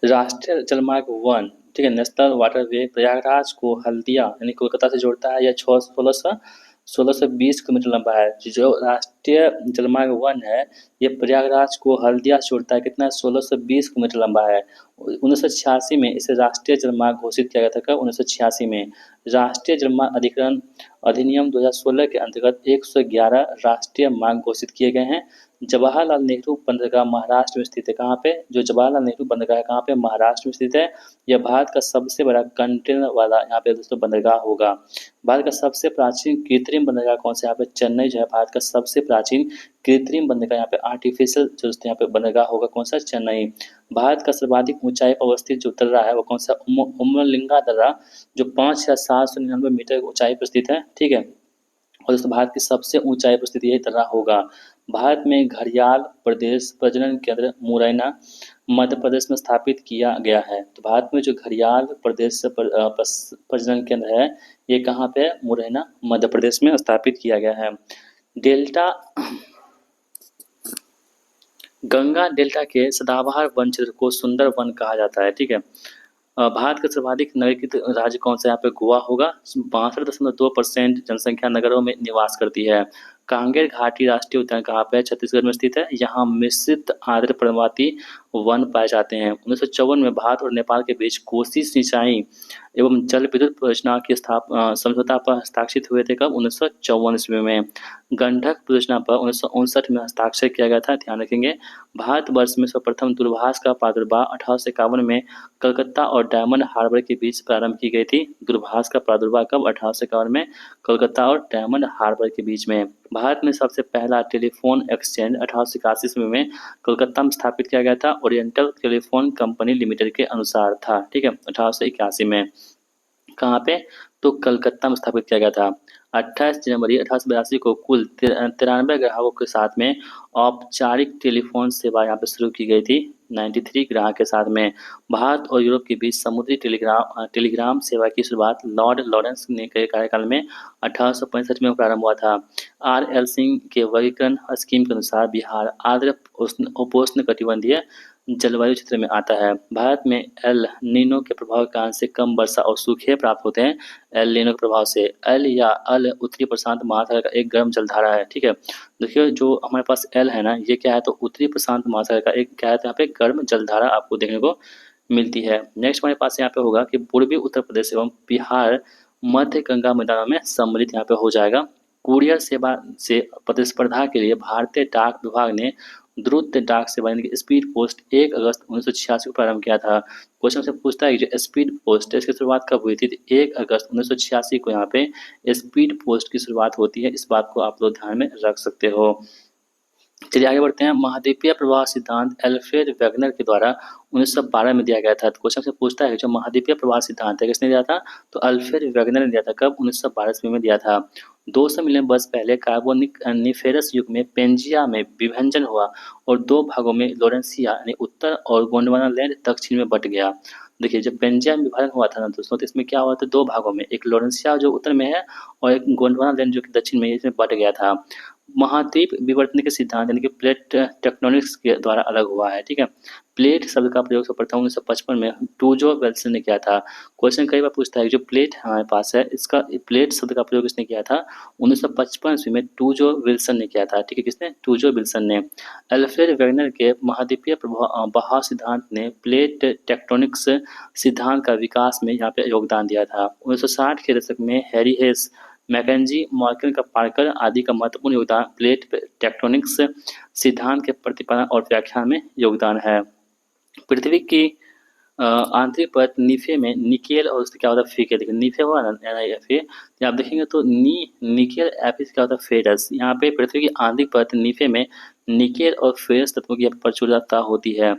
राष्ट्रीय जलमार्ग 1, ठीक है, नेशनल वाटरवे प्रयागराज को हल्दिया यानी कोलकाता से जोड़ता है। यह 1620 किलोमीटर लंबा है। जो राष्ट्रीय जलमार्ग 1 है, ये प्रयागराज को हल्दिया से जोड़ता है। कितना? 1620 किलोमीटर लंबा है। 1986 में इसे राष्ट्रीय जलमार्ग घोषित किया गया था। कब? 1986 में। राष्ट्रीय जलमार्ग अधिकरण अधिनियम 2016 के अंतर्गत 111 राष्ट्रीय मार्ग घोषित किए गए हैं। जवाहरलाल नेहरू बंदरगाह महाराष्ट्र में स्थित है। कहाँ पे? जो जवाहरलाल नेहरू बंदरगाह है, कहाँ पे? महाराष्ट्र में स्थित है। यह भारत का सबसे बड़ा कंटेनर वाला यहाँ पे दोस्तों बंदरगाह होगा। भारत का सबसे प्राचीन कृत्रिम बंदरगाह कौन सा? यहाँ पे चेन्नई जो है भारत का सबसे प्राचीन कृत्रिम बंदरगाह, यहाँ पे आर्टिफिशियल जो दोस्तों यहाँ पे बंदरगाह होगा कौन सा? चेन्नई। भारत का सर्वाधिक ऊंचाई पर अवस्थित जो दर्रा है वो कौन सा? उमरलिंगा दर्रा, जो 5799 मीटर ऊंचाई पर स्थित है। ठीक है, और दोस्तों भारत की सबसे ऊंचाई पर स्थित यही दर्रा होगा। भारत में घड़ियाल प्रदेश प्रजनन केंद्र मुरैना मध्य प्रदेश में स्थापित किया गया है। तो भारत में जो घड़ियाल प्रदेश प्रजनन केंद्र है, ये कहाँ पे है? मुरैना मध्य प्रदेश में स्थापित किया गया है। डेल्टा गंगा डेल्टा के सदाबहार वन क्षेत्र को सुंदर वन कहा जाता है। ठीक है, भारत का सर्वाधिक नगरीकृत राज्य कौन सा? यहाँ पे गोवा होगा। 62.2% जनसंख्या नगरों में निवास करती है। कांगेर घाटी राष्ट्रीय उद्यान कहाँ पे है? छत्तीसगढ़ में स्थित है। यहाँ मिश्रित आर्द्र पर्वतीय वन पाए जाते हैं। 1954 में भारत और नेपाल के बीच कोसी सिंचाई एवं जल विद्युत परियोजना की समझौता पर हस्ताक्षरित हुए थे। कब? 1954 ईस्वी में। गंडक परियोजना पर 1959 में हस्ताक्षर किया गया था। ध्यान रखेंगे। भारतवर्ष में सर्वप्रथम दूरभाष का प्रादुर्भाव 1851 में कलकत्ता और डायमंड हार्बर के बीच प्रारंभ की गई थी। दूरभाष का प्रादुर्भाव कब? 1851 में कलकत्ता और डायमंड हार्बर के बीच में। भारत में सबसे पहला टेलीफोन एक्सचेंज 1881 ईस्वी में कलकत्ता में स्थापित किया गया था। ओरिएंटल टेलीफोन कंपनी लिमिटेड के अनुसार था। ठीक है, 1881 में। कहाँ पे? तो कलकत्ता में स्थापित किया गया था। 28 जनवरी 1882 को कुल 93 ग्राहकों के साथ में औपचारिक टेलीफोन सेवा यहाँ पे शुरू की गई थी। 93 ग्राहक के साथ में। भारत और यूरोप के बीच समुद्री टेलीग्राम सेवा की शुरुआत लॉर्ड लॉरेंस ने के कार्यकाल में 1865 में प्रारंभ हुआ था। R.L. सिंह के वर्गीकरण स्कीम के अनुसार बिहार आर्द्र उपोष्ण कटिबंधीय जलवायु क्षेत्र में आता है। भारत में एल नीनो के प्रभाव के कारण से कम वर्षा और सूखे प्राप्त होते हैं। एल नीनो के प्रभाव से एल या अल उत्तरी प्रशांत महासागर का एक गर्म जलधारा है। ठीक है, देखिए जो हमारे पास एल है ना, ये क्या है? तो उत्तरी प्रशांत महासागर का एक क्या है? तो यहाँ पे गर्म जलधारा आपको देखने को मिलती है। नेक्स्ट हमारे पास यहाँ पे होगा कि पूर्वी उत्तर प्रदेश एवं बिहार मध्य गंगा मैदानों में सम्मिलित यहाँ पे हो जाएगा। कुरियर सेवा से प्रतिस्पर्धा के लिए भारतीय डाक विभाग ने द्रुत डाक सेवा यानी कि स्पीड पोस्ट 1 अगस्त 1986 को प्रारंभ किया था। क्वेश्चन से पूछता है कि जो स्पीड पोस्ट है इसकी शुरुआत कब हुई थी? तो 1 अगस्त 1986 को यहाँ पे स्पीड पोस्ट की शुरुआत होती है। इस बात को आप लोग ध्यान में रख सकते हो। चलिए आगे बढ़ते हैं। महाद्वीपीय प्रवाह सिद्धांत एल्फ्रेड वेगनर के द्वारा 1912 में दिया गया था। तो क्वेश्चन से पूछता है जो महाद्वीपीय प्रवाह सिद्धांत है किसने दिया था? तो अल्फ्रेड वेगनर ने दिया था। कब? 1912 ईस्वी में दिया था। 200 मिलियन वर्ष पहले कार्बोनिफेरस युग में पेंजिया में विभंजन हुआ और दो भागों में लोरेंसिया यानी उत्तर और गोंडवाना लैंड दक्षिण में बट गया। देखिए जब बेंजामिन विभाजन हुआ था ना दोस्तों, तो इसमें क्या हुआ था 2 भागों में, एक लोरेंसिया जो उत्तर में है और एक गोंडवाना लैंड जो कि दक्षिण में है, इसमें बँट गया था। महाद्वीप विवर्तन के सिद्धांत यानी कि प्लेट टेक्टोनिक्स के द्वारा अलग हुआ है, ठीक है? प्लेट शब्द का प्रयोग सर्वप्रथम 1955 में टूजो वेल्सन ने किया था। क्वेश्चन कई बार पूछता है जो प्लेट हमारे पास है, इसका प्लेट शब्द का प्रयोग किसने किया था? 1955 ईस्वी में टूजो विल्सन ने किया था, ठीक है? किसने? टूजो विल्सन ने। अल्फ्रेड वेगनर के महाद्वीपीय बहाव सिद्धांत ने प्लेट टेक्टोनिक्स सिद्धांत का विकास में यहाँ पे योगदान दिया था। 1960 के दशक में हैरी हेस, मैकेंजी, मॉर्गन का पार्कर आदि का महत्वपूर्ण योगदान प्लेट टेक्टोनिक्स सिद्धांत के प्रतिपादन और व्याख्यान में योगदान है। पृथ्वी की आंतरिक परत नीफे में निकेल और उससे क्या होता है फीके, देखिए नीफे हुआ ना NiFe, तो आप देखेंगे तो निकेल एपिस क्या होता है फेरस। यहाँ पे पृथ्वी की आंतरिक परत नीफे में निकेल और फेरस तत्वों की प्रचुरता होती है।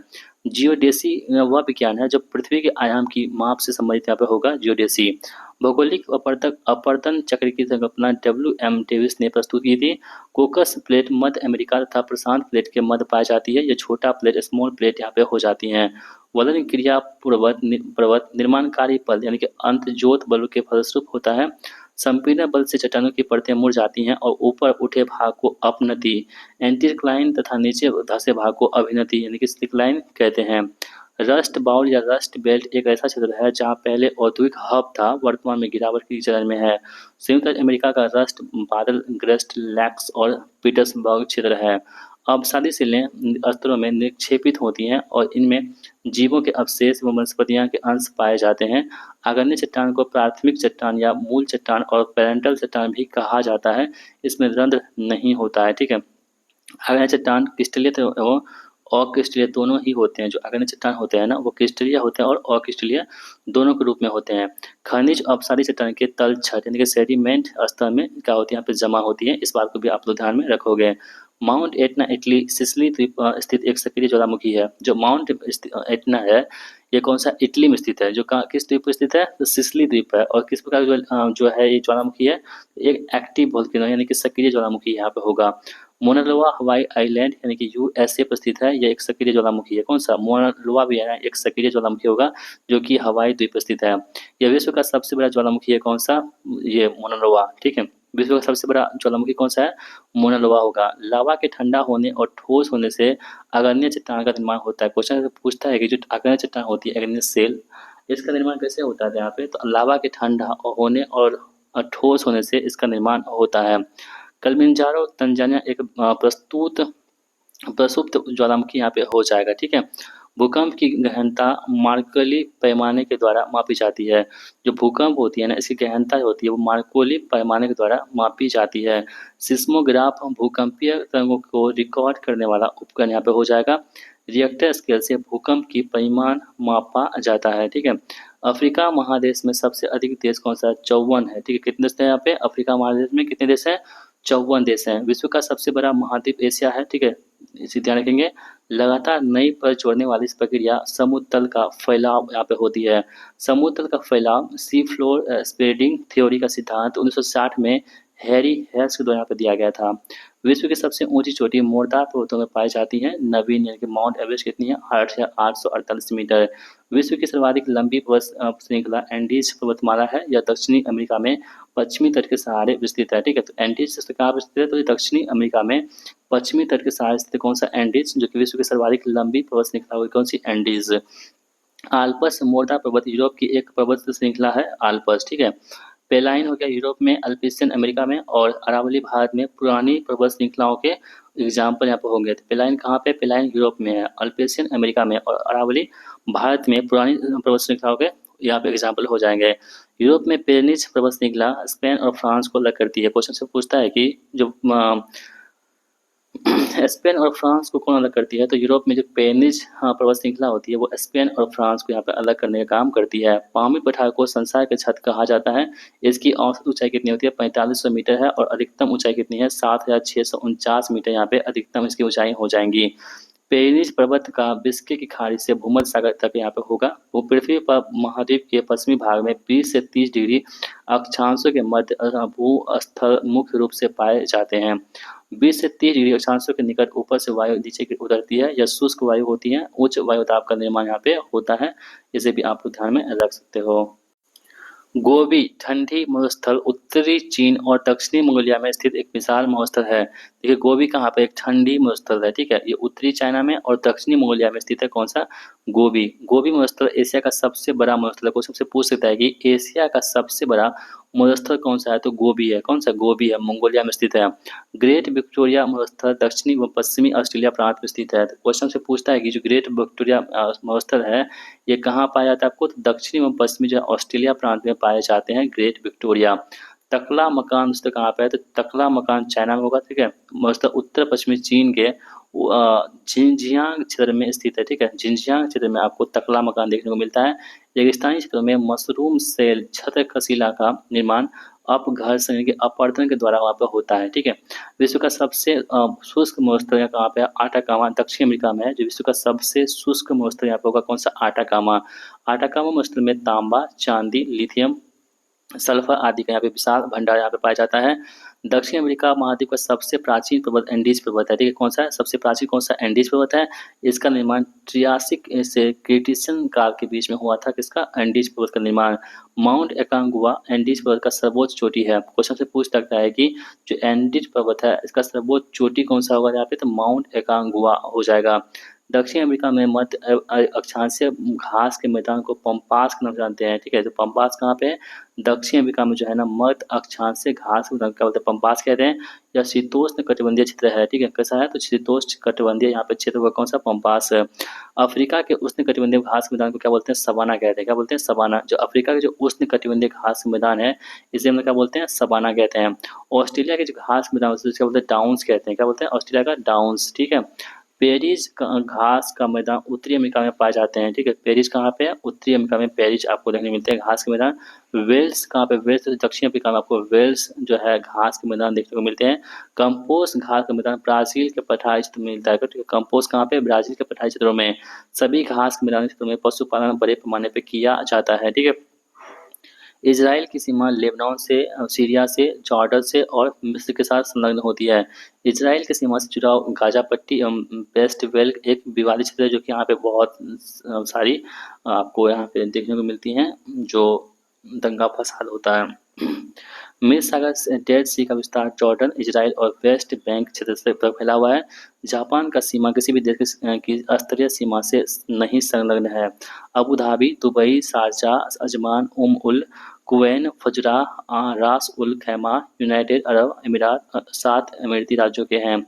जियोडेसी वह विज्ञान है जो पृथ्वी के आयाम की माप से संबंधित यहाँ पे होगा जियोडेसी। भौगोलिक अपवर्तन चक्र की संकल्पना WM डेविस ने प्रस्तुत की थी। कोकस प्लेट मध्य अमेरिका तथा प्रशांत प्लेट के मध्य पाई जाती है। ये छोटा प्लेट स्मॉल प्लेट यहाँ पे हो जाती हैं। वलन क्रिया पूर्ववत निर्माणकारी पल यानी कि अंतर्ज्योत बल के फलस्वरूप होता है। संपीड़न बल से चट्टानों की परतें मुड़ जाती हैं और ऊपर उठे भाग को अपनति, एंटीक्लाइन तथा नीचे धंसे भाग को अभिनति यानी कि स्लिकलाइन कहते हैं। रस्ट बाउल या रस्ट बेल्ट एक ऐसा क्षेत्र है जहाँ पहले औद्योगिक हब था, वर्तमान में गिरावट की चरण में है। संयुक्त अमेरिका का रस्ट बादल ग्रस्त लैक्स और पीटर्सबर्ग क्षेत्र है। अपसारी सिलें स्तरों में निक्षेपित होती हैं और इनमें जीवों के अवशेष व वनस्पतियां के अंश पाए जाते हैं। आग्नेय चट्टान को प्राथमिक चट्टान या मूल चट्टान और पेरेंटल चट्टान भी कहा जाता है। इसमें रंध्र नहीं होता है, ठीक है? आग्नेय चट्टान क्रिस्टलीय एवं अक्रिस्टलीय दोनों ही होते हैं। जो आग्नेय चट्टान होते हैं ना वो क्रिस्टलीय होते हैं और अक्रिस्टलीय दोनों के रूप में होते हैं। खनिज अपसारी चट्टान के तल छत यानी कि सेडिमेंट स्तर में क्या होती है यहाँ पे जमा होती है। इस बात को भी आप लोग ध्यान में रखोगे। माउंट एटना इटली सिसिली द्वीप स्थित एक सक्रिय ज्वालामुखी है। जो माउंट एटना है ये कौन सा इटली में स्थित है। जो किस द्वीप पर स्थित है? तो सिसिली द्वीप है। और किस प्रकार जो है ये ज्वालामुखी है, एक एक्टिव वोल्केनो यानी कि सक्रिय ज्वालामुखी यहाँ पे होगा। मोनालोआ हवाई आइलैंड यानी कि USA पर स्थित है। यह एक सक्रिय ज्वालामुखी है। कौन सा? मोनालोआ भी है एक सक्रिय ज्वालामुखी होगा जो कि हवाई द्वीप पर स्थित है। यह विश्व का सबसे बड़ा ज्वालामुखी है। कौन सा? ये मोनालोआ, ठीक है? विश्व का सबसे बड़ा ज्वालामुखी कौन सा है? मोनालोआ होगा। लावा के ठंडा होने और ठोस होने से अग्नेय चट्टान का निर्माण होता है। क्वेश्चन पूछता है कि जो अग्नेय चट्टान होती है अग्नेय शेल, इसका निर्माण कैसे होता है यहाँ पे? तो लावा के ठंडा होने और ठोस होने से इसका निर्माण होता है। किलिमंजारो तंजानिया एक प्रसुप्त ज्वालामुखी यहाँ पे हो जाएगा, ठीक है? भूकंप की गहनता मार्कोली पैमाने के द्वारा मापी जाती है। जो भूकंप होती है ना इसकी गहनता होती है वो मार्कोली पैमाने के द्वारा मापी जाती है। सिस्मोग्राफ भूकंपीय तरंगों को रिकॉर्ड करने वाला उपकरण यहाँ पे हो जाएगा। रिएक्टर स्केल से भूकंप की परिमाण मापा जाता है, ठीक है? अफ्रीका महादेश में सबसे अधिक देश कौन सा है? 54 है, ठीक है? कितने देश हैं यहाँ पे? अफ्रीका महादेश में कितने देश हैं? 54 देश हैं। विश्व का सबसे बड़ा महाद्वीप एशिया है, ठीक है? इसे ध्यान रखेंगे। लगातार नई परत जोड़ने वाली इस प्रक्रिया समुद्र तल का फैलाव यहाँ पे होती है। समुद्र तल का फैलाव सी फ्लोर स्प्रेडिंग थ्योरी का सिद्धांत 1960 में हैरी हेस के द्वारा यहाँ पे दिया गया था। विश्व की सबसे ऊंची चोटी मोरदार पर्वतों में पाई जाती है। नवीन यानी कि माउंट एवरेस्ट कितनी है? 8,848 मीटर। विश्व की सर्वाधिक लंबी पर्वत श्रृंखला एंडीज पर्वतमाला है। यह दक्षिणी अमेरिका में पश्चिमी तट के सहारे विस्तृत है, ठीक है? तो एंडीज कहाँ पर स्थित है? तो ये दक्षिणी अमेरिका में पश्चिमी तट के सहारे स्थित कौन सा? एंडीज, जो कि विश्व की सर्वाधिक लंबी पर्वत श्रृंखला हुई कौन सी? एंडीज। आल्प्स मोरदार पर्वत यूरोप की एक पर्वत श्रृंखला है आल्प्स, ठीक है? पेलाइन हो गया यूरोप में, अल्पेशियन अमेरिका में और अरावली भारत में। पुरानी पर्वत श्रृंखलाओं के एग्जाम्पल यहाँ पर होंगे। तो पेलाइन कहाँ पे? पेलाइन यूरोप में है, अल्पेशियन अमेरिका में और अरावली भारत में। पुरानी पर्वत श्रृंखलाओं के यहाँ पे एग्जाम्पल हो जाएंगे। यूरोप में पेनिस पर्वत श्रृंखला स्पेन और फ्रांस को अलग करती है। क्वेश्चन से पूछता है कि जो स्पेन और फ्रांस को कौन अलग करती है? तो यूरोप में जो पेनिस पर्वत श्रृंखला होती है वो स्पेन और फ्रांस को यहाँ पे अलग करने का काम करती है। पामी पठार को संसार के छत कहा जाता है। इसकी औसत ऊंचाई कितनी होती है? 4500 मीटर है और अधिकतम ऊंचाई कितनी है? 7,649 मीटर यहाँ पे अधिकतम इसकी ऊंचाई हो जाएंगी। पेरिस पर्वत का बिस्के की खाड़ी से भूमध्य सागर तक यहाँ पे होगा। वो पृथ्वी पर महाद्वीप के पश्चिमी भाग में 20 से 30 डिग्री अक्षांशों के मध्य भूस्थल मुख्य रूप से पाए जाते हैं। 20 से 30 डिग्री अक्षांशों के निकट ऊपर से वायु नीचे की उतरती है या शुष्क वायु होती है, उच्च वायुदाब का निर्माण यहाँ पे होता है। इसे भी आप लोग ध्यान में रख सकते हो। गोबी ठंडी मरुस्थल उत्तरी चीन और दक्षिणी मंगोलिया में स्थित एक विशाल मरुस्थल है। देखिए गोबी कहाँ पे एक ठंडी मरुस्थल है, ठीक है। ये उत्तरी चाइना में और दक्षिणी मंगोलिया में स्थित है कौन सा? गोबी। गोबी मरुस्थल एशिया का सबसे बड़ा मरुस्थल है। क्वेश्चन से पूछ सकता है कि एशिया का सबसे बड़ा मरुस्थल कौन सा है? तो गोबी है। कौन सा? गोबी है, मंगोलिया में स्थित है। ग्रेट विक्टोरिया मरुस्थल दक्षिणी व पश्चिमी ऑस्ट्रेलिया प्रांत में स्थित है। तो क्वेश्चन से पूछता है कि जो ग्रेट विक्टोरिया मरुस्थल है ये कहाँ पाया जाता है आपको? तो दक्षिणी एवं पश्चिमी जो ऑस्ट्रेलिया प्रांत में पाए जाते हैं ग्रेट विक्टोरिया। तकला मकान दोस्तों कहाँ पे है? तो तकला मकान चाइना में होगा, ठीक है। मतलब उत्तर पश्चिमी चीन के झिंजियांग क्षेत्र में स्थित है, ठीक है। झिंजियांग क्षेत्र में आपको तकला मकान देखने को मिलता है। रेगिस्तानी क्षेत्रों में मशरूम सेल छत्र कशीला का निर्माण अपघर्षण यानी कि अपवर्तन के द्वारा वहाँ पर होता है, ठीक है। विश्व का सबसे शुष्क मरुस्थल कहाँ पे है? आटाकामा दक्षिण अमेरिका में है। जो विश्व का सबसे शुष्क मरुस्थल यहाँ पे होगा कौन सा? आटाकामा। आटाकामा मरुस्थल में तांबा, चांदी, लिथियम, सल्फर आदि का यहाँ पे विशाल भंडार यहाँ पे पाया जाता है। दक्षिण अमेरिका महाद्वीप का सबसे प्राचीन पर्वत एंडीज पर्वत है, ठीक है। कौन सा है सबसे प्राचीन? कौन सा? एंडीज पर्वत है। इसका निर्माण ट्रियासिक से क्रिटिशियन काल के बीच में हुआ था। किसका? एंडीज पर्वत का निर्माण। माउंट एकांगुआ एंडीज पर्वत का सर्वोच्च चोटी है। क्वेश्चन से पूछ सकता है कि जो एंडीज पर्वत है इसका सर्वोच्च चोटी कौन सा होगा यहाँ पे? तो माउंट एकांगुआ हो जाएगा। दक्षिण अमेरिका में मध्य अक्षांशीय घास के मैदान को पम्पास के नाम से जानते हैं, ठीक है। तो पम्पास कहाँ पे है? दक्षिण अमेरिका में जो है ना मध्य अक्षांशीय घास क्या बोलते हैं? पम्पास कहते हैं। या शीतोष्ण कटिबंधीय क्षेत्र है, ठीक है। कैसा है? तो शीतोष्ण कटिबंधीय यहाँ पे क्षेत्र हुआ कौन सा? पम्पास है। अफ्रीका के उष्ण कटिबंधीय घास के मैदान को क्या बोलते हैं? सवाना कहते हैं। क्या बोलते हैं? सवाना। जो अफ्रीका के जो उष्ण कटिबंधीय घास के मैदान है इसे हम लोग क्या बोलते हैं? सवाना कहते हैं। ऑस्ट्रेलिया के जो घास मैदान है क्या बोलते हैं? डाउन्स कहते हैं। क्या बोलते हैं? ऑस्ट्रेलिया का डाउन्स, ठीक है। पेरिस घास का मैदान उत्तरी अमेरिका में पाए जाते हैं, ठीक है। पेरिस कहाँ पे है? उत्तरी अमेरिका में पेरिस आपको देखने मिलते हैं घास के मैदान। वेल्स कहाँ पे? वेल्स दक्षिण अफ्रीका में आपको वेल्स जो है घास के मैदान देखने को मिलते हैं। कंपोस्ट घास का मैदान ब्राजील के पठारी क्षेत्र में मिलता है, ठीक है। कंपोस्ट कहाँ पे? ब्राजील के पठारी क्षेत्रों में। सभी घास के मैदान क्षेत्रों में पशुपालन बड़े पैमाने पे किया जाता है, ठीक है। इजराइल की सीमा लेबनान से सीरिया से जॉर्डन से और मिस्र के साथ संलग्न होती है। इजराइल की सीमा से जुड़ा गाजा पट्टी एवं वेस्ट वेल एक विवादित क्षेत्र है जो कि यहाँ पे बहुत सारी आपको यहाँ पे देखने को मिलती हैं जो दंगा फसाद होता है। मिड सागर से डेड सी का विस्तार जॉर्डन, इजराइल और वेस्ट बैंक क्षेत्र से फैला हुआ है। जापान का सीमा किसी भी देश की स्तरीय सीमा से नहीं संलग्न है। Abu Dhabi, Dubai, Sharjah, Ajman, al Quwain, Fujairah, Ras al खैमा, यूनाइटेड अरब अमीरात 7 अमेरिकी राज्यों के हैं।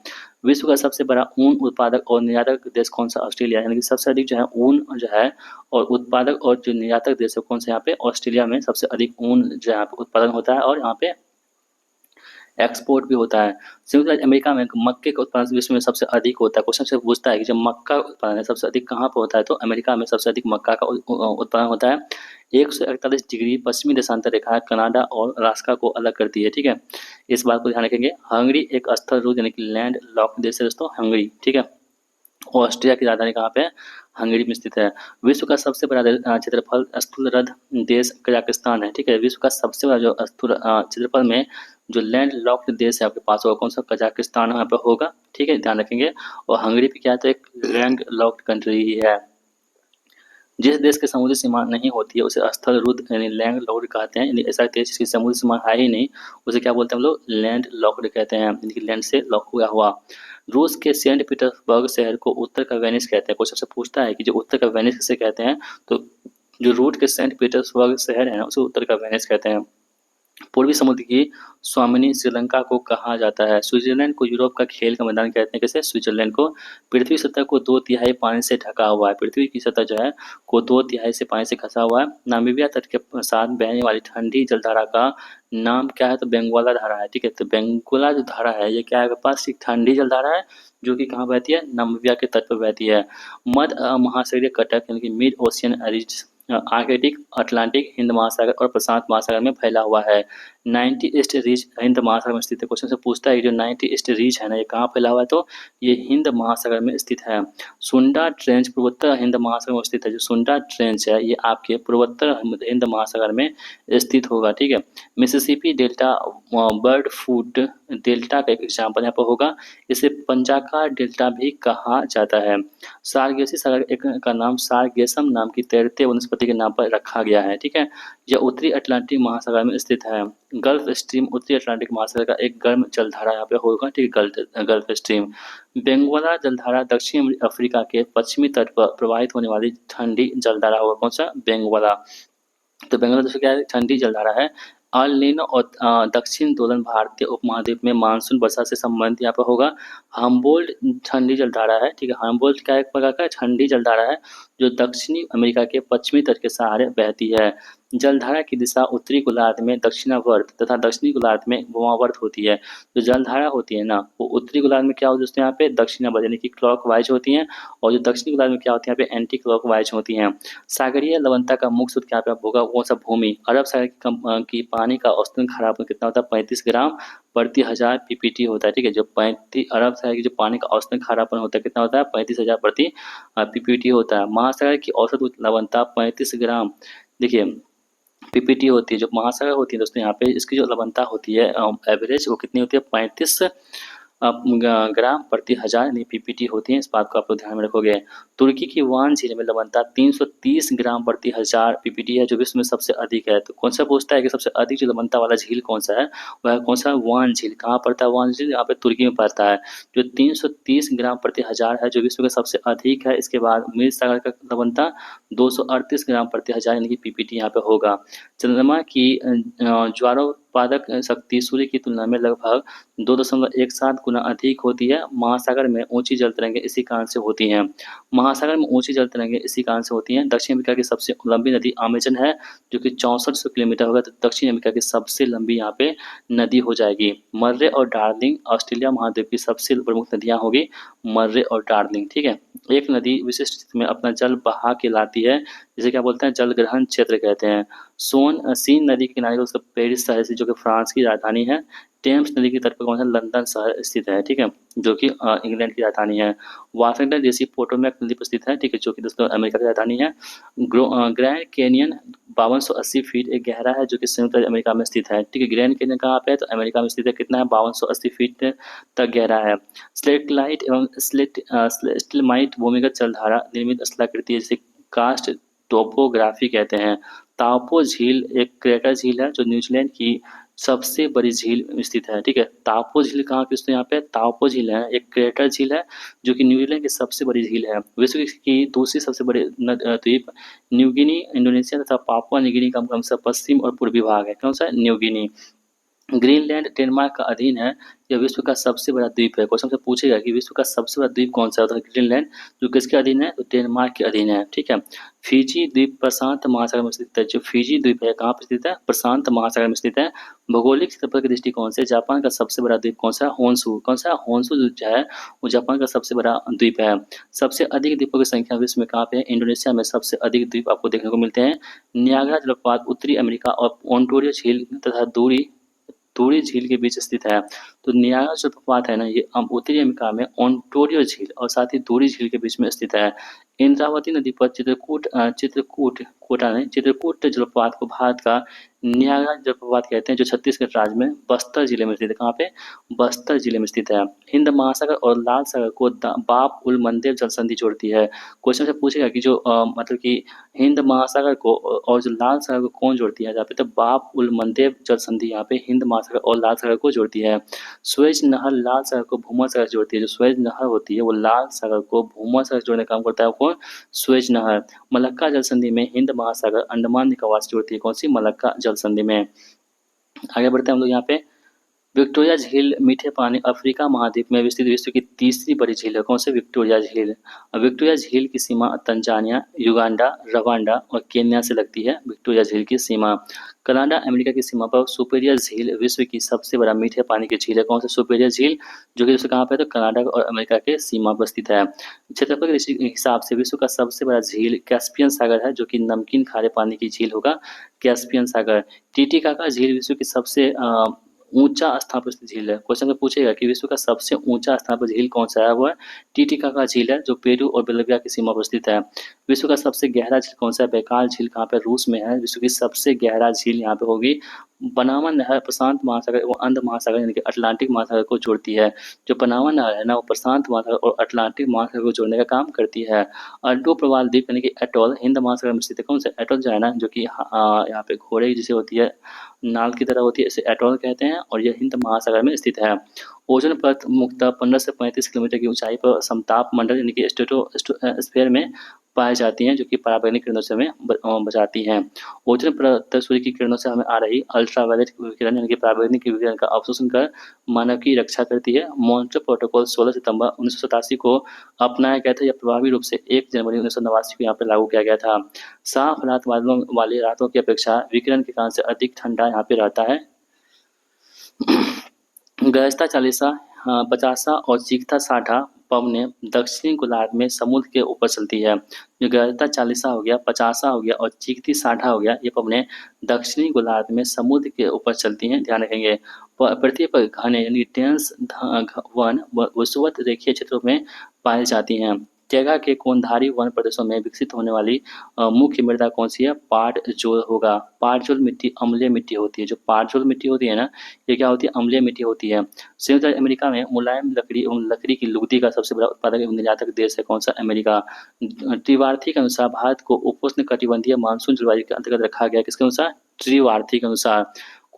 विश्व का सबसे बड़ा ऊन उत्पादक और निर्यातक देश कौन सा? ऑस्ट्रेलिया। यानी कि सबसे अधिक जो है ऊन जो है और उत्पादक और जो निर्यातक देश है कौन सा? यहाँ पे ऑस्ट्रेलिया में सबसे अधिक ऊन जो है यहाँ पे उत्पादन होता है और यहाँ पे एक्सपोर्ट भी होता है। संयुक्त राज्य अमेरिका में मक्के का उत्पादन विश्व में सबसे अधिक होता है। क्वेश्चन से पूछता है कि जब मक्का उत्पादन है सबसे अधिक कहाँ पर होता है? तो अमेरिका में सबसे अधिक मक्का का उत्पादन होता है। 141 डिग्री पश्चिमी देशांतर रेखा कनाडा और अलास्का को अलग करती है, ठीक है। इस बात को ध्यान रखेंगे। हंगरी एक स्थल रूप यानी कि लैंड लॉक देश है दोस्तों, हंगरी, ठीक है। ऑस्ट्रिया की राजधानी कहाँ पे है? हंगरी में स्थित है। विश्व का सबसे बड़ा क्षेत्रफल स्थूलरध देश कजाकिस्तान है, ठीक है। विश्व का सबसे बड़ा जो स्थूल क्षेत्रफल में जो लैंड लॉक्ड देश है आपके पास होगा कौन सा? कजाकिस्तान यहाँ पे होगा, ठीक है, ध्यान रखेंगे। और हंगरी भी क्या है? तो एक लैंड लॉक्ड कंट्री ही है। जिस देश की समुद्री सीमा नहीं होती है उसे स्थल रुद्ध यानी लैंड लॉक्ड कहते हैं। यानी ऐसा देश जिसकी समुद्री सीमा है ही नहीं उसे क्या बोलते हैं हम लोग? लैंड लॉक्ड कहते हैं, यानी कि लैंड से लॉक हुआ हुआ। रूस के सेंट पीटर्सबर्ग शहर को उत्तर का वेनिस कहते हैं। क्वेश्चन से पूछता है कि जो उत्तर का वेनिस किसे कहते हैं? तो जो रूट के सेंट पीटर्सबर्ग शहर है ना उसे उत्तर का वेनिस कहते हैं। पूर्वी समुद्र की स्वामिनी श्रीलंका को कहा जाता है। स्विट्जरलैंड को यूरोप का खेल का मैदान कहते हैं। कैसे? स्विट्जरलैंड को। पृथ्वी सतह को 2/3 पानी से ढका हुआ है। पृथ्वी की सतह जो है को 2/3 से पानी से घसा हुआ है। नामीबिया तट के साथ बहने वाली ठंडी जलधारा का नाम क्या है? तो बेंगोला धारा है, ठीक है। तो बेंगोला जो धारा है ये क्या है? आपके पास एक ठंडी जलधारा है जो कि कहाँ बहती है? नामीबिया के तट पर बहती है। मध्य महासागरीय कटक यानी कि mid ocean ridge Arctic, Atlantic, हिंद महासागर और प्रशांत महासागर में फैला हुआ है। 90 ईस्ट रीज हिंद महासागर में स्थित है। क्वेश्चन से पूछता है कि जो 90 ईस्ट रीज है ना ये कहाँ फैला हुआ है? तो ये हिंद महासागर में स्थित है। सुंडा ट्रेंच पूर्वोत्तर हिंद महासागर में स्थित है। जो सुंडा ट्रेंच है ये आपके पूर्वोत्तर हिंद महासागर में स्थित होगा, ठीक है। Mississippi delta bird food delta का एक एग्जाम्पल यहाँ पर होगा। इसे पंजाकार डेल्टा भी कहा जाता है। सारगेसी सागर एक का नाम सारगेसम नाम की तैरते वनस्पति के नाम पर रखा गया है, ठीक है। यह उत्तरी अटलांटिक महासागर में स्थित है। गल्फ स्ट्रीम उत्तरी अटलांटिक महासागर का एक गर्म जलधारा यहाँ पे होगा, ठीक है। गल्फ स्ट्रीम बेंगोला जलधारा दक्षिण अफ्रीका के पश्चिमी तट पर प्रवाहित होने वाली ठंडी जलधारा होगा। कौन सा? बेंगोला। तो बेंगोला दोस्तों क्या है? ठंडी जलधारा है। अल नीनो और दक्षिण दोलन भारतीय उपमहाद्वीप में मानसून वर्षा से संबंधित यहाँ पर होगा। हम्बोल्ट ठंडी जलधारा है, ठीक है। हम्बोल्ट क्या एक प्रकार का ठंडी जलधारा है जो दक्षिणी अमेरिका के पश्चिमी तट के सहारे बहती है। जलधारा की दिशा उत्तरी गोलार्ध में दक्षिणावर्त तथा दक्षिणी गोलार्ध में वामावर्त होती है। जो जलधारा होती है ना वो उत्तरी गोलार्ध में क्या होती है दोस्तों? यहाँ पे दक्षिणावर्त यानी कि क्लॉकवाइज होती हैं, और जो दक्षिणी गोलार्ध में क्या होती है? यहाँ पे एंटी क्लॉकवाइज होती हैं। सागरीय लवणता का मुख्य स्रोत क्या पे होगा? वो सब भूमि। अरब सागर की पानी का औसतन खारापन कितना होता है? 35 ग्राम प्रति हजार पीपीटी होता है, ठीक है। जो 35 अरब सागर की जो पानी का औसतन खारापन होता है कितना होता है? 35,000 प्रति पीपीटी होता है। महासागर की औसत लवणता 35 ग्राम देखिए पीपीटी होती है। जो महासागर होती है दोस्तों यहाँ पे इसकी जो लवणता होती है एवरेज वो कितनी होती है? 35 ग्राम प्रति हजार यानी पीपीटी होती है। इस बात को आप लोग ध्यान में रखोगे। तुर्की की वान झील में लवणता 330 ग्राम प्रति हजार पीपीटी है, जो विश्व में सबसे अधिक है। तो कौन सा पूछता है कि सबसे अधिक जो लवणता वाला झील कौन सा है? वह कौन सा? वान झील। कहाँ पड़ता है वान झील? यहाँ पे तुर्की में पड़ता है। जो 330 ग्राम प्रति हजार है जो विश्व का सबसे अधिक है। इसके बाद मृत सागर का लवणता 238 ग्राम प्रति हजार यानी कि पीपीटी यहाँ पे होगा। चंद्रमा की ज्वारोत्पादक शक्ति सूर्य की तुलना में लगभग 2.17 गुना अधिक होती है। महासागर में ऊंची जल तरंगें इसी कारण से होती हैं। महासागर में ऊंची जल तरंगें इसी कारण से होती हैं। दक्षिण अमेरिका की सबसे लंबी नदी अमेजन है जो कि 6400 किलोमीटर होगा। तो दक्षिण अमेरिका की सबसे लंबी यहाँ पे नदी हो जाएगी। मर्रे और डार्लिंग ऑस्ट्रेलिया महाद्वीप की सबसे प्रमुख नदियाँ होगी मर्रे और डार्लिंग, ठीक है। एक नदी विशिष्ट स्थिति में अपना जल बहा के लाती है, जिसे क्या बोलते हैं? जल ग्रहण क्षेत्र कहते हैं। सीन नदी के किनारे उसका पेरिस शहर से जो कि फ्रांस की राजधानी है। टेम्स नदी के तट पर कौन सा? लंदन शहर स्थित है, ठीक है, जो कि इंग्लैंड की राजधानी है। वाशिंगटन डीसी पोटोमैक नदी पर स्थित है, ठीक है, जो कि दोस्तों अमेरिका की राजधानी है। ग्रैंड कैनियन 5280 फीट एक गहरा है जो कि संयुक्त राज्य अमेरिका में स्थित है, ठीक है। ग्रैंड कैनियन कहाँ पे है? तो अमेरिका में स्थित है। कितना है? 5280 फीट तक गहरा है। स्लेटलाइट एवं स्टिलमाइट भूमिगत जलधारा निर्मित स्थलाकृति जिसे कास्ट टोपोग्राफी कहते हैं। ताओपो झील एक क्रेटर झील है जो न्यूजीलैंड की सबसे बड़ी झील में स्थित है, ठीक है। ताओपो झील कहाँ पे? दोस्तों यहाँ पे ताओपो झील है एक क्रेटर झील है जो कि न्यूजीलैंड की सबसे बड़ी झील है। विश्व की दूसरी सबसे बड़ी द्वीप न्यूगिनी इंडोनेशिया तथा पापुआ न्यूगिनी का क्रमशः पश्चिम और पूर्वी भाग है। कौन सा? न्यूगिनी। ग्रीनलैंड डेनमार्क का अधीन है। यह विश्व का सबसे बड़ा द्वीप है। क्वेश्चन से पूछेगा कि विश्व का सबसे बड़ा द्वीप कौन सा है? तो ग्रीनलैंड, जो किसके अधीन है? तो डेनमार्क के अधीन है, ठीक है। फिजी द्वीप प्रशांत महासागर में स्थित है। जो फिजी द्वीप है कहाँ पर स्थित है? प्रशांत महासागर में स्थित है। भौगोलिक क्षेत्रफल के दृष्टिकोण से जापान का सबसे बड़ा द्वीप कौन सा? होन्शु। कौन सा? होन्शु द्वीप जो है वो जापान का सबसे बड़ा द्वीप है। सबसे अधिक द्वीपों की संख्या विश्व में कहाँ पे है? इंडोनेशिया में सबसे अधिक द्वीप आपको देखने को मिलते हैं। नियाग्रा जलप्रपात उत्तरी अमेरिका और ओंटारियो झील तथा दूरी झील के बीच स्थित है। तो नियाग्रा जलप्रपात है ना ये उत्तरी अमेरिका में ओंटारियो झील और साथ ही दूरी झील के बीच में स्थित है। इंद्रावती नदी पर चित्रकूट जलप्रपात को भारत का नियाग्रा जलप्रपात कहते हैं जो छत्तीसगढ़ राज्य में बस्तर जिले में स्थित है। कहाँ पे? बस्तर जिले में स्थित है। हिंद महासागर और लाल सागर को बाप उल मंदेव जल संधि जोड़ती है। क्वेश्चन से पूछेगा कि जो मतलब कि हिंद महासागर को और जो लाल सागर को कौन जोड़ती है? जहाँ पे तो बाप उल मंदेव जल संधि यहाँ पे हिंद महासागर और लाल सागर को जोड़ती है। स्वेज नहर लाल सागर को भूमध्य सागर से जोड़ती है। जो स्वेज नहर होती है वो लाल सागर को भूमध्य सागर से जोड़ने का काम करता है कौन? स्वेज नहर। मलक्का जल संधि में हिंद महासागर अंडमान निकोबार से जोड़ती है। कौन सी? मलक्का जल संधि में। आगे बढ़ते हैं हम लोग यहाँ पे। विक्टोरिया झील मीठे पानी अफ्रीका महाद्वीप में विस्तृत विश्व की तीसरी बड़ी झील है। कौन से? विक्टोरिया झील। विक्टोरिया झील की सीमा तंजानिया, युगांडा, रवांडा और केन्या से लगती है। विक्टोरिया झील की सीमा। कनाडा अमेरिका की सीमा पर सुपेरियर झील विश्व की सबसे बड़ा मीठे पानी की झील है। कौन सा? सुपेरियर झील, जो कि कहाँ पे है? तो कनाडा और अमेरिका के सीमा पर स्थित है। क्षेत्रफल के हिसाब से विश्व का सबसे बड़ा झील कैस्पियन सागर है जो कि नमकीन खारे पानी की झील होगा कैस्पियन सागर। टीटीकाका झील विश्व की सबसे ऊंचा स्थान पर स्थित झील है। क्वेश्चन में पूछेगा कि विश्व का सबसे ऊंचा स्थान पर झील कौन सा है, वो है टीटीकाका झील है, जो पेरू और बोलिविया की सीमा पर स्थित है। विश्व का सबसे गहरा झील कौन सा है, बैकाल झील कहाँ पे, रूस में है। विश्व की सबसे गहरा झील यहाँ पे होगी पनामा नहर, प्रशांत महासागर वो अंध महासागर यानी कि अटलांटिक महासागर को जोड़ती है। जो पनामा नहर है ना, वो प्रशांत महासागर और अटलांटिक महासागर को जोड़ने का काम करती है। अर्डो प्रवाल द्वीप यानी कि एटोल हिंद महासागर में स्थित है। कौन सा एटोल जो है ना, जो कि यहाँ पे घोड़े जैसे होती है, नाल की तरह होती है, इसे एटोल कहते हैं और यह हिंद महासागर में स्थित है। ओजोन परत मुख्यतः 15 से 35 किलोमीटर की ऊंचाई पर समताप मंडल यानी कि स्फीयर में पाई जाती हैं, जो कि पराबैंगनी किरणों से हमें बचाती हैं। ओजोन परत सूर्य की किरणों से हमें आ रही अल्ट्रावायलेट विकिरण यानी कि पराबैंगनी विकिरण का अवशोषण कर मानव की रक्षा करती है। मॉन्ट्रियल प्रोटोकॉल 16 सितंबर 1987 को अपनाया गया था। यह प्रभावी रूप से 1 जनवरी 1989 को यहाँ पे लागू किया गया था। साफ रात वाली रातों की अपेक्षा विकिरण के कारण से अधिक ठंडा यहाँ पे रहता है। गरजता चालीसा, 50 और चीखता 60 पवनें दक्षिणी गोलार्ध में समुद्र के ऊपर चलती है। जो गरजता 40 हो गया, 50 हो गया और चीखती 60 हो गया, ये पवनें दक्षिणी गोलार्ध में समुद्र के ऊपर चलती हैं, ध्यान रखेंगे। पृथ्वी पर घने यानी डेंस वन वसुवत रेखीय क्षेत्रों में पाई जाती हैं। जगह के कोनधारी वन प्रदेशों में विकसित होने वाली मुख्य मृदा कौन सी है, पाटजोल होगा। पाटजोल मिट्टी अम्लीय मिट्टी होती है। जो पाटजोल मिट्टी होती है ना, ये क्या होती है, अम्लीय मिट्टी होती है। संयुक्त राज्य अमेरिका में मुलायम लकड़ी एवं लकड़ी की लुगदी का सबसे बड़ा उत्पादक एवं निर्यातक देश है, कौन सा, अमेरिका। त्रिवार्थी के अनुसार भारत को उपोष्ण कटिबंधीय मानसून जलवायु के अंतर्गत रखा गया, किसके अनुसार, त्रिवार्थी के अनुसार।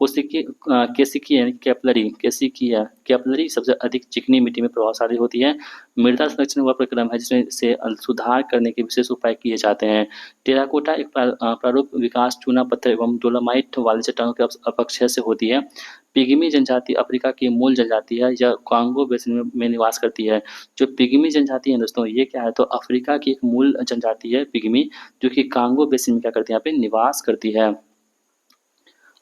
केसिकी यानी कैपलरी, केसिकिया कैपलरी सबसे अधिक चिकनी मिट्टी में प्रभावशाली होती है। मृदा संरक्षण वह प्रक्रम है जिसमें से सुधार करने के विशेष उपाय किए जाते हैं। टेराकोटा एक प्रारूप विकास चूना पत्थर एवं डोलोमाइट वाले चट्टानों के अपक्षय से होती है। पिग्मी जनजाति अफ्रीका की मूल जनजाति है, यह कांगो बेसिन में निवास करती है। जो पिग्मी जनजाति है दोस्तों, ये क्या है, तो अफ्रीका की एक मूल जनजाति है पिग्मी, जो कि कांगो बेसिन में क्या करती है, यहाँ पे निवास करती है।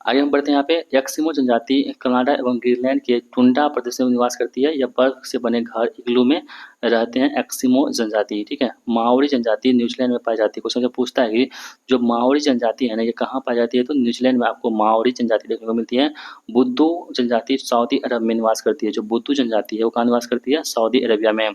आगे हम बढ़ते हैं। यहाँ पे एस्किमो जनजाति कनाडा एवं ग्रीनलैंड के टुंड्रा प्रदेश में निवास करती है। यह बर्फ से बने घर इग्लू में रहते हैं, एस्किमो जनजाति, ठीक है। माओरी जनजाति न्यूजीलैंड में पाई जाती है। क्वेश्चन पूछता है कि जो माओरी जनजाति है ना, ये कहाँ पाई जाती है, तो न्यूजीलैंड में आपको माओरी जनजाति देखने को मिलती है। बुद्धू जनजाति सऊदी अरब में निवास करती है। जो बुद्धू जनजाति है वो कहाँ निवास करती है, सऊदी अरेबिया में।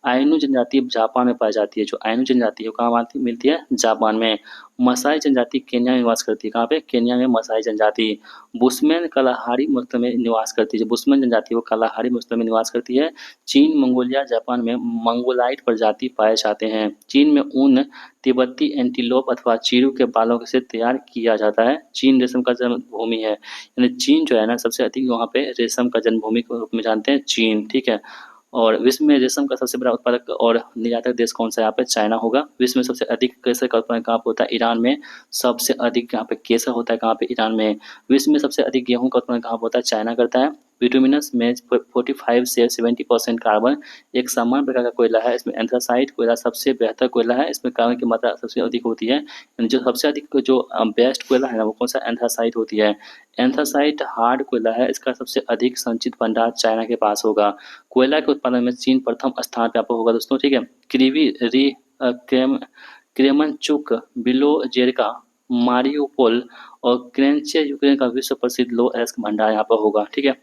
आइनू जनजाति जापान में पाई जाती है। जो आइनू जनजाति है वो कहाँ मिलती है, जापान में। मसाई जनजाति केन्या में निवास करती है। कहाँ पे, केन्या में मसाई जनजाति। बुशमैन कलाहारी मरुस्थल में निवास करती है। जो बुशमैन जनजाति है वो कलाहारी मरुस्थल में निवास करती है। चीन, मंगोलिया, जापान में मंगोलाइट प्रजाति पाए जाते हैं। चीन में ऊन तिब्बती एंटीलोप अथवा चीरू के बालों से तैयार किया जाता है। चीन रेशम का जन्मभूमि है, यानी चीन जो है ना, सबसे अधिक वहाँ पे रेशम का जन्मभूमि के रूप में जानते हैं चीन, ठीक है। और विश्व में रेशम का सबसे बड़ा उत्पादक और निर्यातक देश कौन सा है, यहाँ पे चाइना होगा। विश्व में सबसे अधिक केसर का उत्पादन कहाँ पे होता है, ईरान में। सबसे अधिक यहाँ पे केसर होता है कहाँ पे, ईरान में। विश्व में सबसे अधिक गेहूं का उत्पादन कहाँ पे होता है, चाइना करता है। बिटुमिनस में 45 से 70% कार्बन एक सामान्य प्रकार का कोयला है। इसमें एंथ्रासाइट कोयला सबसे बेहतर कोयला है। इसमें कार्बन की मात्रा सबसे अधिक होती है। जो सबसे अधिक जो बेस्ट कोयला है ना, वो कौन सा, एंथ्रासाइट होती है। एंथ्रासाइट हार्ड कोयला है। इसका सबसे अधिक संचित भंडार चाइना के पास होगा। कोयला के उत्पादन में चीन प्रथम स्थान पे आपको होगा दोस्तों, ठीक है। क्रीवी री क्रेमनचुक, बिलोजेरिका, मारियोपोल और क्रेंचे यूक्रेन का विश्व प्रसिद्ध लो एस्क भंडार यहाँ पर होगा, ठीक है।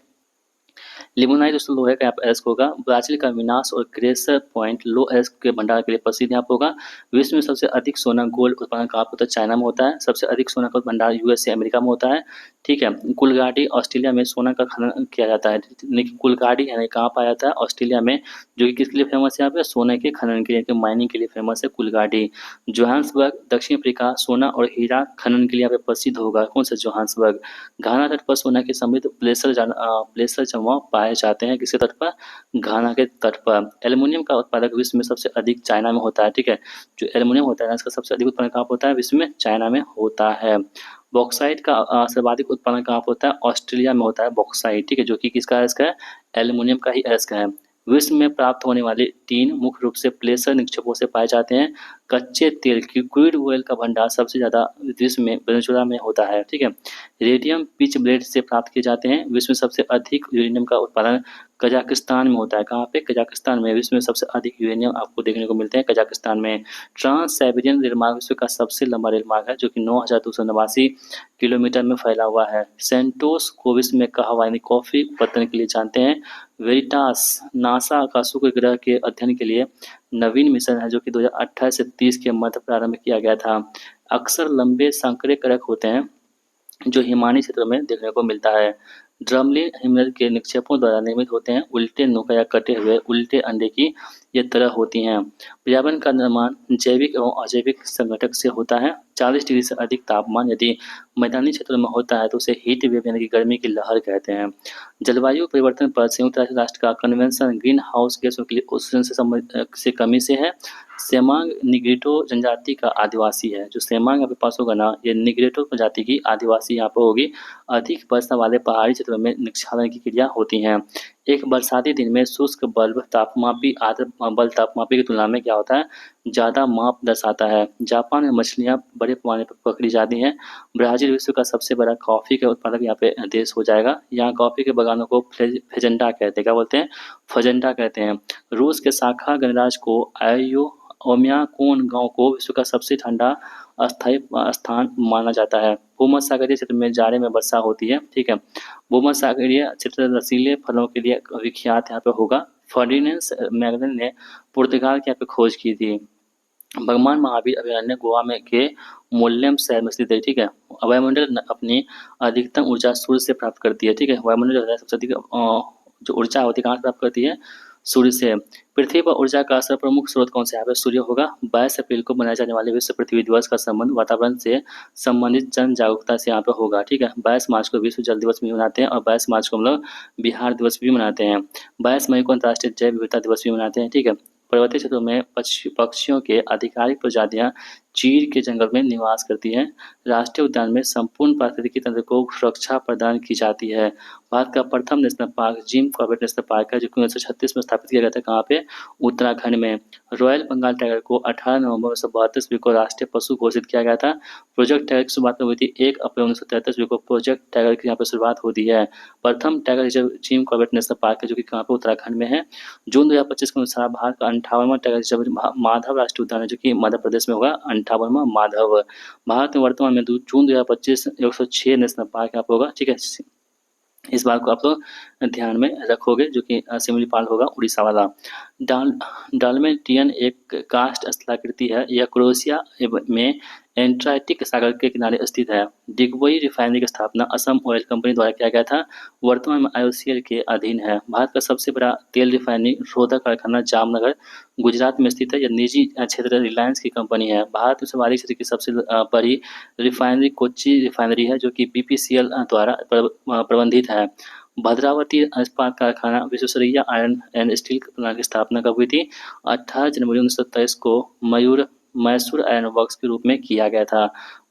लिमोनाइट दोस्तों लोहे का यहाँ पर एस्क होगा। ब्राजील का मिनास और ग्रेसर पॉइंट लो एस्क के भंडार के लिए प्रसिद्ध यहाँ पर होगा। विश्व में सबसे अधिक सोना गोल्ड उत्पादन कहाँ पर होता है, चाइना में होता है। सबसे अधिक सोना का भंडार यूएसए अमेरिका में होता है, ठीक है। कुलगाड़ी ऑस्ट्रेलिया में सोना का खनन किया जाता है। लेकिन कुलगाड़ी यानी कहाँ पाया जाता है, ऑस्ट्रेलिया में, जो कि किसके लिए फेमस है, यहाँ पे सोने के खनन के लिए, माइनिंग के लिए फेमस है कुलगाड़ी। जोहान्सबर्ग दक्षिण अफ्रीका सोना और हीरा खनन के लिए यहाँ पे प्रसिद्ध होगा, कौन सा, जोहान्सबर्ग। घाना तट पर सोना के समृद्ध प्लेसर जमा पाए जाते हैं, किसके तट पर, घाना के तट पर। एल्युमिनियम का उत्पादक विश्व में सबसे अधिक चाइना में होता है, ठीक है। जो एल्युमिनियम होता है ना, इसका सबसे अधिक उत्पादन कहाँ होता है, विश्व में, चाइना में होता है। बॉक्साइट का सर्वाधिक उत्पादन कहाँ होता है, ऑस्ट्रेलिया में होता है बॉक्साइट, ठीक है, जो कि किसका एस्क है, एल्युमिनियम का ही एस्क है। विश्व में प्राप्त होने वाले 3 मुख्य रूप से प्लेसर निक्षेपों से पाए जाते हैं। कच्चे तेल की क्रूड ऑयल का भंडार सबसे ज्यादा विश्व में वेनेजुएला में होता है, ठीक है। रेडियम पिच ब्लेड से प्राप्त किए जाते हैं। विश्व में सबसे अधिक यूरेनियम का उत्पादन कजाकिस्तान में होता है। कहाँ पे? कजाकिस्तान में। विश्व में सबसे अधिक यूरेनियम आपको देखने को मिलते हैं कजाकिस्तान में। ट्रांस साइबेरियन रेल मार्ग विश्व का सबसे लंबा रेल मार्ग है, जो कि 9,289 किलोमीटर में फैला हुआ है। सेंटोस को विश्व में कहा यानी कॉफी उत्पादन के लिए जानते हैं। वेरिटास नासा का शुक्र ग्रह के अध्ययन के लिए नवीन मिशन है, जो कि 2028 से 30 के मध्य प्रारंभ किया गया था। अक्सर लंबे संकरे करक होते हैं, जो हिमानी क्षेत्रों में देखने को मिलता है। ड्रमलिन हिमनद के निक्षेपों द्वारा निर्मित होते हैं। उल्टे नोका या कटे हुए उल्टे अंडे की ये तरह होती हैं। पर्यावरण का निर्माण जैविक एवं अजैविक संघटक से होता है। 40 डिग्री से अधिक तापमान यदि मैदानी क्षेत्रों में होता है तो उसे हीट वेव यानी कि गर्मी की लहर कहते हैं। जलवायु परिवर्तन पर संयुक्त राष्ट्र का कन्वेंशन ग्रीन हाउस गैसों के लिए उत्सर्जन से कमी से है। सेमांग निग्रिटो जनजाति का आदिवासी है। जो सेमांग यहाँ पे पास होगा ना, ये निग्रिटो प्रजाति की आदिवासी यहाँ पे होगी। अधिक वर्षा वाले पहाड़ी क्षेत्रों में निक्षालन की क्रिया होती हैं। एक बरसाती दिन में शुष्क बल्ब तापमापी आर्द्र बल तापमापी की तुलना में क्या होता है, ज़्यादा माप दर्शाता है। जापान में मछलियाँ बड़े पैमाने पर पकड़ी जाती हैं। ब्राज़ील विश्व का सबसे बड़ा कॉफ़ी का उत्पादक यहाँ पे देश हो जाएगा। यहाँ कॉफ़ी के बागानों को फेजेंटा कहते हैं। क्या बोलते हैं? फजेंटा कहते हैं। रूस के शाखा गणराज्य को ओमियाकोन गांव को विश्व का सबसे ठंडा अस्थायी स्थान माना जाता है। भूमध्यसागरीय क्षेत्र में जाड़े में वर्षा होती है। ठीक है। भूमध्यसागरीय क्षेत्र रसीले फलों के लिए विख्यात यहाँ पे होगा। फर्डिनेंड मैगलन ने पुर्तगाल के यहाँ पे खोज की थी। भगवान महावीर अभयारण्य गोवा में के मोल्लेम शहर में स्थित है। ठीक है। वायुमंडल अपनी अधिकतम ऊर्जा सूर्य से प्राप्त करती है। ठीक है। वायुमंडल जो है सबसे अधिक जो ऊर्जा होती है कहाँ से प्राप्त करती है? सूर्य से। पृथ्वी पर ऊर्जा का सर्वप्रमुख स्रोत कौन सा है? सूर्य होगा। 22 अप्रैल को मनाए जाने वाले विश्व पृथ्वी दिवस का संबंध वातावरण से संबंधित जन जागरूकता से यहाँ पे होगा। ठीक है। 22 मार्च को विश्व जल दिवस भी मनाते हैं और 22 मार्च को हम लोग बिहार दिवस भी मनाते हैं। 22 मई को अंतर्राष्ट्रीय जैव विविधता दिवस भी मनाते हैं। ठीक है। पर्वतीय क्षेत्रों में पक्षियों के आधिकारिक प्रजातियां चीड़ के जंगल में निवास करती हैं। राष्ट्रीय उद्यान में संपूर्ण पारिस्थितिकी तंत्र को सुरक्षा प्रदान की जाती है। भारत का प्रथम national park Jim Corbett national park है, जो कि 1936 में स्थापित किया गया था। कहाँ पे? उत्तराखंड में। रॉयल बंगाल टाइगर को 18 नवंबर 1972 ईस्वी को राष्ट्रीय पशु घोषित किया गया था। प्रोजेक्ट टाइगर की शुरुआत हुई थी 1 अप्रैल 1973 ईस्वी को प्रोजेक्ट टाइगर की यहाँ पे शुरुआत होती है। प्रथम tiger reserve Jim Corbett national park है, जो कि कहाँ पे? उत्तराखंड में है। जून 2025 के अनुसार भारत का 58वां टाइगर रिजर्व माधव राष्ट्रीय उद्यान है, जो कि मध्य प्रदेश में होगा। 58वां माधव। भारत में वर्तमान में जून 2025 106 नेशनल पार्क यहाँ पे होगा। ठीक है। इस बात को आप लोग ध्यान में रखोगे, जो कि सिमिलीपाल होगा उड़ीसा वाला। डालमेटियन एक कास्ट स्थलाकृति है। यह क्रोएशिया में एंटार्कटिक सागर के किनारे स्थित है। डिगबोई रिफाइनरी की स्थापना असम ऑयल कंपनी द्वारा किया गया था। वर्तमान में आईओसीएल के अधीन है। भारत का सबसे बड़ा तेल रिफाइनरी रोहतक कारखाना जामनगर गुजरात में स्थित है। यह निजी क्षेत्र रिलायंस की कंपनी है। भारत में शमाली क्षेत्र की सबसे बड़ी रिफाइनरी कोच्चि रिफाइनरी है, जो कि बीपीसीएल द्वारा प्रबंधित है। भद्रावती इस्पात कारखाना Visvesvaraya iron and steel plant की स्थापना कब हुई थी? 18 जनवरी 1927 को मैसूर आयरन वर्क्स के रूप में किया गया था।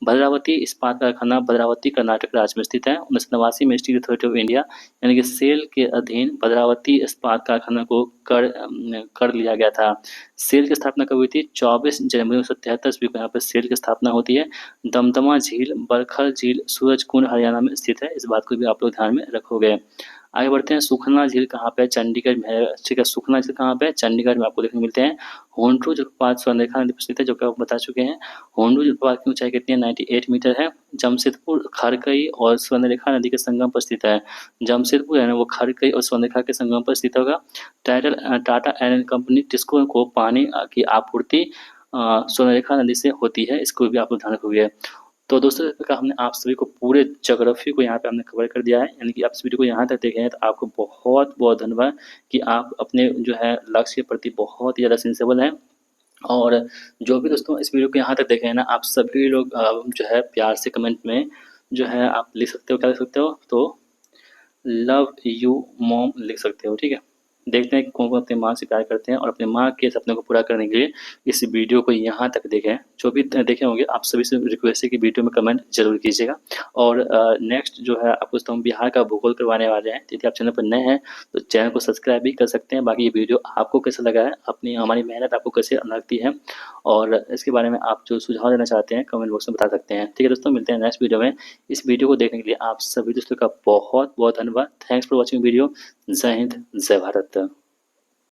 भद्रावती इस्पात कारखाना भद्रावती कर्नाटक राज्य में स्थित है। 1989 में स्टील अथॉरिटी ऑफ इंडिया यानी कि सेल के अधीन भद्रावती इस्पात कारखाना को कर लिया गया था। सेल की स्थापना कब हुई थी? 24 जनवरी 1973 ईस्वी को यहाँ पर सेल की स्थापना होती है। दमदमा झील बरखल झील सूरजकुंड हरियाणा में स्थित है। इस बात को भी आप लोग ध्यान में रखोगे। आगे बढ़ते हैं। सुखना झील कहाँ पे? चंडीगढ़ में है। ठीक है। सुखना झील कहाँ पे? चंडीगढ़ में आपको देखने मिलते हैं। होंडू जलप्रपात स्वर्णरेखा नदी पर स्थित है, जो कि आप बता चुके हैं। होंडू जलप्रपात की ऊंचाई कितनी है? 98 मीटर है। जमशेदपुर खरकई और स्वर्णरेखा नदी के संगम पर स्थित है। जमशेदपुर है ना, वो खरकई और स्वर्णरेखा के संगम पर स्थित होगा। टाटा आयरन कंपनी टिस्को को पानी की आपूर्ति स्वर्णरेखा नदी से होती है। इसको भी आप लोग ध्यान रखोगे। तो दोस्तों, इस प्रकार हमने आप सभी को पूरे ज्योग्राफी को यहाँ पे हमने कवर कर दिया है। यानी कि आप इस वीडियो को यहाँ तक देखे हैं तो आपको बहुत बहुत धन्यवाद कि आप अपने जो है लक्ष्य के प्रति बहुत ही ज़्यादा सेंसिबल हैं। और जो भी दोस्तों इस वीडियो को यहाँ तक देखे हैं ना, आप सभी लोग जो है प्यार से कमेंट में जो है आप लिख सकते हो। क्या लिख सकते हो? तो लव यू मॉम लिख सकते हो। ठीक है। देखते हैं कि कौन-कौन अपनी माँ से प्यार करते हैं और अपनी माँ के सपनों को पूरा करने के लिए इस वीडियो को यहाँ तक देखें। जो भी देखे होंगे आप सभी से रिक्वेस्ट है कि वीडियो में कमेंट ज़रूर कीजिएगा। और नेक्स्ट जो है आपको हम बिहार का भूगोल करवाने वाले हैं। यदि आप चैनल पर नए हैं तो चैनल को सब्सक्राइब भी कर सकते हैं। बाकी ये वीडियो आपको कैसा लगा है, अपनी हमारी मेहनत आपको कैसे लगती है और इसके बारे में आप जो सुझाव देना चाहते हैं कमेंट बॉक्स में बता सकते हैं। ठीक है दोस्तों, मिलते हैं नेक्स्ट वीडियो में। इस वीडियो को देखने के लिए आप सभी दोस्तों का बहुत-बहुत धन्यवाद। Thanks for watching video. जय हिंद, जय भारत।